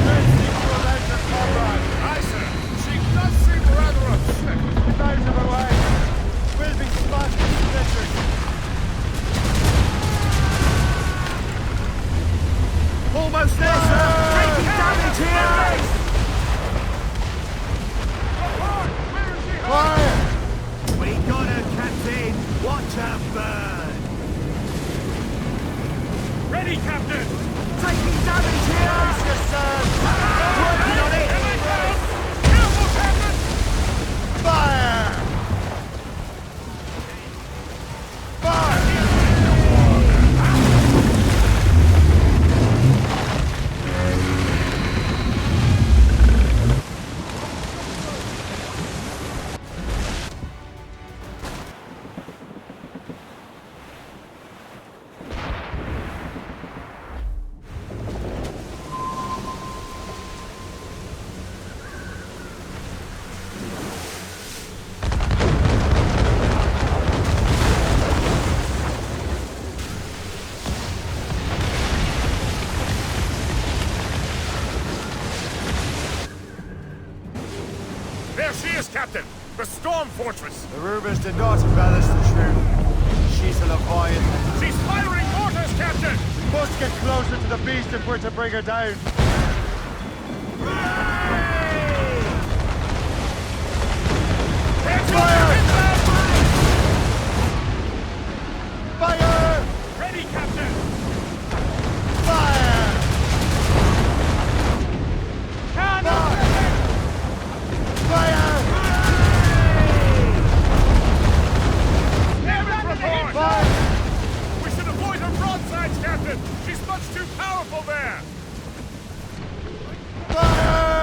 [SPEAKER 9] Let's see to avenge the comrade.
[SPEAKER 8] Aye, sir. She does seem rather upset.
[SPEAKER 9] Get out of her way. We'll be smashed to splinters.
[SPEAKER 10] Almost there, sir. Taking damage here.
[SPEAKER 9] Fire!
[SPEAKER 10] We got her, Captain. Watch her burn.
[SPEAKER 8] Ready, Captain!
[SPEAKER 10] Taking damage here.
[SPEAKER 9] Brace yourself!
[SPEAKER 10] Working on it.
[SPEAKER 8] Careful, Captain!
[SPEAKER 9] Fire! Fire!
[SPEAKER 8] There she is, Captain! The Storm Fortress!
[SPEAKER 9] The rumors did not embellish the truth. She's a Leviathan.
[SPEAKER 8] She's firing mortars, Captain!
[SPEAKER 9] We must get closer to the beast if we're to bring her down. Fire! Fire!
[SPEAKER 8] Ready, Captain!
[SPEAKER 9] Fire!
[SPEAKER 8] Cannon!
[SPEAKER 9] Fire!
[SPEAKER 8] Never report!
[SPEAKER 9] Fire!
[SPEAKER 8] We should avoid her broadsides, Captain! She's much too powerful there!
[SPEAKER 9] Fire!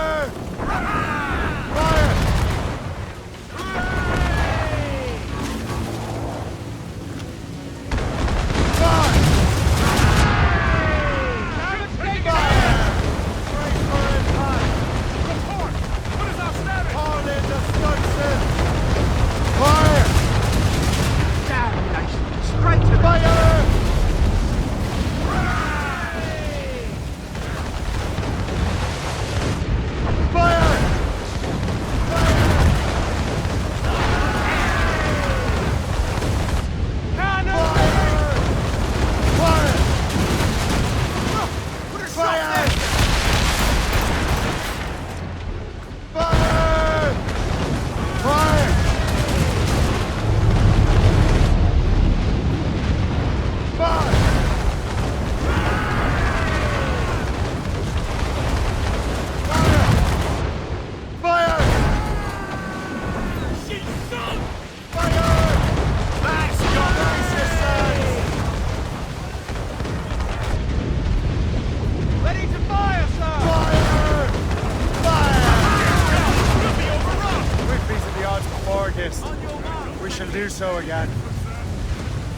[SPEAKER 9] Yorkist. We shall do so again.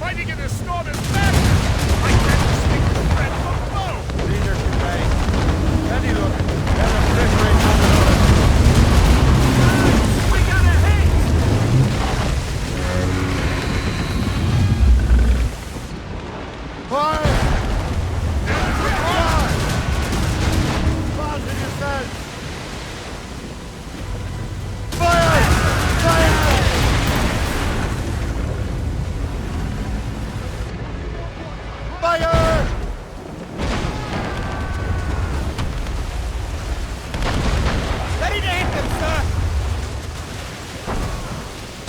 [SPEAKER 8] Fighting in a storm is madness! I can't distinguish threat from foe!
[SPEAKER 9] Leader can reign. Any look, let them obliterate one another.
[SPEAKER 10] We got a hit!
[SPEAKER 9] Fire! Fire! Fasten yourselves! Fire! Fire! Fire!
[SPEAKER 10] Ready to hit them, sir!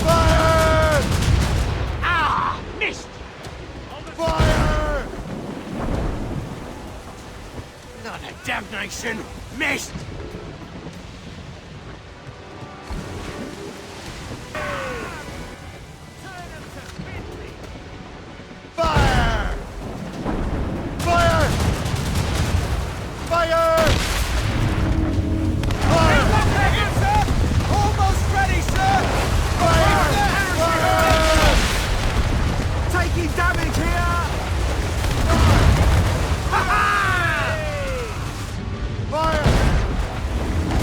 [SPEAKER 9] Fire!
[SPEAKER 10] Ah! Missed!
[SPEAKER 9] Fire!
[SPEAKER 10] Not a damnation! Missed!
[SPEAKER 9] Fire! Fire! Fire! Fire!
[SPEAKER 10] Almost ready, sir!
[SPEAKER 9] Fire! Fire!
[SPEAKER 10] Taking damage here! Ha-ha!
[SPEAKER 9] Fire!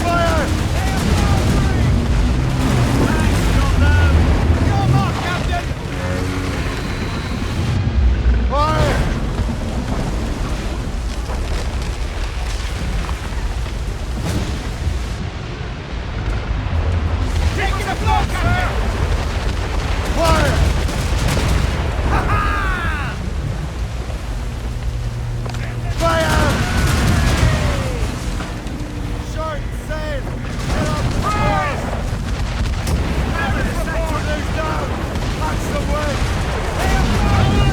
[SPEAKER 9] Fire!
[SPEAKER 10] Your mark, Captain!
[SPEAKER 9] Fire!
[SPEAKER 10] Taking a blow, Captain!
[SPEAKER 9] Fire!
[SPEAKER 10] Ha-ha!
[SPEAKER 9] Fire! Short sail! Get up! Fire! Supporters down! Catch the wind!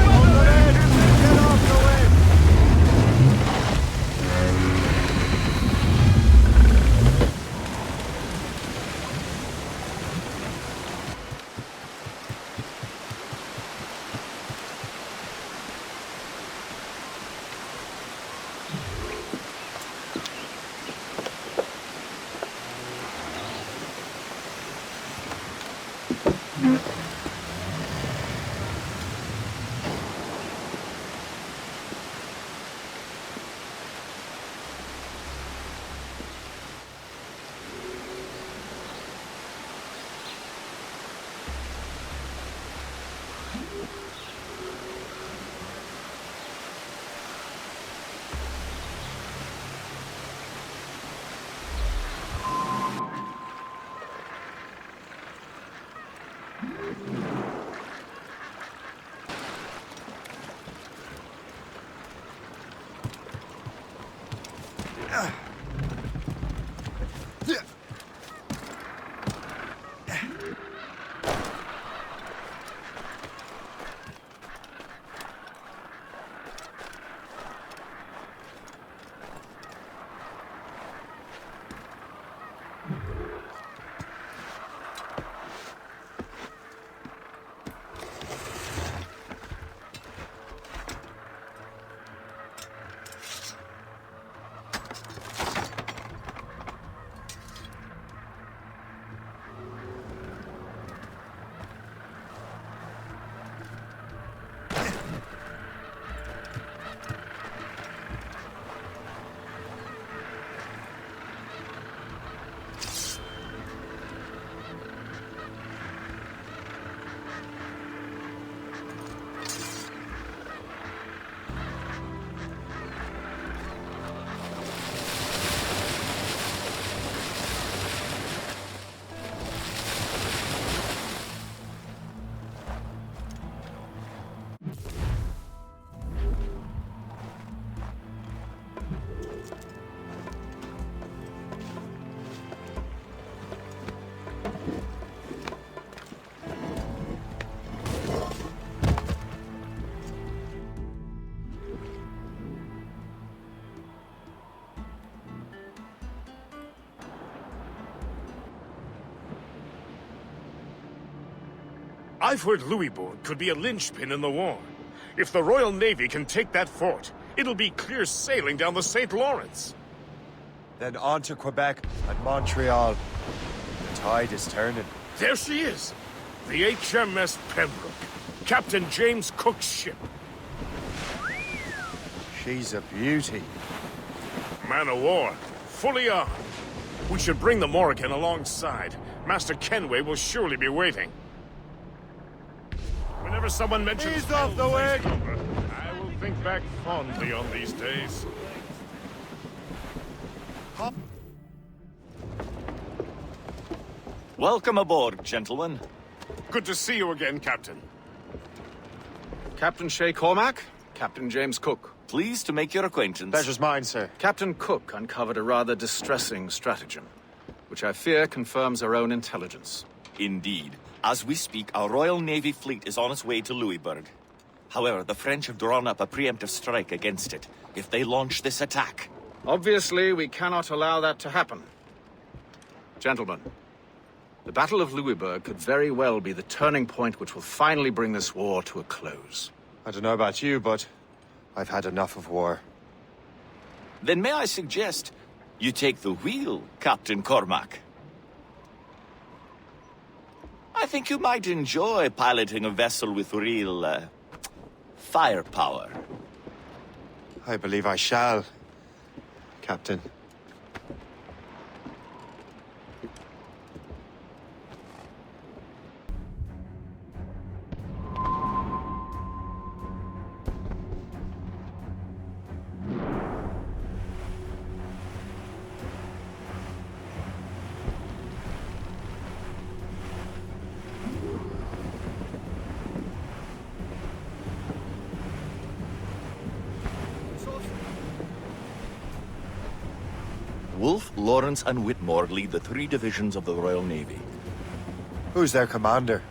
[SPEAKER 9] Hold it in! Get off the wind!
[SPEAKER 8] I've heard Louisbourg could be a linchpin in the war. If the Royal Navy can take that fort, it'll be clear sailing down the St. Lawrence.
[SPEAKER 9] Then on to Quebec and Montreal. The tide is turning.
[SPEAKER 8] There she is! The HMS Pembroke. Captain James Cook's ship.
[SPEAKER 9] She's a beauty.
[SPEAKER 8] Man o' war. Fully armed. We should bring the Morrigan alongside. Master Kenway will surely be waiting. Whenever someone mentions...
[SPEAKER 9] Ease off the wing!
[SPEAKER 8] I will think back fondly on these days.
[SPEAKER 17] Welcome aboard, gentlemen.
[SPEAKER 8] Good to see you again, Captain.
[SPEAKER 11] Captain Shay Cormac, Captain James Cook.
[SPEAKER 17] Pleased to make your acquaintance.
[SPEAKER 9] Pleasure's mine, sir.
[SPEAKER 11] Captain Cook uncovered a rather distressing stratagem, which I fear confirms our own intelligence.
[SPEAKER 17] Indeed. As we speak, our Royal Navy fleet is on its way to Louisburg. However, the French have drawn up a preemptive strike against it if they launch this attack.
[SPEAKER 11] Obviously, we cannot allow that to happen. Gentlemen, the Battle of Louisburg could very well be the turning point which will finally bring this war to a close.
[SPEAKER 9] I don't know about you, but I've had enough of war.
[SPEAKER 17] Then may I suggest you take the wheel, Captain Cormac? I think you might enjoy piloting a vessel with real, firepower.
[SPEAKER 9] I believe I shall, Captain.
[SPEAKER 17] Wolfe, Lawrence, and Whitmore lead the 3 divisions of the Royal Navy.
[SPEAKER 9] Who's their commander?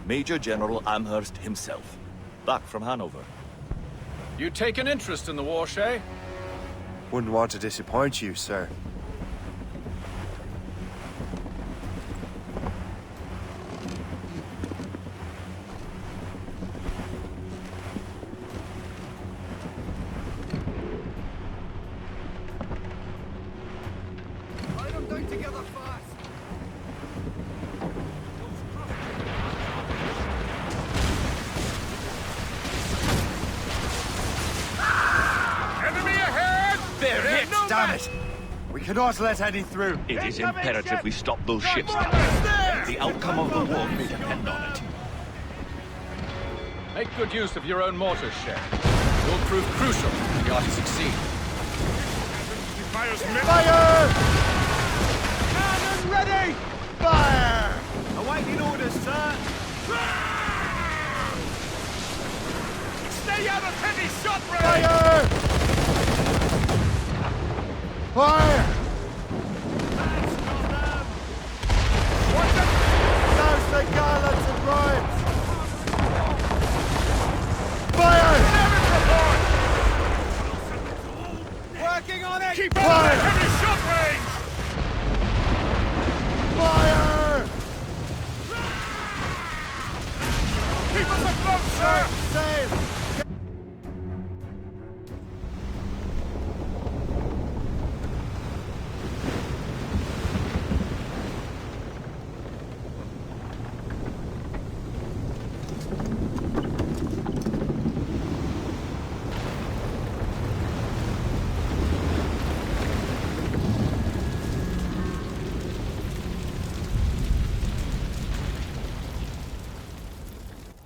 [SPEAKER 17] Major General Amherst himself, back from Hanover.
[SPEAKER 11] You take an interest in the war, Shay?
[SPEAKER 9] Wouldn't want to disappoint you, sir. Damn it! We cannot let any through.
[SPEAKER 17] It is imperative we stop those ships. The outcome of the war may depend on it.
[SPEAKER 11] Make good use of your own mortars, Shay. It will prove crucial if we are to succeed.
[SPEAKER 9] Fire!
[SPEAKER 10] Cannon ready! Fire! Awaiting orders, sir. Stay out of heavy shot range!
[SPEAKER 9] Fire! Fire! Douse the gallants and rhymes! Fire!
[SPEAKER 10] Working on it!
[SPEAKER 8] Keep
[SPEAKER 9] Fire!
[SPEAKER 8] out of heavy shot range!
[SPEAKER 9] Fire!
[SPEAKER 8] Keep us afloat, sir!
[SPEAKER 9] Sail!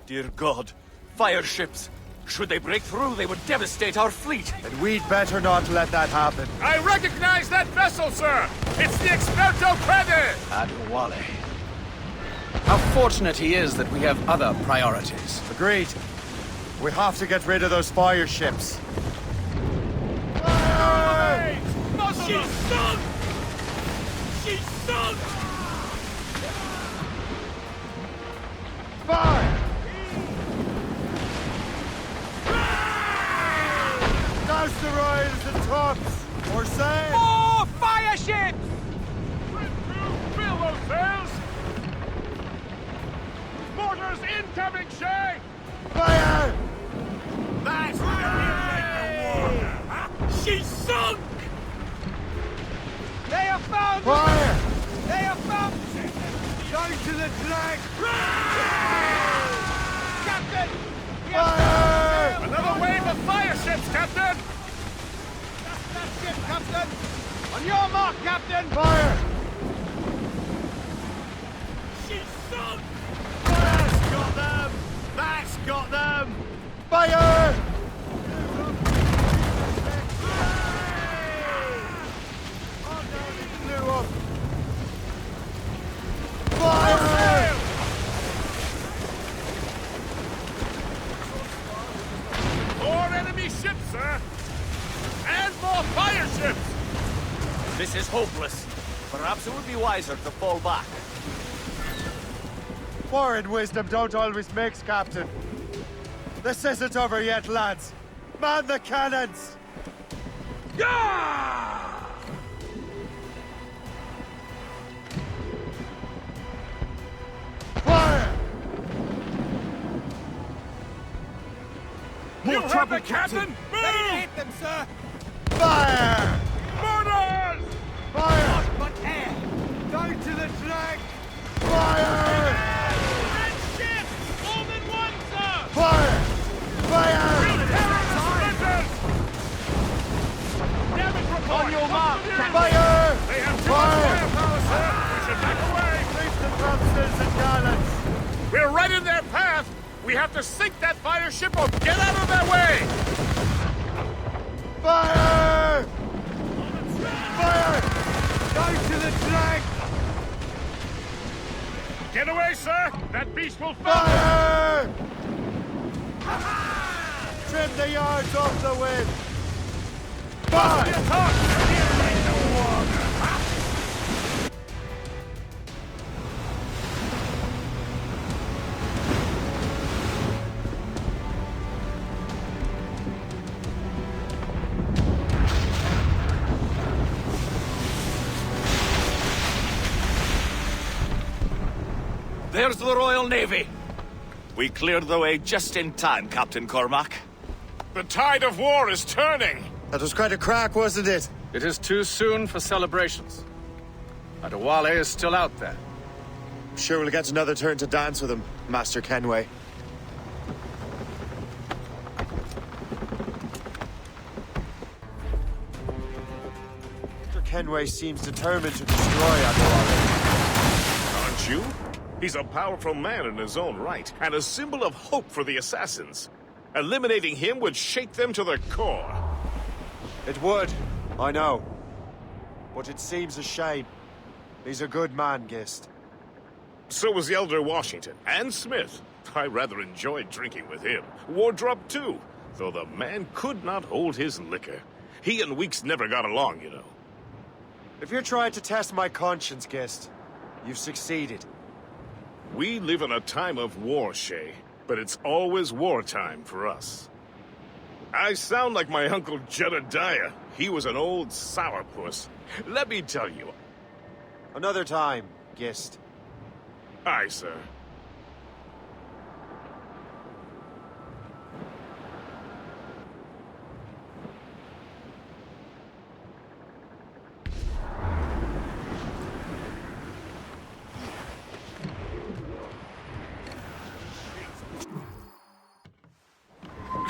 [SPEAKER 17] Dear God, fire ships! Should they break through, they would devastate our fleet.
[SPEAKER 9] And we'd better not let that happen.
[SPEAKER 8] I recognize that vessel, sir! It's the Experto Crede!
[SPEAKER 11] Adewale. How fortunate he is that we have other priorities.
[SPEAKER 9] Agreed. We have to get rid of those fire ships.
[SPEAKER 10] She's sunk! She's sunk!
[SPEAKER 9] Fire! Douse the royals and tops! Or sail!
[SPEAKER 10] More fire ships!
[SPEAKER 8] Fill those sails! Mortars incoming, Shay!
[SPEAKER 9] Fire!
[SPEAKER 10] That's She's sunk! They are found!
[SPEAKER 9] Fire!
[SPEAKER 10] They are found! Go to the flag! Captain!
[SPEAKER 8] Fire! Another wave of fire ships, Captain!
[SPEAKER 10] That's that ship, Captain! On your mark, Captain!
[SPEAKER 9] Fire!
[SPEAKER 10] She's sunk! That's got them! That's got them!
[SPEAKER 9] Fire!
[SPEAKER 10] Oh no, they blew up!
[SPEAKER 9] Fire!
[SPEAKER 8] More enemy ships, sir! And more fire ships!
[SPEAKER 17] This is hopeless. Perhaps it would be wiser to fall back.
[SPEAKER 9] War and wisdom don't always mix, Captain. This isn't over yet, lads. Man the cannons!
[SPEAKER 10] Yeah!
[SPEAKER 9] Fire!
[SPEAKER 10] More trouble, Captain! Ready to hit them, sir!
[SPEAKER 9] Fire!
[SPEAKER 10] Mortars!
[SPEAKER 9] Fire!
[SPEAKER 10] But air! Go to the flag!
[SPEAKER 9] Fire!
[SPEAKER 10] Red ships! More than one, sir!
[SPEAKER 9] Fire! Fire!
[SPEAKER 10] On your mark, Captain!
[SPEAKER 9] Fire!
[SPEAKER 8] They have too
[SPEAKER 9] Fire!
[SPEAKER 8] much firepower, sir! We should back away!
[SPEAKER 9] Leave the Francis and gallants!
[SPEAKER 8] We're right in their path! We have to sink that fire ship or get out of their way!
[SPEAKER 9] Fire! Fire!
[SPEAKER 10] Go to the flag!
[SPEAKER 8] Get away, sir! That beast will fall!
[SPEAKER 9] Fire! Trim the yards off the wind! Fire!
[SPEAKER 17] There's the Royal Navy. We cleared the way just in time, Captain Cormac.
[SPEAKER 8] The tide of war is turning!
[SPEAKER 9] That was quite a crack, wasn't it?
[SPEAKER 11] It is too soon for celebrations. Adewale is still out there.
[SPEAKER 9] I'm sure we'll get another turn to dance with him, Master Kenway. Master Kenway seems determined to destroy Adewale.
[SPEAKER 8] Aren't you? He's a powerful man in his own right, and a symbol of hope for the assassins. Eliminating him would shake them to the core.
[SPEAKER 9] It would, I know. But it seems a shame. He's a good man, Gist.
[SPEAKER 8] So was the Elder Washington, and Smith. I rather enjoyed drinking with him. Wardrop, too, though the man could not hold his liquor. He and Weeks never got along, you know.
[SPEAKER 9] If you're trying to test my conscience, Gist, you've succeeded.
[SPEAKER 8] We live in a time of war, Shay, but it's always wartime for us. I sound like my Uncle Jedediah. He was an old sourpuss. Let me tell you.
[SPEAKER 9] Another time, Gist.
[SPEAKER 8] Aye, sir.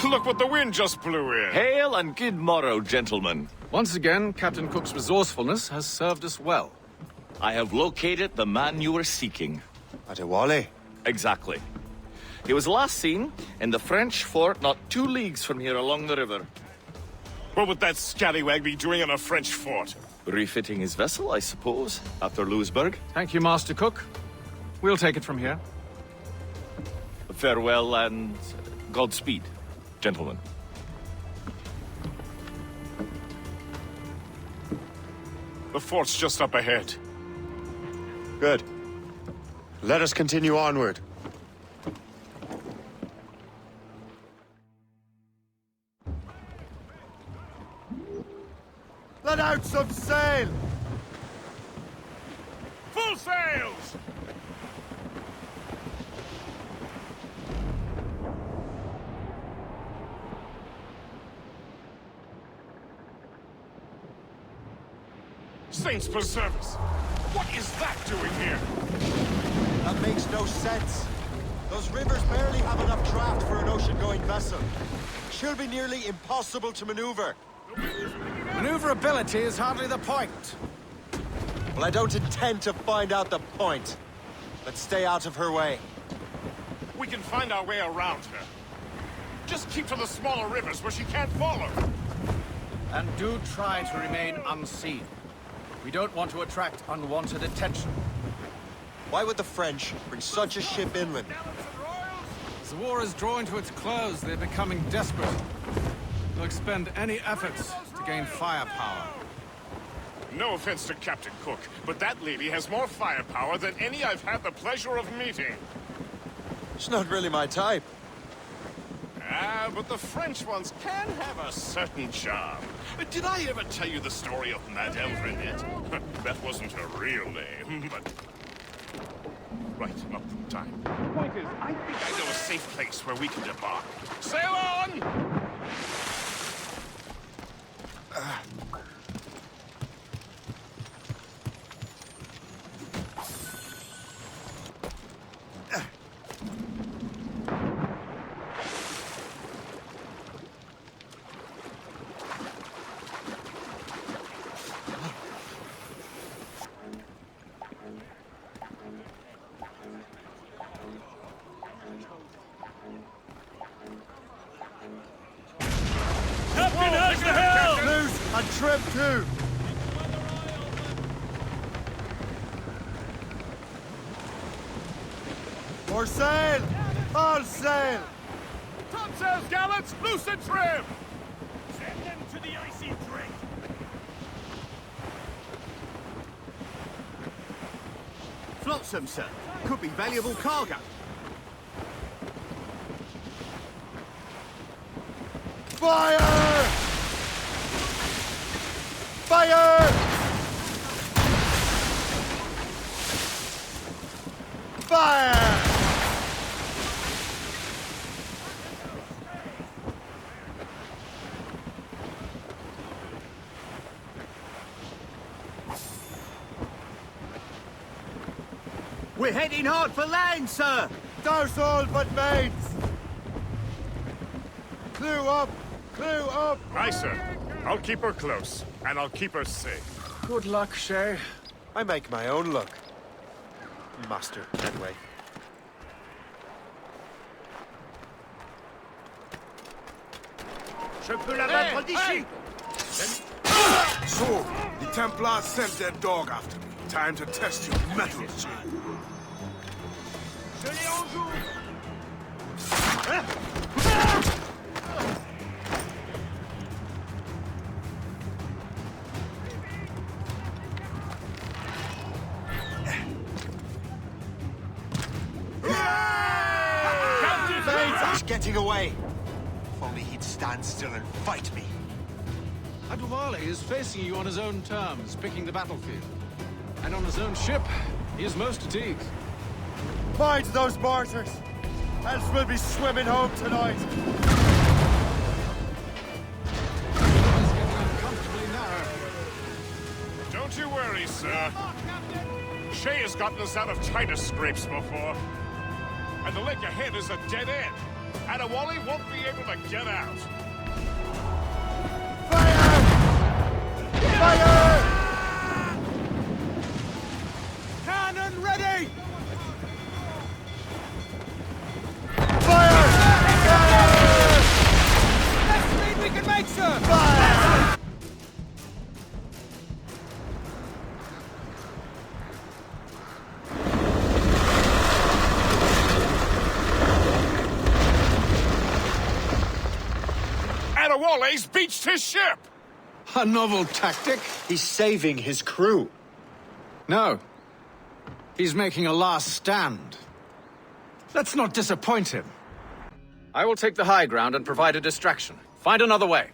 [SPEAKER 8] Look what the wind just blew in.
[SPEAKER 17] Hail and good morrow, gentlemen.
[SPEAKER 11] Once again, Captain Cook's resourcefulness has served us well.
[SPEAKER 17] I have located the man you were seeking.
[SPEAKER 9] Adewale?
[SPEAKER 17] Exactly. He was last seen in the French fort not 2 leagues from here along the river.
[SPEAKER 8] What would that scallywag be doing in a French fort?
[SPEAKER 17] Refitting his vessel, I suppose, after Louisburg.
[SPEAKER 11] Thank you, Master Cook. We'll take it from here.
[SPEAKER 17] Farewell and Godspeed, gentlemen.
[SPEAKER 8] The fort's just up ahead.
[SPEAKER 9] Good. Let us continue onward. Let out some sail!
[SPEAKER 8] Full sails! Saints preserve us! What is that doing here?
[SPEAKER 9] makes no sense. Those rivers barely have enough draft for an ocean-going vessel. She'll be nearly impossible to maneuver.
[SPEAKER 19] Maneuverability is hardly the point.
[SPEAKER 9] Well, I don't intend to find out the point. Let's stay out of her way.
[SPEAKER 8] We can find our way around her. Just keep to the smaller rivers where she can't follow.
[SPEAKER 19] And do try to remain unseen. We don't want to attract unwanted attention.
[SPEAKER 9] Why would the French bring such a ship inland?
[SPEAKER 19] As the war is drawing to its close, they're becoming desperate. They'll expend any efforts to gain firepower.
[SPEAKER 8] No offense to Captain Cook, but that lady has more firepower than any I've had the pleasure of meeting.
[SPEAKER 9] She's not really my type.
[SPEAKER 8] Ah, but the French ones can have a certain charm. Did I ever tell you the story of Madame Renette? That wasn't her real name, but... Right, not the time. The point is, I think I know a safe place where we can debark. Sail on!
[SPEAKER 10] Captain has the helm!
[SPEAKER 9] Loose and trim too! More sail! All sail!
[SPEAKER 8] Topsails, gallants, loose and trim!
[SPEAKER 10] Send them to the icy drink! Flotsam, sir. Could be valuable cargo.
[SPEAKER 9] Fire! Fire! Fire!
[SPEAKER 10] We're heading hard for land, sir!
[SPEAKER 9] Douse all but mains! Clue up! Clue up!
[SPEAKER 8] Aye, sir. I'll keep her close, and I'll keep her safe.
[SPEAKER 9] Good luck, Shay. I make my own luck. Master Medway.
[SPEAKER 10] Je peux la battre d'ici!
[SPEAKER 14] So, the Templars sent their dog after me. Time to test your mettle, Shay.
[SPEAKER 10] Je l'ai en joue!
[SPEAKER 9] He's getting away. If only he'd stand still and fight me.
[SPEAKER 11] Aduvale is facing you on his own terms, picking the battlefield. And on his own ship, he is most at ease.
[SPEAKER 9] Mind those martyrs, else we'll be swimming home tonight.
[SPEAKER 8] Don't you worry, sir. Shay has gotten us out of China scrapes before. And the lake ahead is a dead end. Adewale won't be able to get out.
[SPEAKER 9] Fire!
[SPEAKER 10] Cannon ready!
[SPEAKER 9] Fire!
[SPEAKER 10] Best speed we can make, sir!
[SPEAKER 9] Fire!
[SPEAKER 8] Adewale's beached his ship!
[SPEAKER 11] A novel tactic?
[SPEAKER 9] He's saving his crew.
[SPEAKER 11] No. He's making a last stand. Let's not disappoint him. I will take the high ground and provide a distraction. Find another way.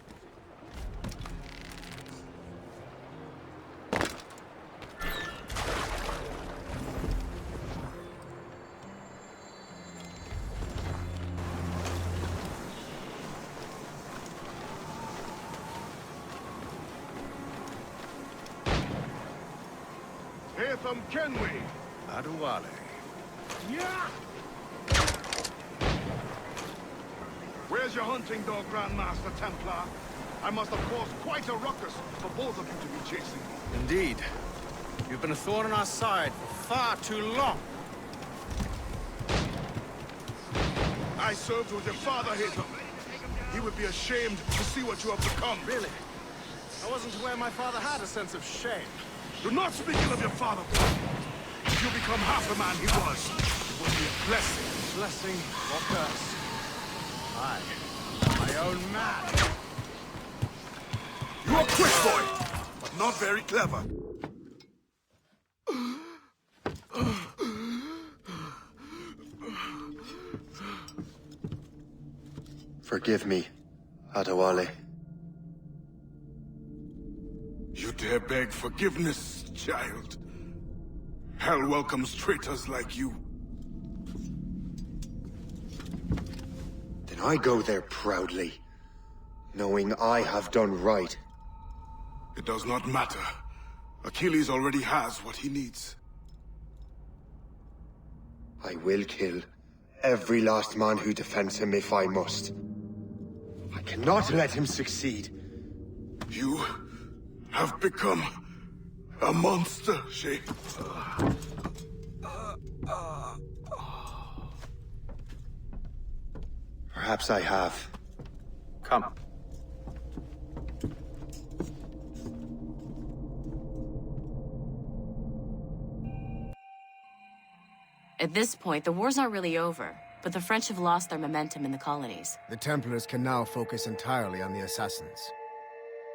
[SPEAKER 14] Here from Kenway. Adewale. Where's your hunting dog, Grandmaster Templar? I must have caused quite a ruckus for both of you to be chasing me.
[SPEAKER 19] Indeed. You've been a thorn in our side for far too long.
[SPEAKER 14] I served with your father, Hater. He would be ashamed to see what you have become.
[SPEAKER 19] Really? I wasn't aware my father had a sense of shame.
[SPEAKER 14] Do not speak ill of your father, boy. If you become half the man he was, it will be a blessing.
[SPEAKER 19] Blessing or curse? I am my own man.
[SPEAKER 14] You are quick, boy, but not very clever.
[SPEAKER 9] Forgive me, Adewale.
[SPEAKER 14] You dare beg forgiveness, child? Hell welcomes traitors like you.
[SPEAKER 9] Then I go there proudly, knowing I have done right.
[SPEAKER 14] It does not matter. Achilles already has what he needs.
[SPEAKER 9] I will kill every last man who defends him if I must. I cannot let him succeed.
[SPEAKER 14] You have become a monster, Shay.
[SPEAKER 9] Perhaps I have.
[SPEAKER 11] Come.
[SPEAKER 21] At this point, the war's not really over, but the French have lost their momentum in the colonies.
[SPEAKER 10] The Templars can now focus entirely on the assassins.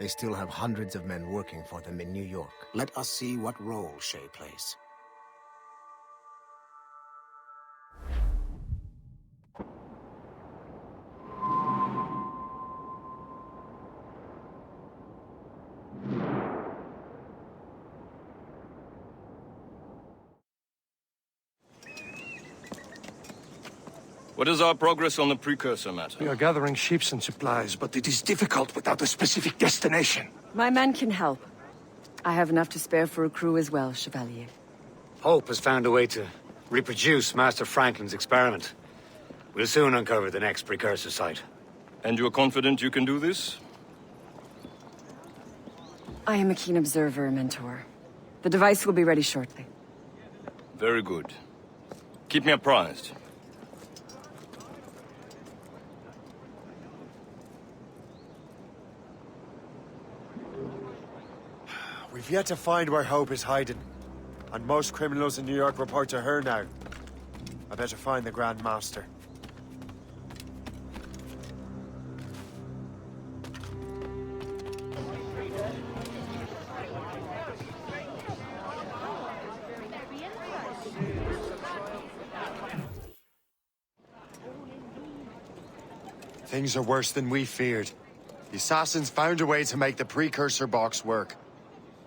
[SPEAKER 10] They still have hundreds of men working for them in New York. Let us see what role Shay plays.
[SPEAKER 7] What is our progress on the precursor matter?
[SPEAKER 3] We are gathering ships and supplies, but it is difficult without a specific destination.
[SPEAKER 22] My men can help. I have enough to spare for a crew as well, Chevalier.
[SPEAKER 23] Hope has found a way to reproduce Master Franklin's experiment. We'll soon uncover the next precursor site.
[SPEAKER 7] And you're confident you can do this?
[SPEAKER 22] I am a keen observer, Mentor. The device will be ready shortly.
[SPEAKER 7] Very good. Keep me apprised.
[SPEAKER 9] We've yet to find where Hope is hiding. And most criminals in New York report to her now. I better find the Grand Master. Things are worse than we feared. The assassins found a way to make the precursor box work.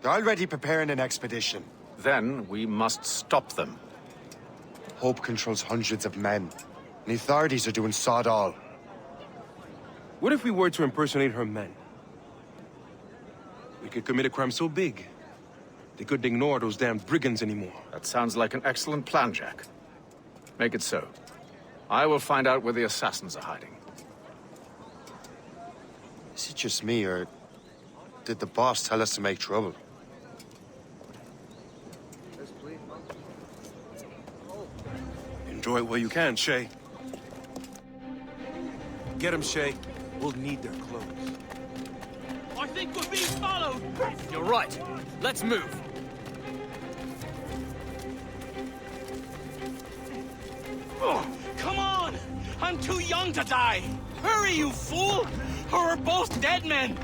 [SPEAKER 9] They're already preparing an expedition.
[SPEAKER 11] Then we must stop them.
[SPEAKER 9] Hope controls hundreds of men. And the authorities are doing sod all.
[SPEAKER 12] What if we were to impersonate her men? We could commit a crime so big, they couldn't ignore those damn brigands anymore.
[SPEAKER 11] That sounds like an excellent plan, Jack. Make it so. I will find out where the assassins are hiding.
[SPEAKER 9] Is it just me, or did the boss tell us to make trouble?
[SPEAKER 12] Enjoy it while you can, Shay. Get him, Shay. We'll need their clothes.
[SPEAKER 4] I think we're being followed! You're right. Let's move. Oh, come on! I'm too young to die! Hurry, you fool! Or we're both dead men!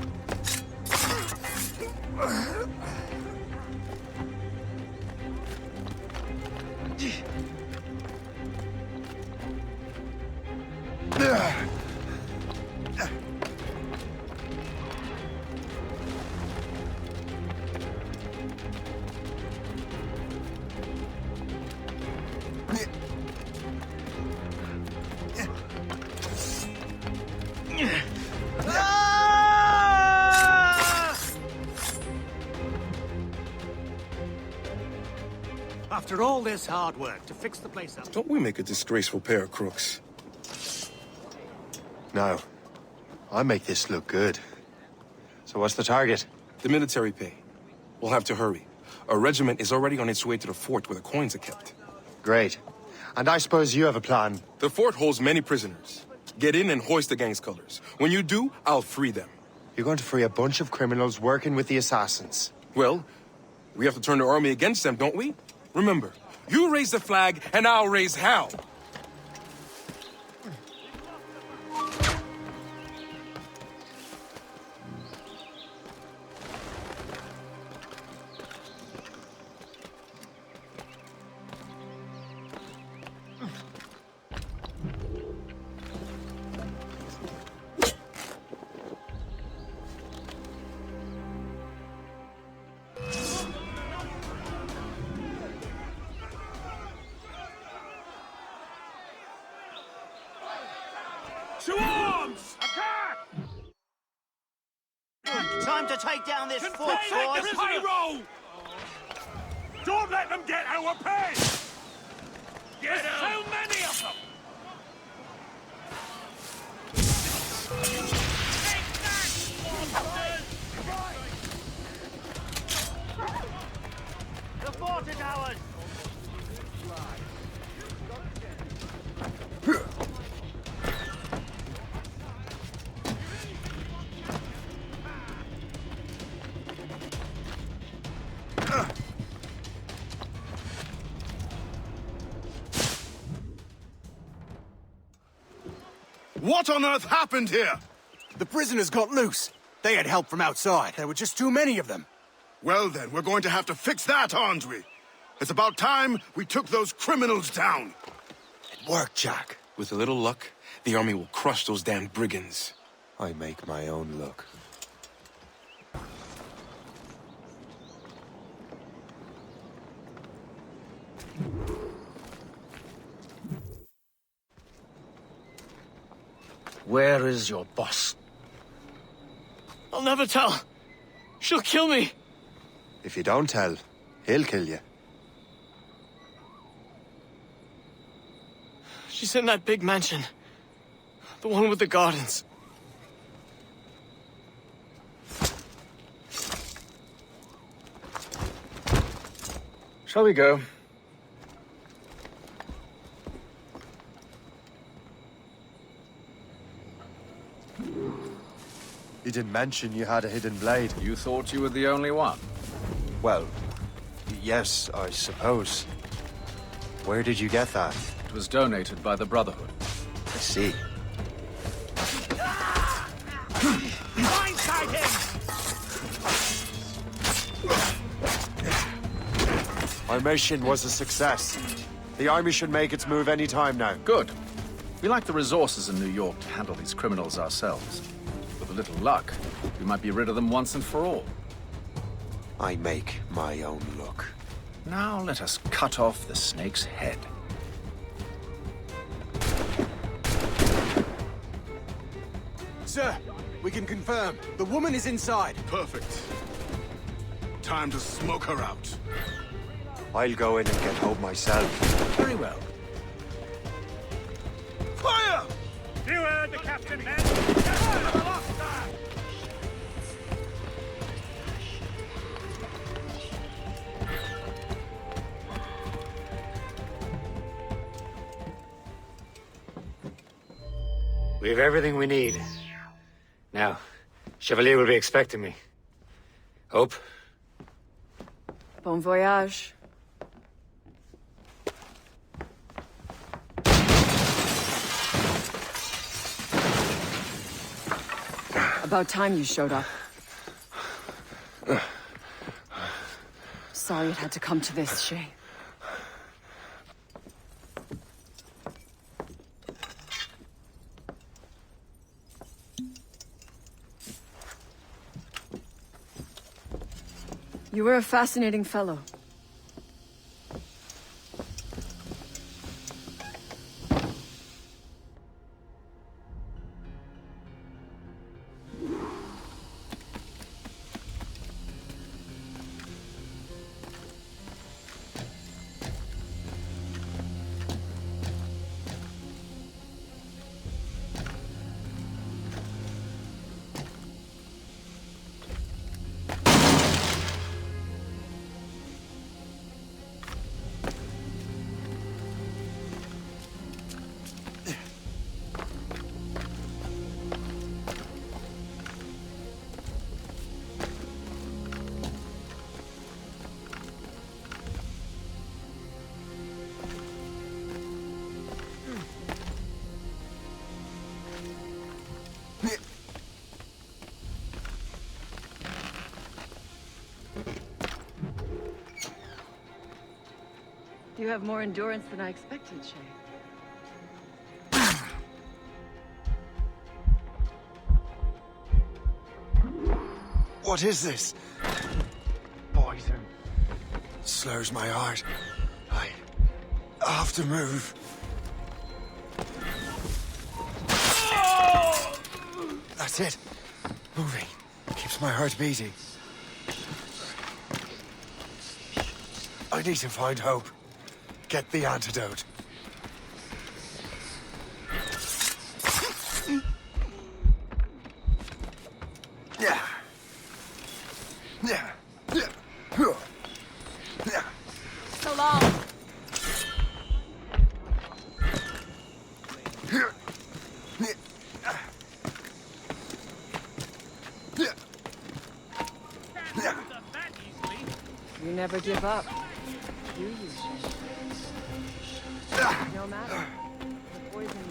[SPEAKER 10] After all this hard work to fix the place up.
[SPEAKER 12] Don't we make a disgraceful pair of crooks?
[SPEAKER 9] No. I make this look good. So what's the target?
[SPEAKER 12] The military pay. We'll have to hurry. A regiment is already on its way to the fort where the coins are kept.
[SPEAKER 9] Great. And I suppose you have a plan.
[SPEAKER 12] The fort holds many prisoners. Get in and hoist the gang's colors. When you do, I'll free them.
[SPEAKER 9] You're going to free a bunch of criminals working with the assassins.
[SPEAKER 12] Well, we have to turn the army against them, don't we? Remember, you raise the flag and I'll raise hell.
[SPEAKER 10] To arms! Attack!
[SPEAKER 2] Time to take down this fort,
[SPEAKER 10] Contain
[SPEAKER 2] boys!
[SPEAKER 10] the payroll! Don't let them get our pay! There's so many of them!
[SPEAKER 2] The fort is ours!
[SPEAKER 14] What on earth happened here?
[SPEAKER 10] The prisoners got loose. They had help from outside. There were just too many of them.
[SPEAKER 14] Well then, we're going to have to fix that, aren't we? It's about time we took those criminals down.
[SPEAKER 12] It worked, Jack. With a little luck, the army will crush those damned brigands.
[SPEAKER 9] I make my own luck.
[SPEAKER 4] Where is your boss?
[SPEAKER 13] I'll never tell. She'll kill me.
[SPEAKER 9] If you don't tell, he'll kill you.
[SPEAKER 13] She's in that big mansion. The one with the gardens.
[SPEAKER 11] Shall we go?
[SPEAKER 9] You didn't mention you had a hidden blade.
[SPEAKER 11] You thought you were the only one?
[SPEAKER 9] Well, yes, I suppose. Where did you get that?
[SPEAKER 11] It was donated by the Brotherhood.
[SPEAKER 9] I see.
[SPEAKER 10] Blindside him!
[SPEAKER 9] Our mission was a success. The army should make its move any time now.
[SPEAKER 11] Good. We lack the resources in New York to handle these criminals ourselves. With a little luck, we might be rid of them once and for all.
[SPEAKER 9] I make my own luck.
[SPEAKER 11] Now let us cut off the snake's head.
[SPEAKER 10] Sir, we can confirm. The woman is inside.
[SPEAKER 14] Perfect. Time to smoke her out.
[SPEAKER 9] I'll go in and get home myself.
[SPEAKER 11] Very well.
[SPEAKER 14] Fire!
[SPEAKER 10] You heard the captain, men. Get rid of the lost star.
[SPEAKER 23] We have everything we need. Now, Chevalier will be expecting me. Hope?
[SPEAKER 22] Bon voyage. About time you showed up. Sorry it had to come to this, Shay. You were a fascinating fellow. have more endurance than I expected, Shay.
[SPEAKER 9] What is this? Poison. Slurs my heart. I have to move. That's it. Moving. Keeps my heart beating. I need to find hope. Get the antidote. Yeah. Yeah. Yeah. Yeah.
[SPEAKER 21] So long.
[SPEAKER 22] You never give up, do you, Shay? No matter. The poison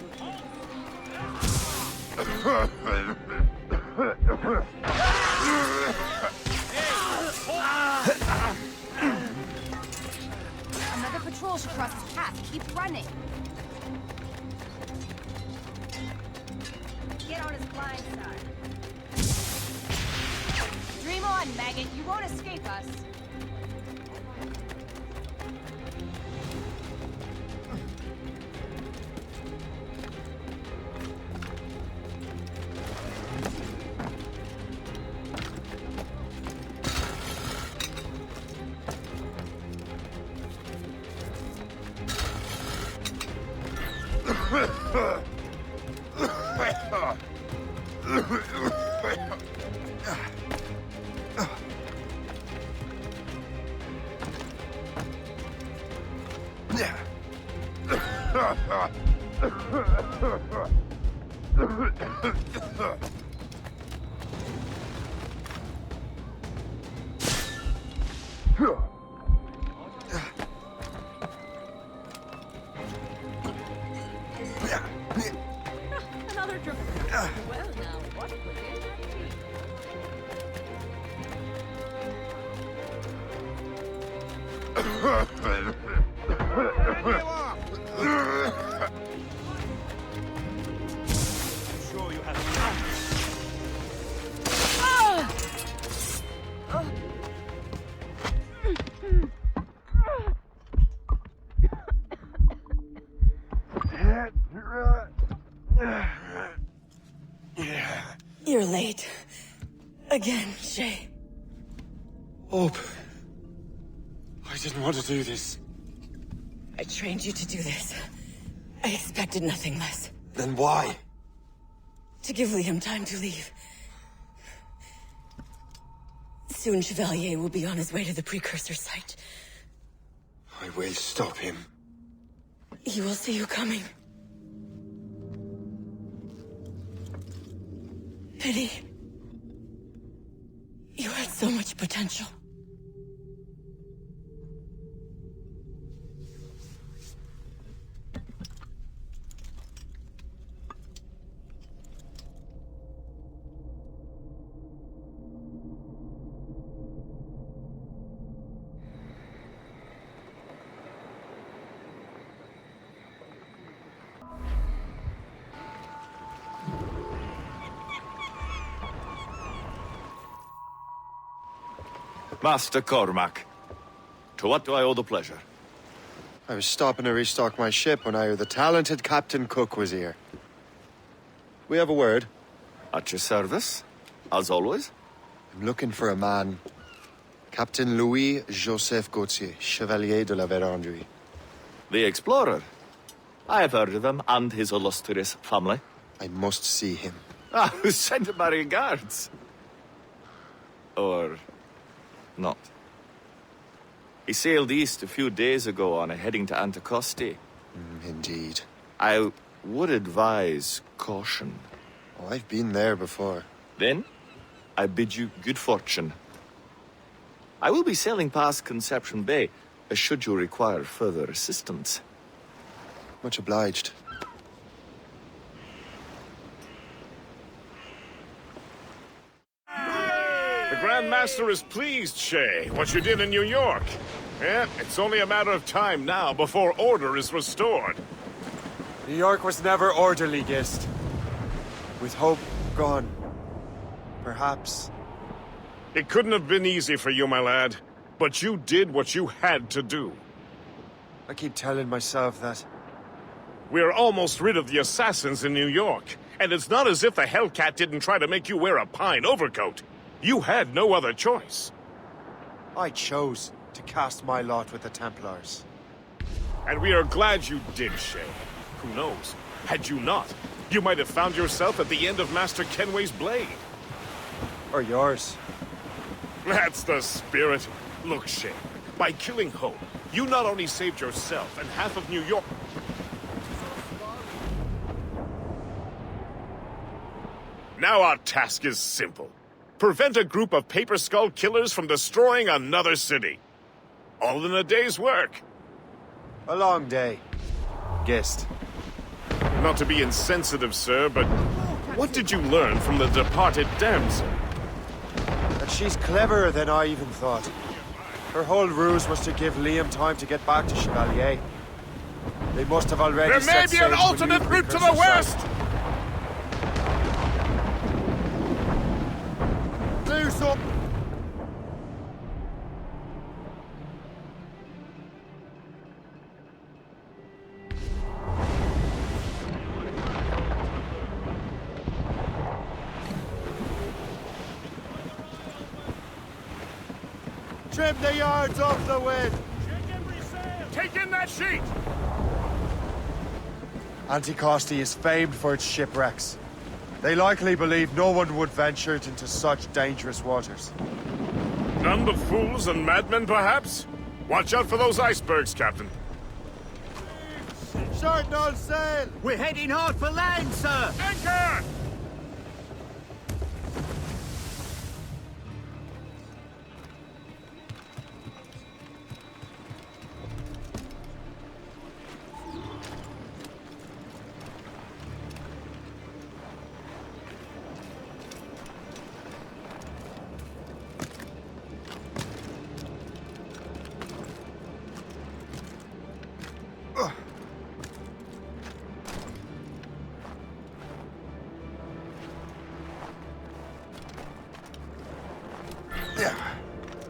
[SPEAKER 6] Another patrol should cross his path. Keep running. Get on his blind side. Dream on, maggot. You won't escape us.
[SPEAKER 21] Another drop. Well, now, what could it
[SPEAKER 10] Sure you have.
[SPEAKER 22] You're late. Again, Shay.
[SPEAKER 9] Hope. I didn't want to do this.
[SPEAKER 22] I trained you to do this. I expected nothing less.
[SPEAKER 9] Then why?
[SPEAKER 22] To give Liam time to leave. Soon Chevalier will be on his way to the precursor site.
[SPEAKER 9] I will stop him.
[SPEAKER 22] He will see you coming. Pity. You had so much potential.
[SPEAKER 17] Master Cormac, to what do I owe the pleasure?
[SPEAKER 9] I was stopping to restock my ship when I heard the talented Captain Cook was here. We have a word.
[SPEAKER 17] At your service, as always.
[SPEAKER 9] I'm looking for a man. Captain Louis-Joseph Gauthier, Chevalier de la Vérendrye.
[SPEAKER 17] The explorer. I have heard of him and his illustrious family.
[SPEAKER 9] I must see him.
[SPEAKER 17] Ah, send my regards. Or not. He sailed east a few days ago on a heading to Anticosti.
[SPEAKER 9] Indeed.
[SPEAKER 17] I would advise caution.
[SPEAKER 9] Oh, I've been there before.
[SPEAKER 17] Then, I bid you good fortune. I will be sailing past Conception Bay, should you require further assistance.
[SPEAKER 9] Much obliged.
[SPEAKER 8] The Grand Master is pleased, Shay, what you did in New York. Yeah, it's only a matter of time now before order is restored.
[SPEAKER 9] New York was never orderly, Gist. With hope gone, perhaps.
[SPEAKER 8] It couldn't have been easy for you, my lad. But you did what you had to do.
[SPEAKER 9] I keep telling myself that.
[SPEAKER 8] We're almost rid of the assassins in New York. And it's not as if the Hellcat didn't try to make you wear a pine overcoat. You had no other choice.
[SPEAKER 9] I chose to cast my lot with the Templars.
[SPEAKER 8] And we are glad you did, Shay. Who knows? Had you not, you might have found yourself at the end of Master Kenway's blade.
[SPEAKER 9] Or yours.
[SPEAKER 8] That's the spirit. Look, Shay, by killing Hope, you not only saved yourself and half of New York... Now our task is simple. Prevent a group of Paper Skull killers from destroying another city. All in a day's work.
[SPEAKER 9] A long day. Gist.
[SPEAKER 8] Not to be insensitive, sir, but what did you learn from the departed damsel?
[SPEAKER 9] That she's cleverer than I even thought. Her whole ruse was to give Liam time to get back to Chevalier. They must have already
[SPEAKER 8] There may be an alternate route to the west!
[SPEAKER 9] Loose up! Trim the yards off the wind!
[SPEAKER 8] Take in that sheet!
[SPEAKER 9] Anticosti is famed for its shipwrecks. They likely believe no one would venture into such dangerous waters.
[SPEAKER 8] None but fools and madmen, perhaps? Watch out for those icebergs, Captain.
[SPEAKER 9] Short all sail!
[SPEAKER 10] We're heading hard for land, sir!
[SPEAKER 8] Anchor!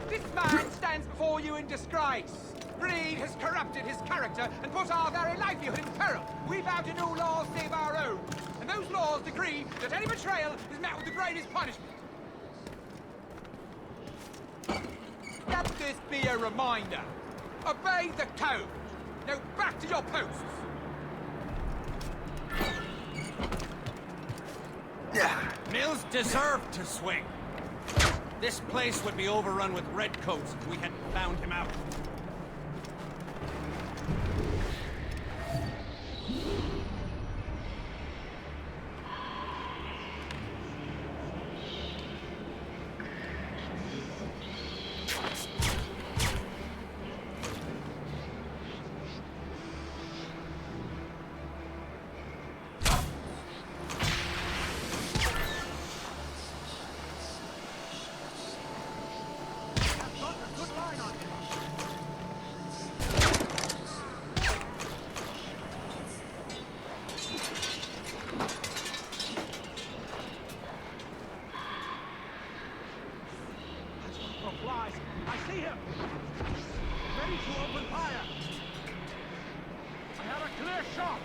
[SPEAKER 1] This man stands before you in disgrace. Greed has corrupted his character and put our very livelihood in peril. We vow to no laws save our own. And those laws decree that any betrayal is met with the greatest punishment. Let this be a reminder. Obey the code. Now back to your posts.
[SPEAKER 13] Mills deserved to swing. This place would be overrun with redcoats if we hadn't found him out.
[SPEAKER 10] I see him! Ready to open fire! I have a clear shot!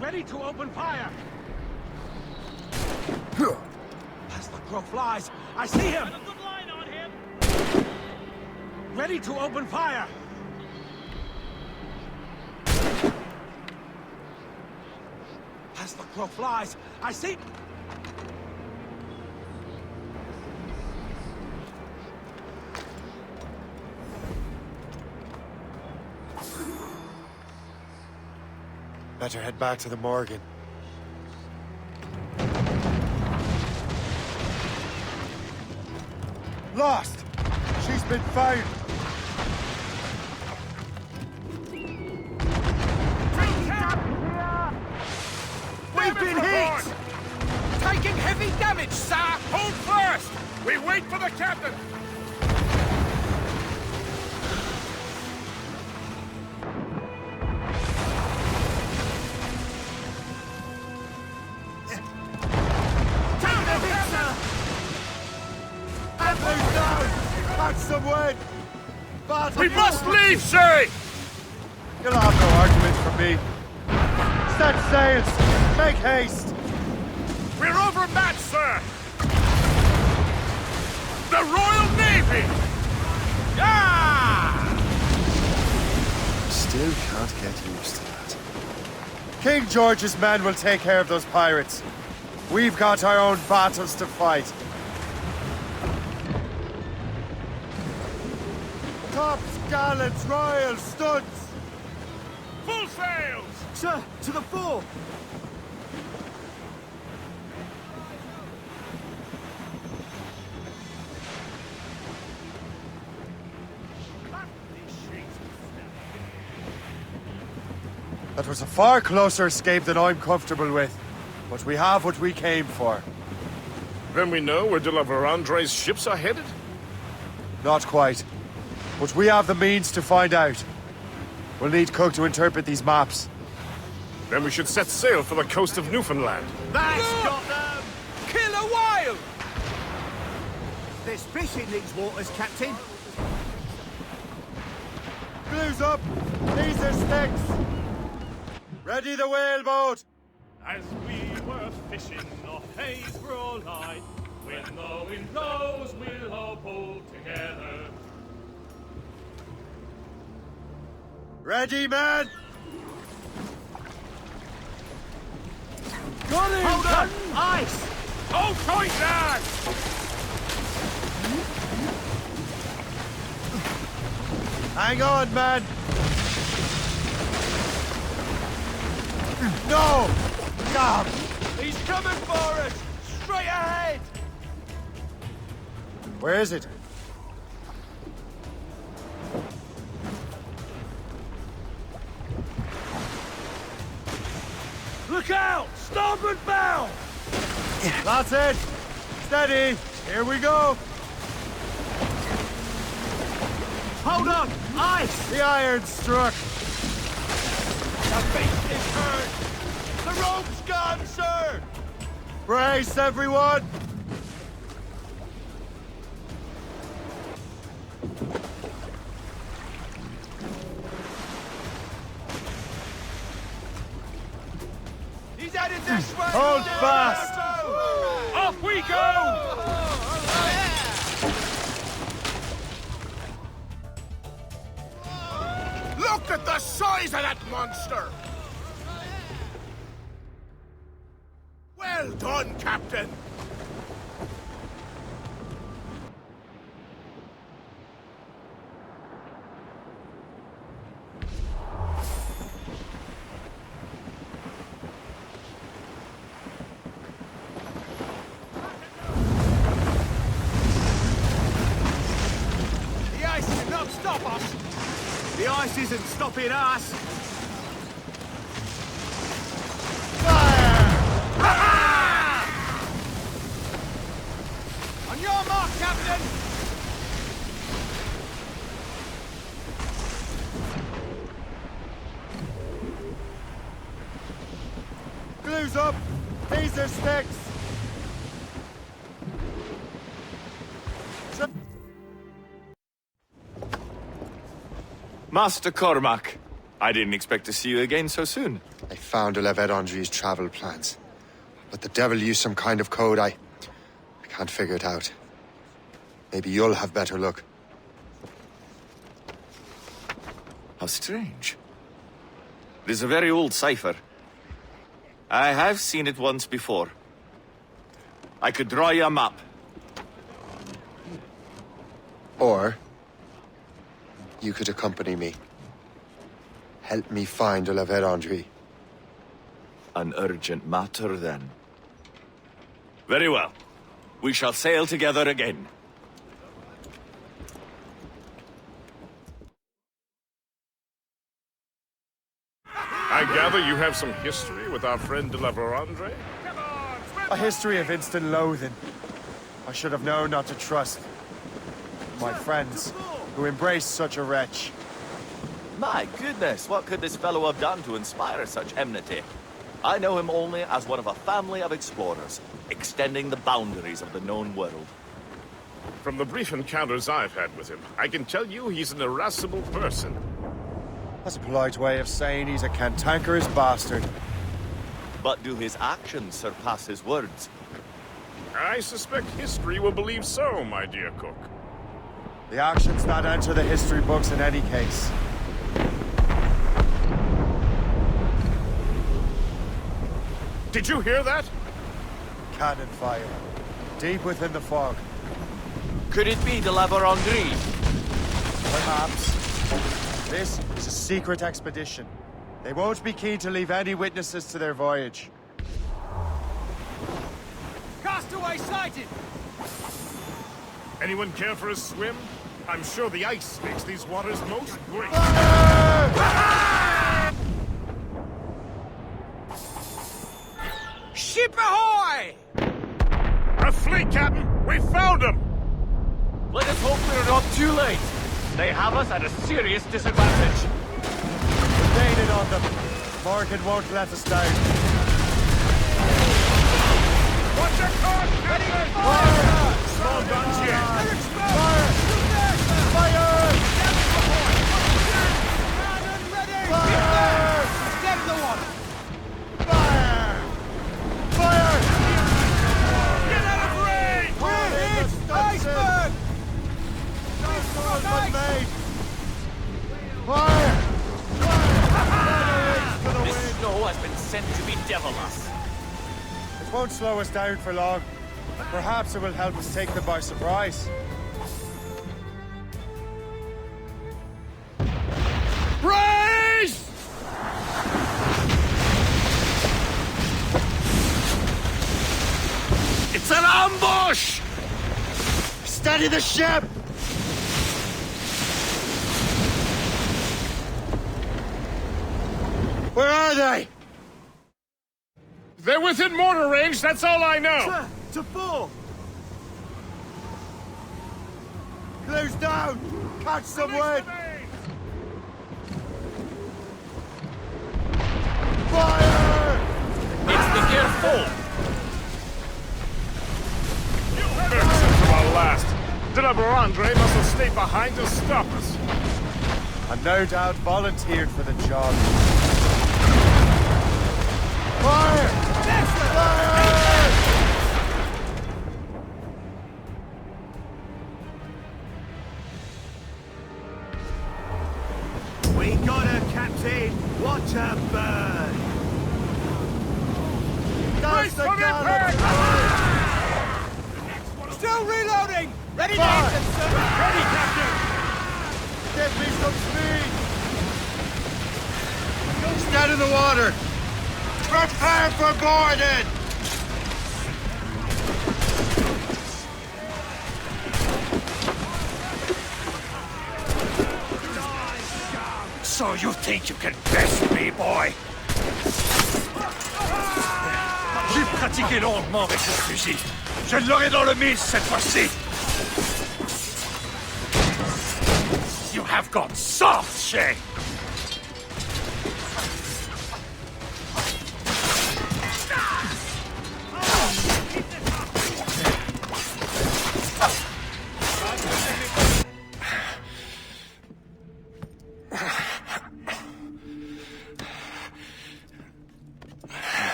[SPEAKER 10] Ready to open fire! As the crow flies, I see him! Got a good line on him! Ready to open fire! As the crow flies, I see...
[SPEAKER 9] Better head back to the Morgan. Lost! She's been found!
[SPEAKER 10] We've been hit! Taking heavy damage, sir!
[SPEAKER 8] Hold fast! We wait for the captain!
[SPEAKER 9] win! Battle
[SPEAKER 8] We must leave, Shay!
[SPEAKER 9] You'll have no argument from me. Set sails! Make haste!
[SPEAKER 8] We're overmatched, sir! The Royal Navy! Yeah!
[SPEAKER 9] Still can't get used to that. King George's men will take care of those pirates. We've got our own battles to fight. Tops, gallants, royals, studs!
[SPEAKER 8] Full sails!
[SPEAKER 10] Sir, to the fore!
[SPEAKER 9] That was a far closer escape than I'm comfortable with. But we have what we came for.
[SPEAKER 8] Then we know where de la Vérendrye's ships are headed?
[SPEAKER 9] Not quite. But we have the means to find out. We'll need Cook to interpret these maps.
[SPEAKER 8] Then we should set sail for the coast of Newfoundland.
[SPEAKER 10] That's got them!
[SPEAKER 1] Kill a whale!
[SPEAKER 10] There's fish in these waters, Captain.
[SPEAKER 9] Glues up! These are sticks! Ready the whaleboat!
[SPEAKER 5] As we were fishing, the haze grew light. When the wind blows, we'll all pull together.
[SPEAKER 9] Ready, men!
[SPEAKER 10] Got him! Hold on! Ice!
[SPEAKER 8] Hold tight, lad!
[SPEAKER 9] Hang on, man! No! God!
[SPEAKER 1] He's coming for us! Straight ahead!
[SPEAKER 9] Where is it?
[SPEAKER 10] Look out! Starboard bow!
[SPEAKER 9] That's it! Steady! Here we go!
[SPEAKER 10] Hold on! Ice!
[SPEAKER 9] The iron struck!
[SPEAKER 1] The beast is hurt! The rope's gone, sir!
[SPEAKER 9] Brace, everyone!
[SPEAKER 1] He's headed this way!
[SPEAKER 9] Hold fast!
[SPEAKER 8] Off we go! Look at the size of that monster! Well done, Captain!
[SPEAKER 1] The ice did not stop us!
[SPEAKER 10] The ice isn't stopping us!
[SPEAKER 1] On your mark, Captain!
[SPEAKER 9] Glues up! These are sticks!
[SPEAKER 17] Master Cormac, I didn't expect to see you again so soon.
[SPEAKER 9] I found de la Vérendrye's travel plans. But the devil used some kind of code. I can't figure it out. Maybe you'll have better luck.
[SPEAKER 17] How strange. It is a very old cipher. I have seen it once before. I could draw you a map.
[SPEAKER 9] Or you could accompany me. Help me find de la Vérendrye.
[SPEAKER 17] An urgent matter, then. Very well. We shall sail together again.
[SPEAKER 8] I gather you have some history with our friend de la Vérendrye?
[SPEAKER 9] A history of instant loathing. I should have known not to trust my friends who embrace such a wretch.
[SPEAKER 17] My goodness, what could this fellow have done to inspire such enmity? I know him only as one of a family of explorers, extending the boundaries of the known world.
[SPEAKER 8] From the brief encounters I've had with him, I can tell you he's an irascible person.
[SPEAKER 9] That's a polite way of saying he's a cantankerous bastard.
[SPEAKER 17] But do his actions surpass his words?
[SPEAKER 8] I suspect history will believe so, my dear cook.
[SPEAKER 9] The actions that enter the history books in any case.
[SPEAKER 8] Did you hear that?
[SPEAKER 9] Cannon fire. Deep within the fog.
[SPEAKER 17] Could it be the La Vérendrye?
[SPEAKER 9] Perhaps. This is a secret expedition. They won't be keen to leave any witnesses to their voyage.
[SPEAKER 1] Castaway sighted!
[SPEAKER 8] Anyone care for a swim? I'm sure the ice makes these waters most great.
[SPEAKER 1] Ship ahoy!
[SPEAKER 8] A fleet, Captain! We found them!
[SPEAKER 17] Let us hope we're not too late. They have us at a serious disadvantage.
[SPEAKER 9] We're gaining on them. Morgan won't let us down.
[SPEAKER 8] Watch your course, Captain! Fire! Small guns here.
[SPEAKER 9] Fire! Fire!
[SPEAKER 1] Cannon ready!
[SPEAKER 9] Fire!
[SPEAKER 1] Get in the water!
[SPEAKER 9] Fire! Fire!
[SPEAKER 8] Get out of range!
[SPEAKER 1] Iceberg!
[SPEAKER 9] Fire!
[SPEAKER 17] This snow has been sent to bedevil us.
[SPEAKER 9] It won't slow us down for long. Perhaps it will help us take them by surprise.
[SPEAKER 8] Brace!
[SPEAKER 17] It's an ambush!
[SPEAKER 9] Steady the ship! Where are they?
[SPEAKER 8] They're within mortar range, that's all I know!
[SPEAKER 10] To full!
[SPEAKER 9] Close down! Catch some wind! Fire!
[SPEAKER 17] It's the gear full!
[SPEAKER 8] Since our last, De La Vérendrye must have stayed behind to stop us.
[SPEAKER 9] And no doubt volunteered for the job. Fire! Fire!
[SPEAKER 10] We got her, Captain! What a bird!
[SPEAKER 9] That's the gallant!
[SPEAKER 1] Still reloading! Ready to
[SPEAKER 9] Fire!
[SPEAKER 1] action, sir!
[SPEAKER 8] Ready, Captain!
[SPEAKER 9] Give me some speed! Stand in the water! Prepare for boarding!
[SPEAKER 3] So you think you can best me, boy? J'ai pratiqué longuement avec ce fusil. Je l'aurai dans le mille cette fois-ci. You have gone soft, Shay.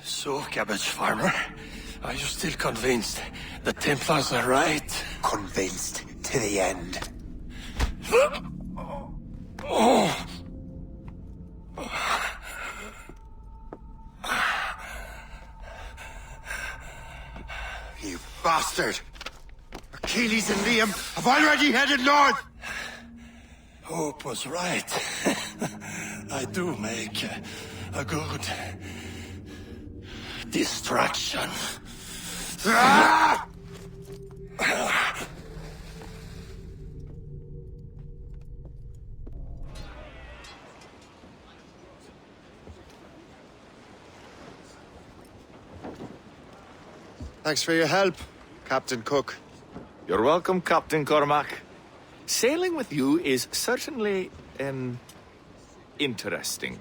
[SPEAKER 3] So, Cabbage Farmer, are you still convinced the Templars are right?
[SPEAKER 20] Convinced to the end.
[SPEAKER 3] Oh.
[SPEAKER 9] You bastard! Achilles and Liam have already headed north!
[SPEAKER 3] Hope was right. I do make a good distraction.
[SPEAKER 9] Ah! Thanks for your help, Captain Cook.
[SPEAKER 17] You're welcome, Captain Cormac. Sailing with you is certainly, interesting.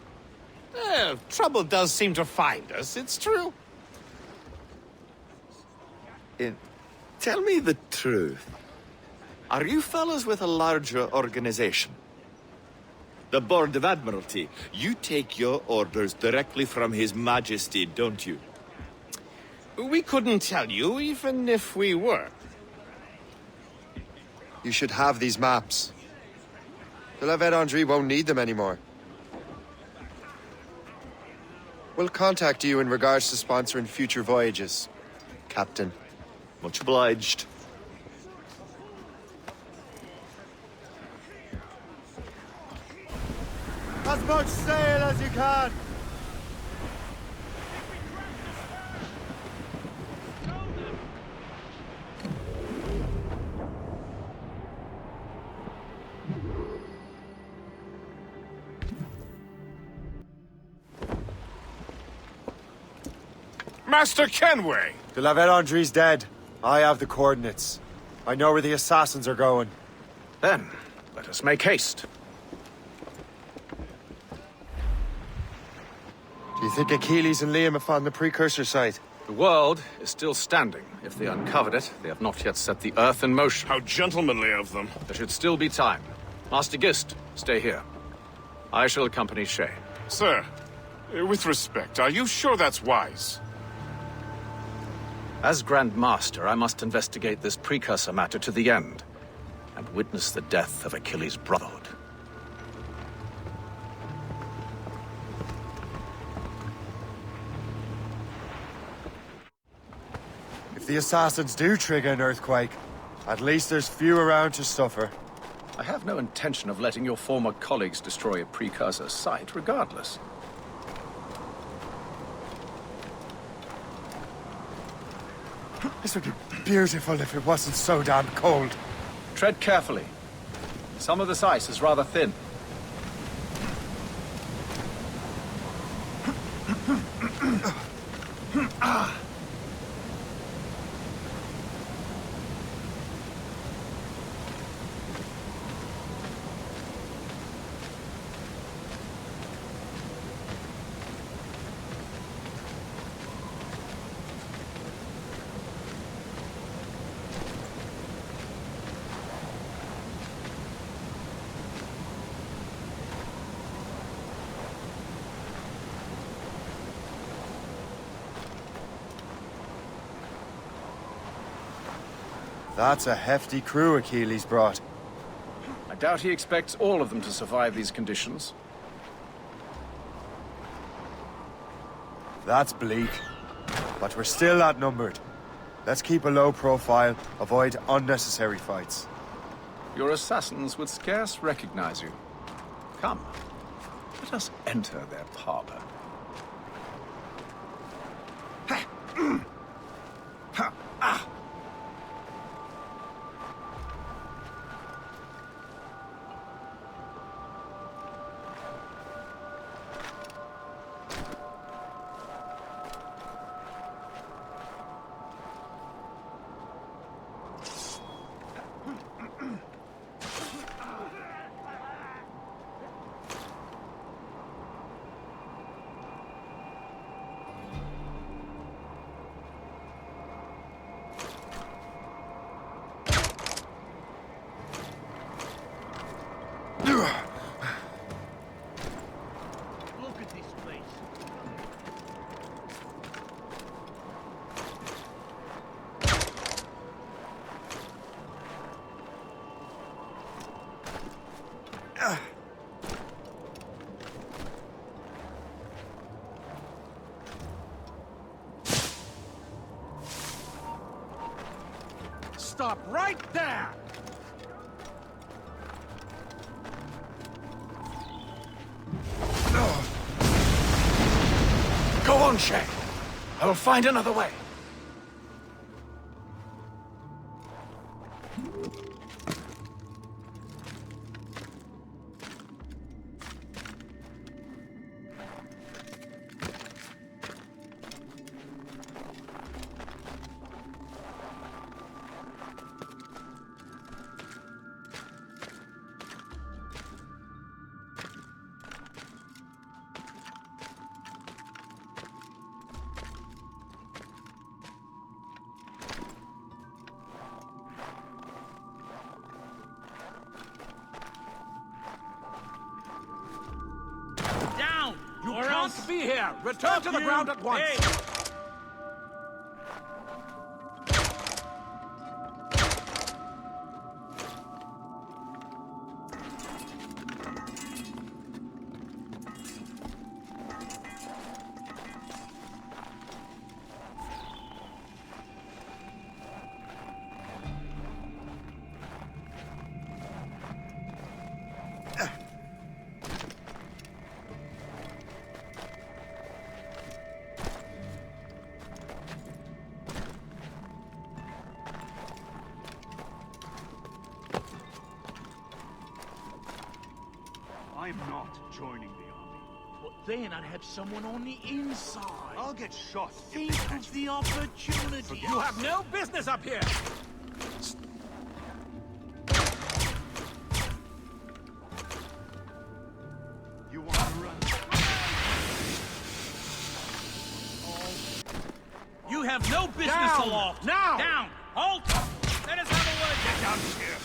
[SPEAKER 10] Trouble does seem to find us, it's true.
[SPEAKER 17] Tell me the truth. Are you fellas with a larger organization? The Board of Admiralty. You take your orders directly from His Majesty, don't you?
[SPEAKER 8] We couldn't tell you, even if we were.
[SPEAKER 9] You should have these maps. De la Vedendrie won't need them anymore. We'll contact you in regards to sponsoring future voyages, Captain.
[SPEAKER 17] Much obliged.
[SPEAKER 9] As much sail as you can!
[SPEAKER 8] Master Kenway!
[SPEAKER 9] De la Vedendrie's dead. I have the coordinates. I know where the assassins are going.
[SPEAKER 11] Then, let us make haste.
[SPEAKER 9] Do you think Achilles and Liam have found the precursor site?
[SPEAKER 11] The world is still standing. If they uncovered it, they have not yet set the Earth in motion.
[SPEAKER 8] How gentlemanly of them.
[SPEAKER 11] There should still be time. Master Gist, stay here. I shall accompany Shay.
[SPEAKER 8] Sir, with respect, are you sure that's wise?
[SPEAKER 11] As Grand Master, I must investigate this precursor matter to the end, and witness the death of Achilles' Brotherhood.
[SPEAKER 9] If the assassins do trigger an earthquake, at least there's few around to suffer.
[SPEAKER 11] I have no intention of letting your former colleagues destroy a precursor site, regardless.
[SPEAKER 9] This would be beautiful if it wasn't so damn cold.
[SPEAKER 11] Tread carefully. Some of this ice is rather thin.
[SPEAKER 9] That's a hefty crew Achilles brought.
[SPEAKER 11] I doubt he expects all of them to survive these conditions.
[SPEAKER 9] That's bleak. But we're still outnumbered. Let's keep a low profile, avoid unnecessary fights.
[SPEAKER 11] Your assassins would scarce recognize you. Come, let us enter their parlor.
[SPEAKER 10] Look at this place.
[SPEAKER 13] Stop right there!
[SPEAKER 11] Go on, Shay. I will find another way.
[SPEAKER 10] can't be here! Return to the ground at once!
[SPEAKER 13] Hey.
[SPEAKER 14] I'm not joining the army.
[SPEAKER 10] But then I'd have someone on the inside.
[SPEAKER 14] I'll get shot.
[SPEAKER 10] Think of the opportunity.
[SPEAKER 14] You
[SPEAKER 10] have no business up here!
[SPEAKER 14] You want to run?
[SPEAKER 10] You have no business
[SPEAKER 14] Down!
[SPEAKER 10] aloft!
[SPEAKER 14] Now!
[SPEAKER 10] Down! Halt! Let us have a word! Get down here!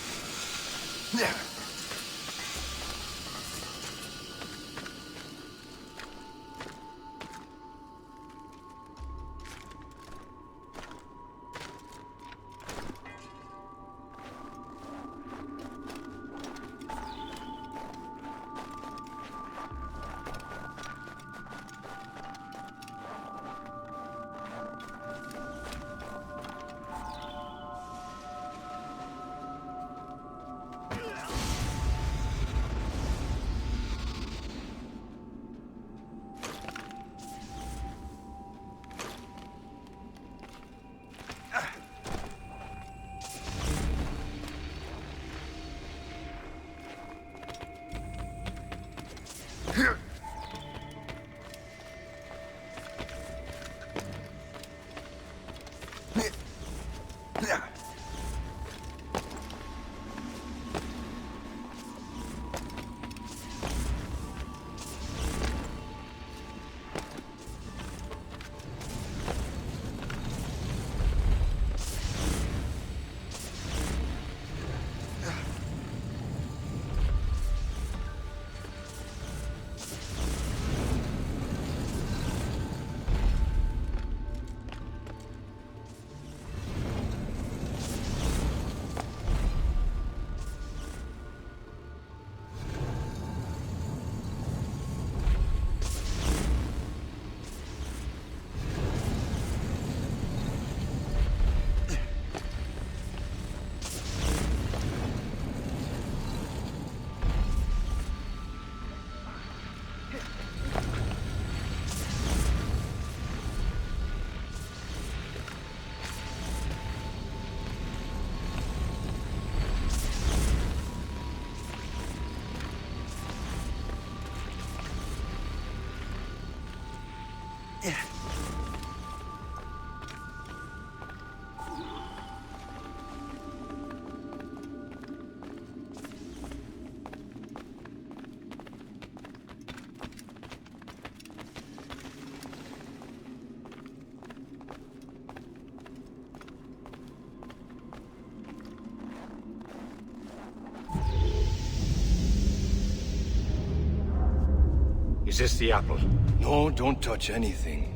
[SPEAKER 3] Is this the apple?
[SPEAKER 7] No, don't touch anything.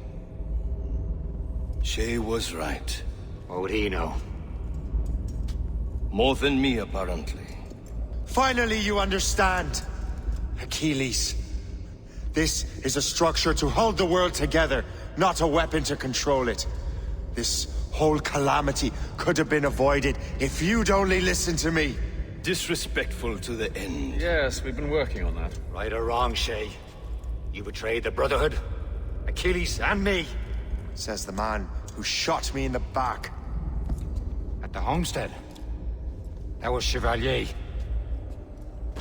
[SPEAKER 7] Shay was right.
[SPEAKER 3] What would he know?
[SPEAKER 7] More than me, apparently.
[SPEAKER 9] Finally, you understand. Achilles. This is a structure to hold the world together, not a weapon to control it. This whole calamity could have been avoided if you'd only listened to me.
[SPEAKER 7] Disrespectful to the end.
[SPEAKER 11] Yes, we've been working on that.
[SPEAKER 3] Right or wrong, Shay. You betrayed the Brotherhood, Achilles, and me.
[SPEAKER 9] Says the man who shot me in the back.
[SPEAKER 3] At the homestead. That was Chevalier.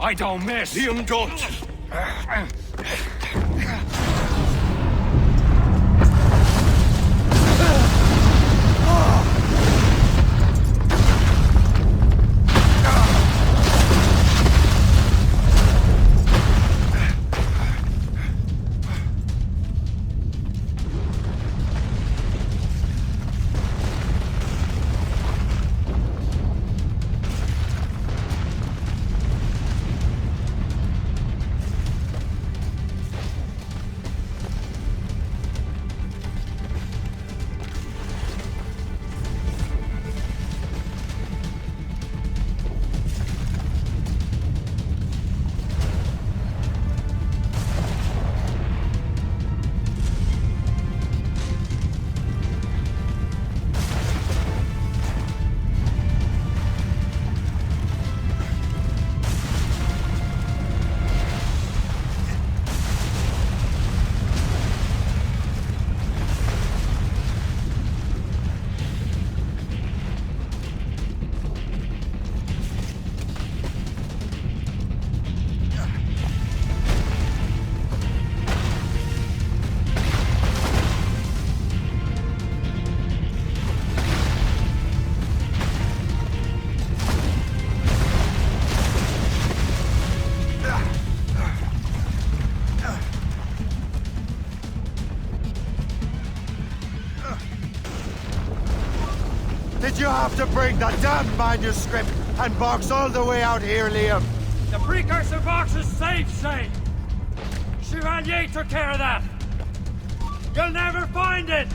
[SPEAKER 3] I don't miss!
[SPEAKER 7] Liam, don't!
[SPEAKER 9] Did you have to bring that damn manuscript and box all the way out here, Liam?
[SPEAKER 10] The precursor box is safe, Shay. Chevalier took care of that. You'll never find it.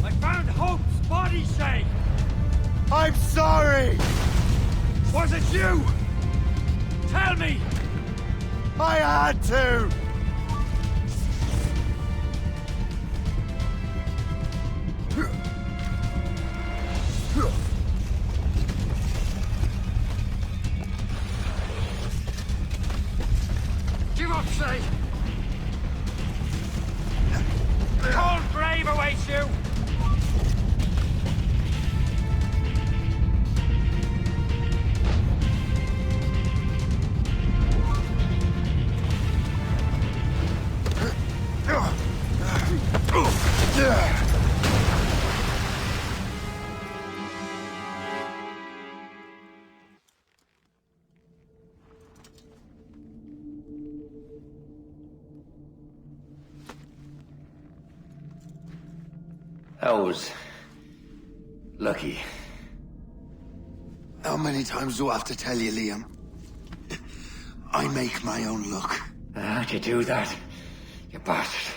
[SPEAKER 10] I found Hope's body, Shay.
[SPEAKER 9] I'm sorry!
[SPEAKER 10] Was it you? Tell me!
[SPEAKER 9] I had to!
[SPEAKER 10] Give up, Shay! Cold grave awaits you!
[SPEAKER 15] I was lucky.
[SPEAKER 16] How many times do I have to tell you, Liam? I make my own luck.
[SPEAKER 15] How'd you do that, you bastard?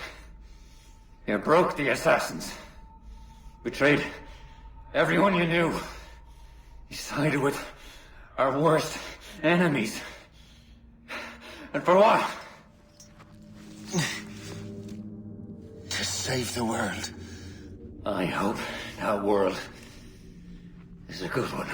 [SPEAKER 15] You broke the assassins. Betrayed everyone you knew. You sided with our worst enemies. And for what?
[SPEAKER 16] To save the world.
[SPEAKER 15] I hope that world is a good one.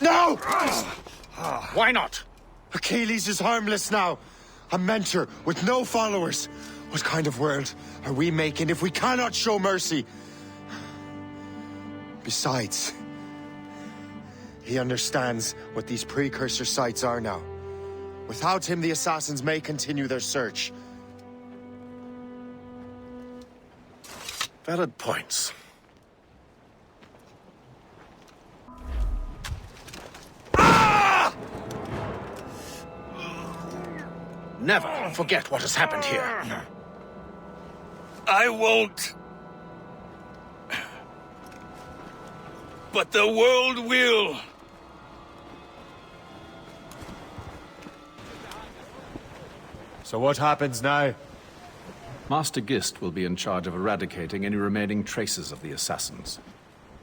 [SPEAKER 9] No!
[SPEAKER 11] Why not?
[SPEAKER 9] Achilles is harmless now. A mentor with no followers. What kind of world are we making if we cannot show mercy? Besides, he understands what these precursor sites are now. Without him, the assassins may continue their search.
[SPEAKER 11] Valid points. Never forget what has happened here.
[SPEAKER 7] I won't. But the world will.
[SPEAKER 9] So what happens now?
[SPEAKER 11] Master Gist will be in charge of eradicating any remaining traces of the assassins.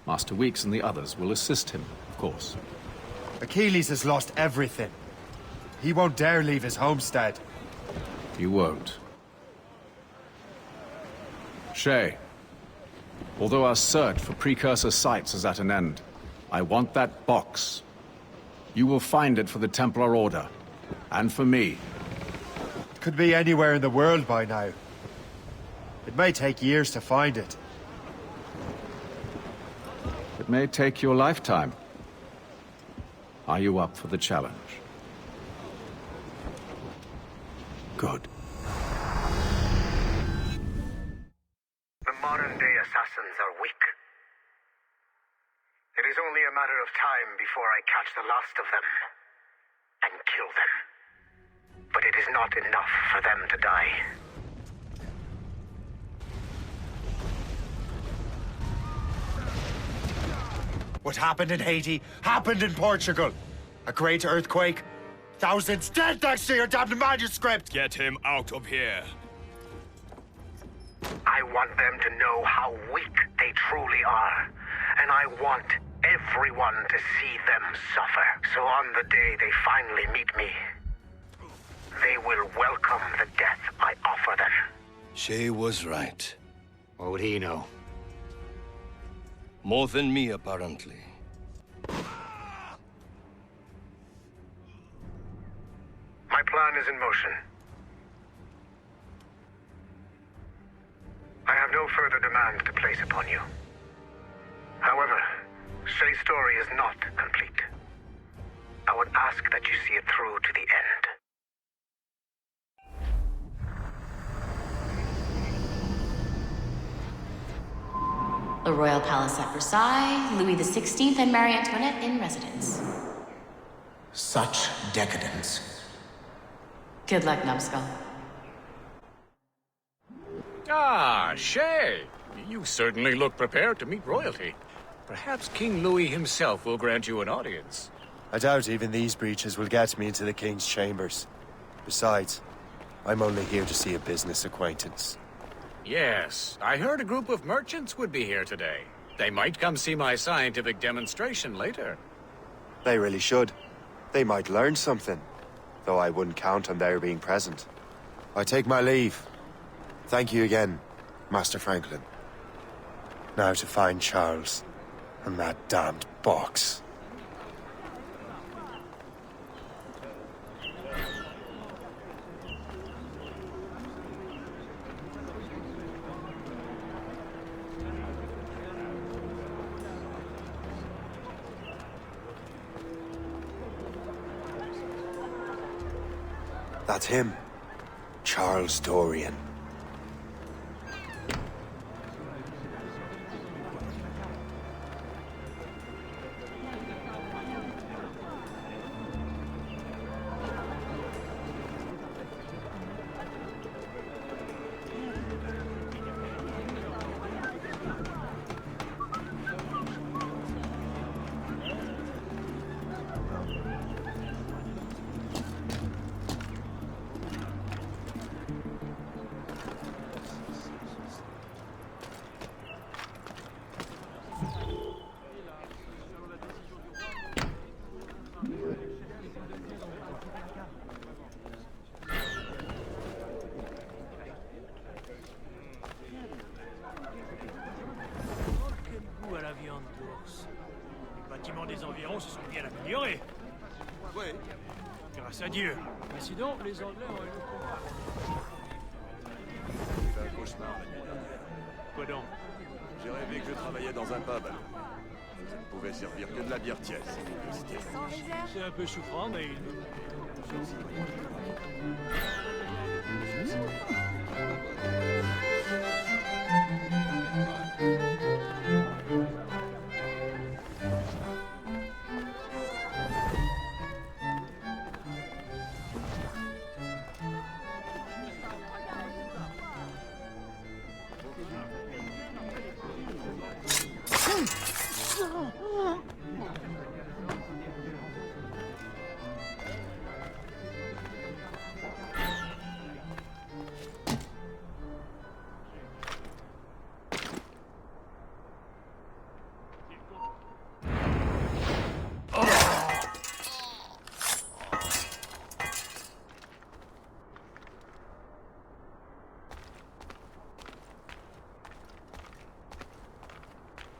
[SPEAKER 11] Master Weeks and the others will assist him, of course.
[SPEAKER 9] Achilles has lost everything. He won't dare leave his homestead.
[SPEAKER 11] You won't. Shay, although our search for precursor sites is at an end, I want that box. You will find it for the Templar Order, and for me.
[SPEAKER 9] It could be anywhere in the world by now. It may take years to find it.
[SPEAKER 11] It may take your lifetime. Are you up for the challenge? Good.
[SPEAKER 18] The modern-day assassins are weak. It is only a matter of time before I catch the last of them and kill them. But it is not enough for them to die.
[SPEAKER 9] What happened in Haiti happened in Portugal. A great earthquake, Thousands dead thanks to your damned manuscript!
[SPEAKER 7] Get him out of here.
[SPEAKER 18] I want them to know how weak they truly are. And I want everyone to see them suffer. So on the day they finally meet me, they will welcome the death I offer them.
[SPEAKER 7] Shay was right.
[SPEAKER 23] What would he know?
[SPEAKER 7] More than me, apparently.
[SPEAKER 18] My plan is in motion. I have no further demands to place upon you. However, Shay's story is not complete. I would ask that you see it through to the end.
[SPEAKER 21] The Royal Palace at Versailles, Louis XVI and Marie Antoinette in residence.
[SPEAKER 20] Such decadence.
[SPEAKER 21] Good luck, numbskull.
[SPEAKER 23] Ah, Shay! You certainly look prepared to meet royalty. Perhaps King Louis himself will grant you an audience.
[SPEAKER 9] I doubt even these breaches will get me into the king's chambers. Besides, I'm only here to see a business acquaintance.
[SPEAKER 23] Yes, I heard a group of merchants would be here today. They might come see my scientific demonstration later.
[SPEAKER 9] They really should. They might learn something, though I wouldn't count on their being present. I take my leave. Thank you again, Master Franklin. Now to find Charles and that damned box. That's him. Charles Dorian.
[SPEAKER 4] À la viande d'ours. Les bâtiments des environs se sont bien améliorés. Oui. Grâce à Dieu. Mais sinon, les Anglais ont eu le combat.
[SPEAKER 2] J'ai fait un cauchemar la nuit dernière.
[SPEAKER 4] Quoi donc?
[SPEAKER 2] J'ai rêvé que je travaillais dans un pub. Ça ne pouvait servir que de la bière tiède.
[SPEAKER 4] C'est un peu souffrant, mais il...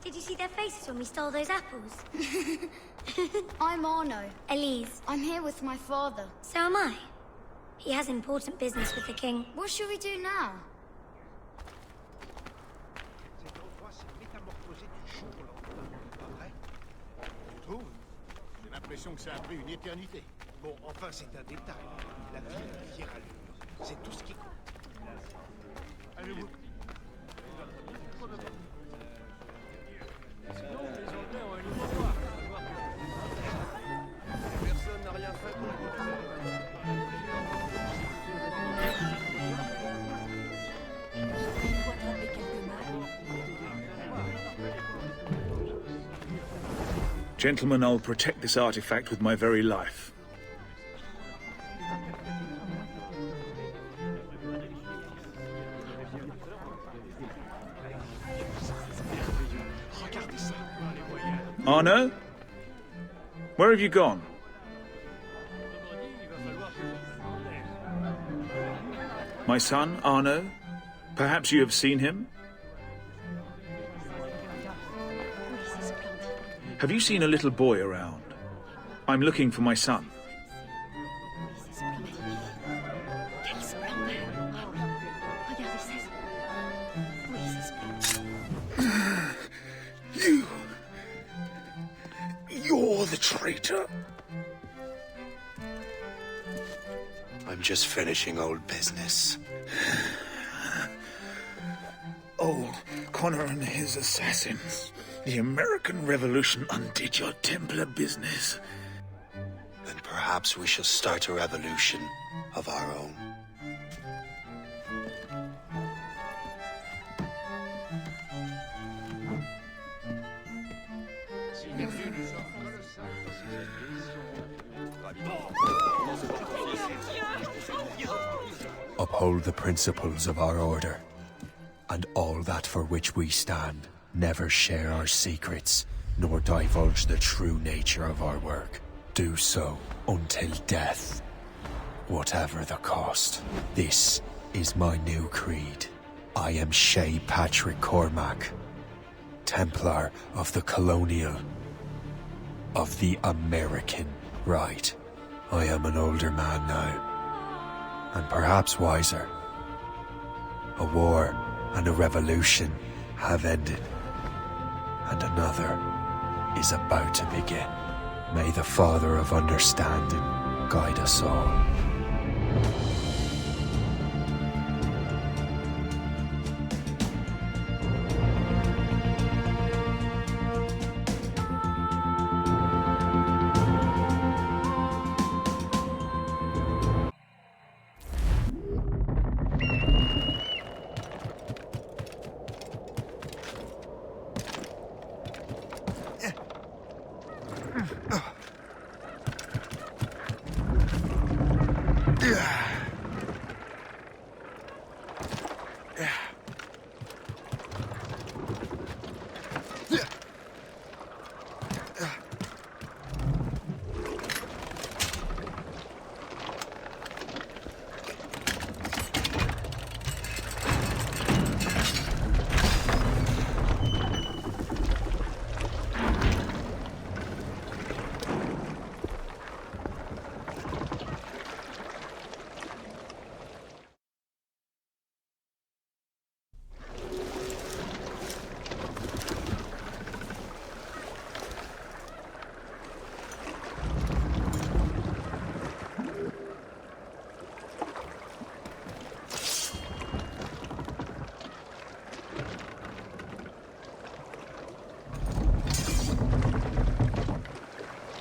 [SPEAKER 12] Did you see their faces when we stole those apples?
[SPEAKER 19] I'm Arno.
[SPEAKER 12] Elise.
[SPEAKER 19] I'm here with my father.
[SPEAKER 12] So am I. He has important business with the king.
[SPEAKER 19] What should we do now?
[SPEAKER 14] Tu trouves? J'ai l'impression que ça a pris une éternité. Bon, enfin, c'est un détail. La fière allure. C'est tout ce qui compte. Allez-vous.
[SPEAKER 2] Personne n'a rien fait pour les
[SPEAKER 24] Gentlemen, I'll protect this artifact with my very life.
[SPEAKER 5] Arno? Where have you gone? My son, Arno? Perhaps you have seen him? Have you seen a little boy around? I'm looking for my son. You're the traitor.
[SPEAKER 16] I'm just finishing old business.
[SPEAKER 5] Oh, Connor and his assassins. The American Revolution undid your Templar business.
[SPEAKER 16] Then perhaps we shall start a revolution of our own.
[SPEAKER 6] Uphold the principles of our order, and all that for which we stand. Never share our secrets, nor divulge the true nature of our work. Do so until death, whatever the cost. This is my new creed. I am Shay Patrick Cormac, Templar of the Colonial, of the American right. I am an older man now, and perhaps wiser. A war and a revolution have ended, and another is about to begin. May the Father of Understanding guide us all.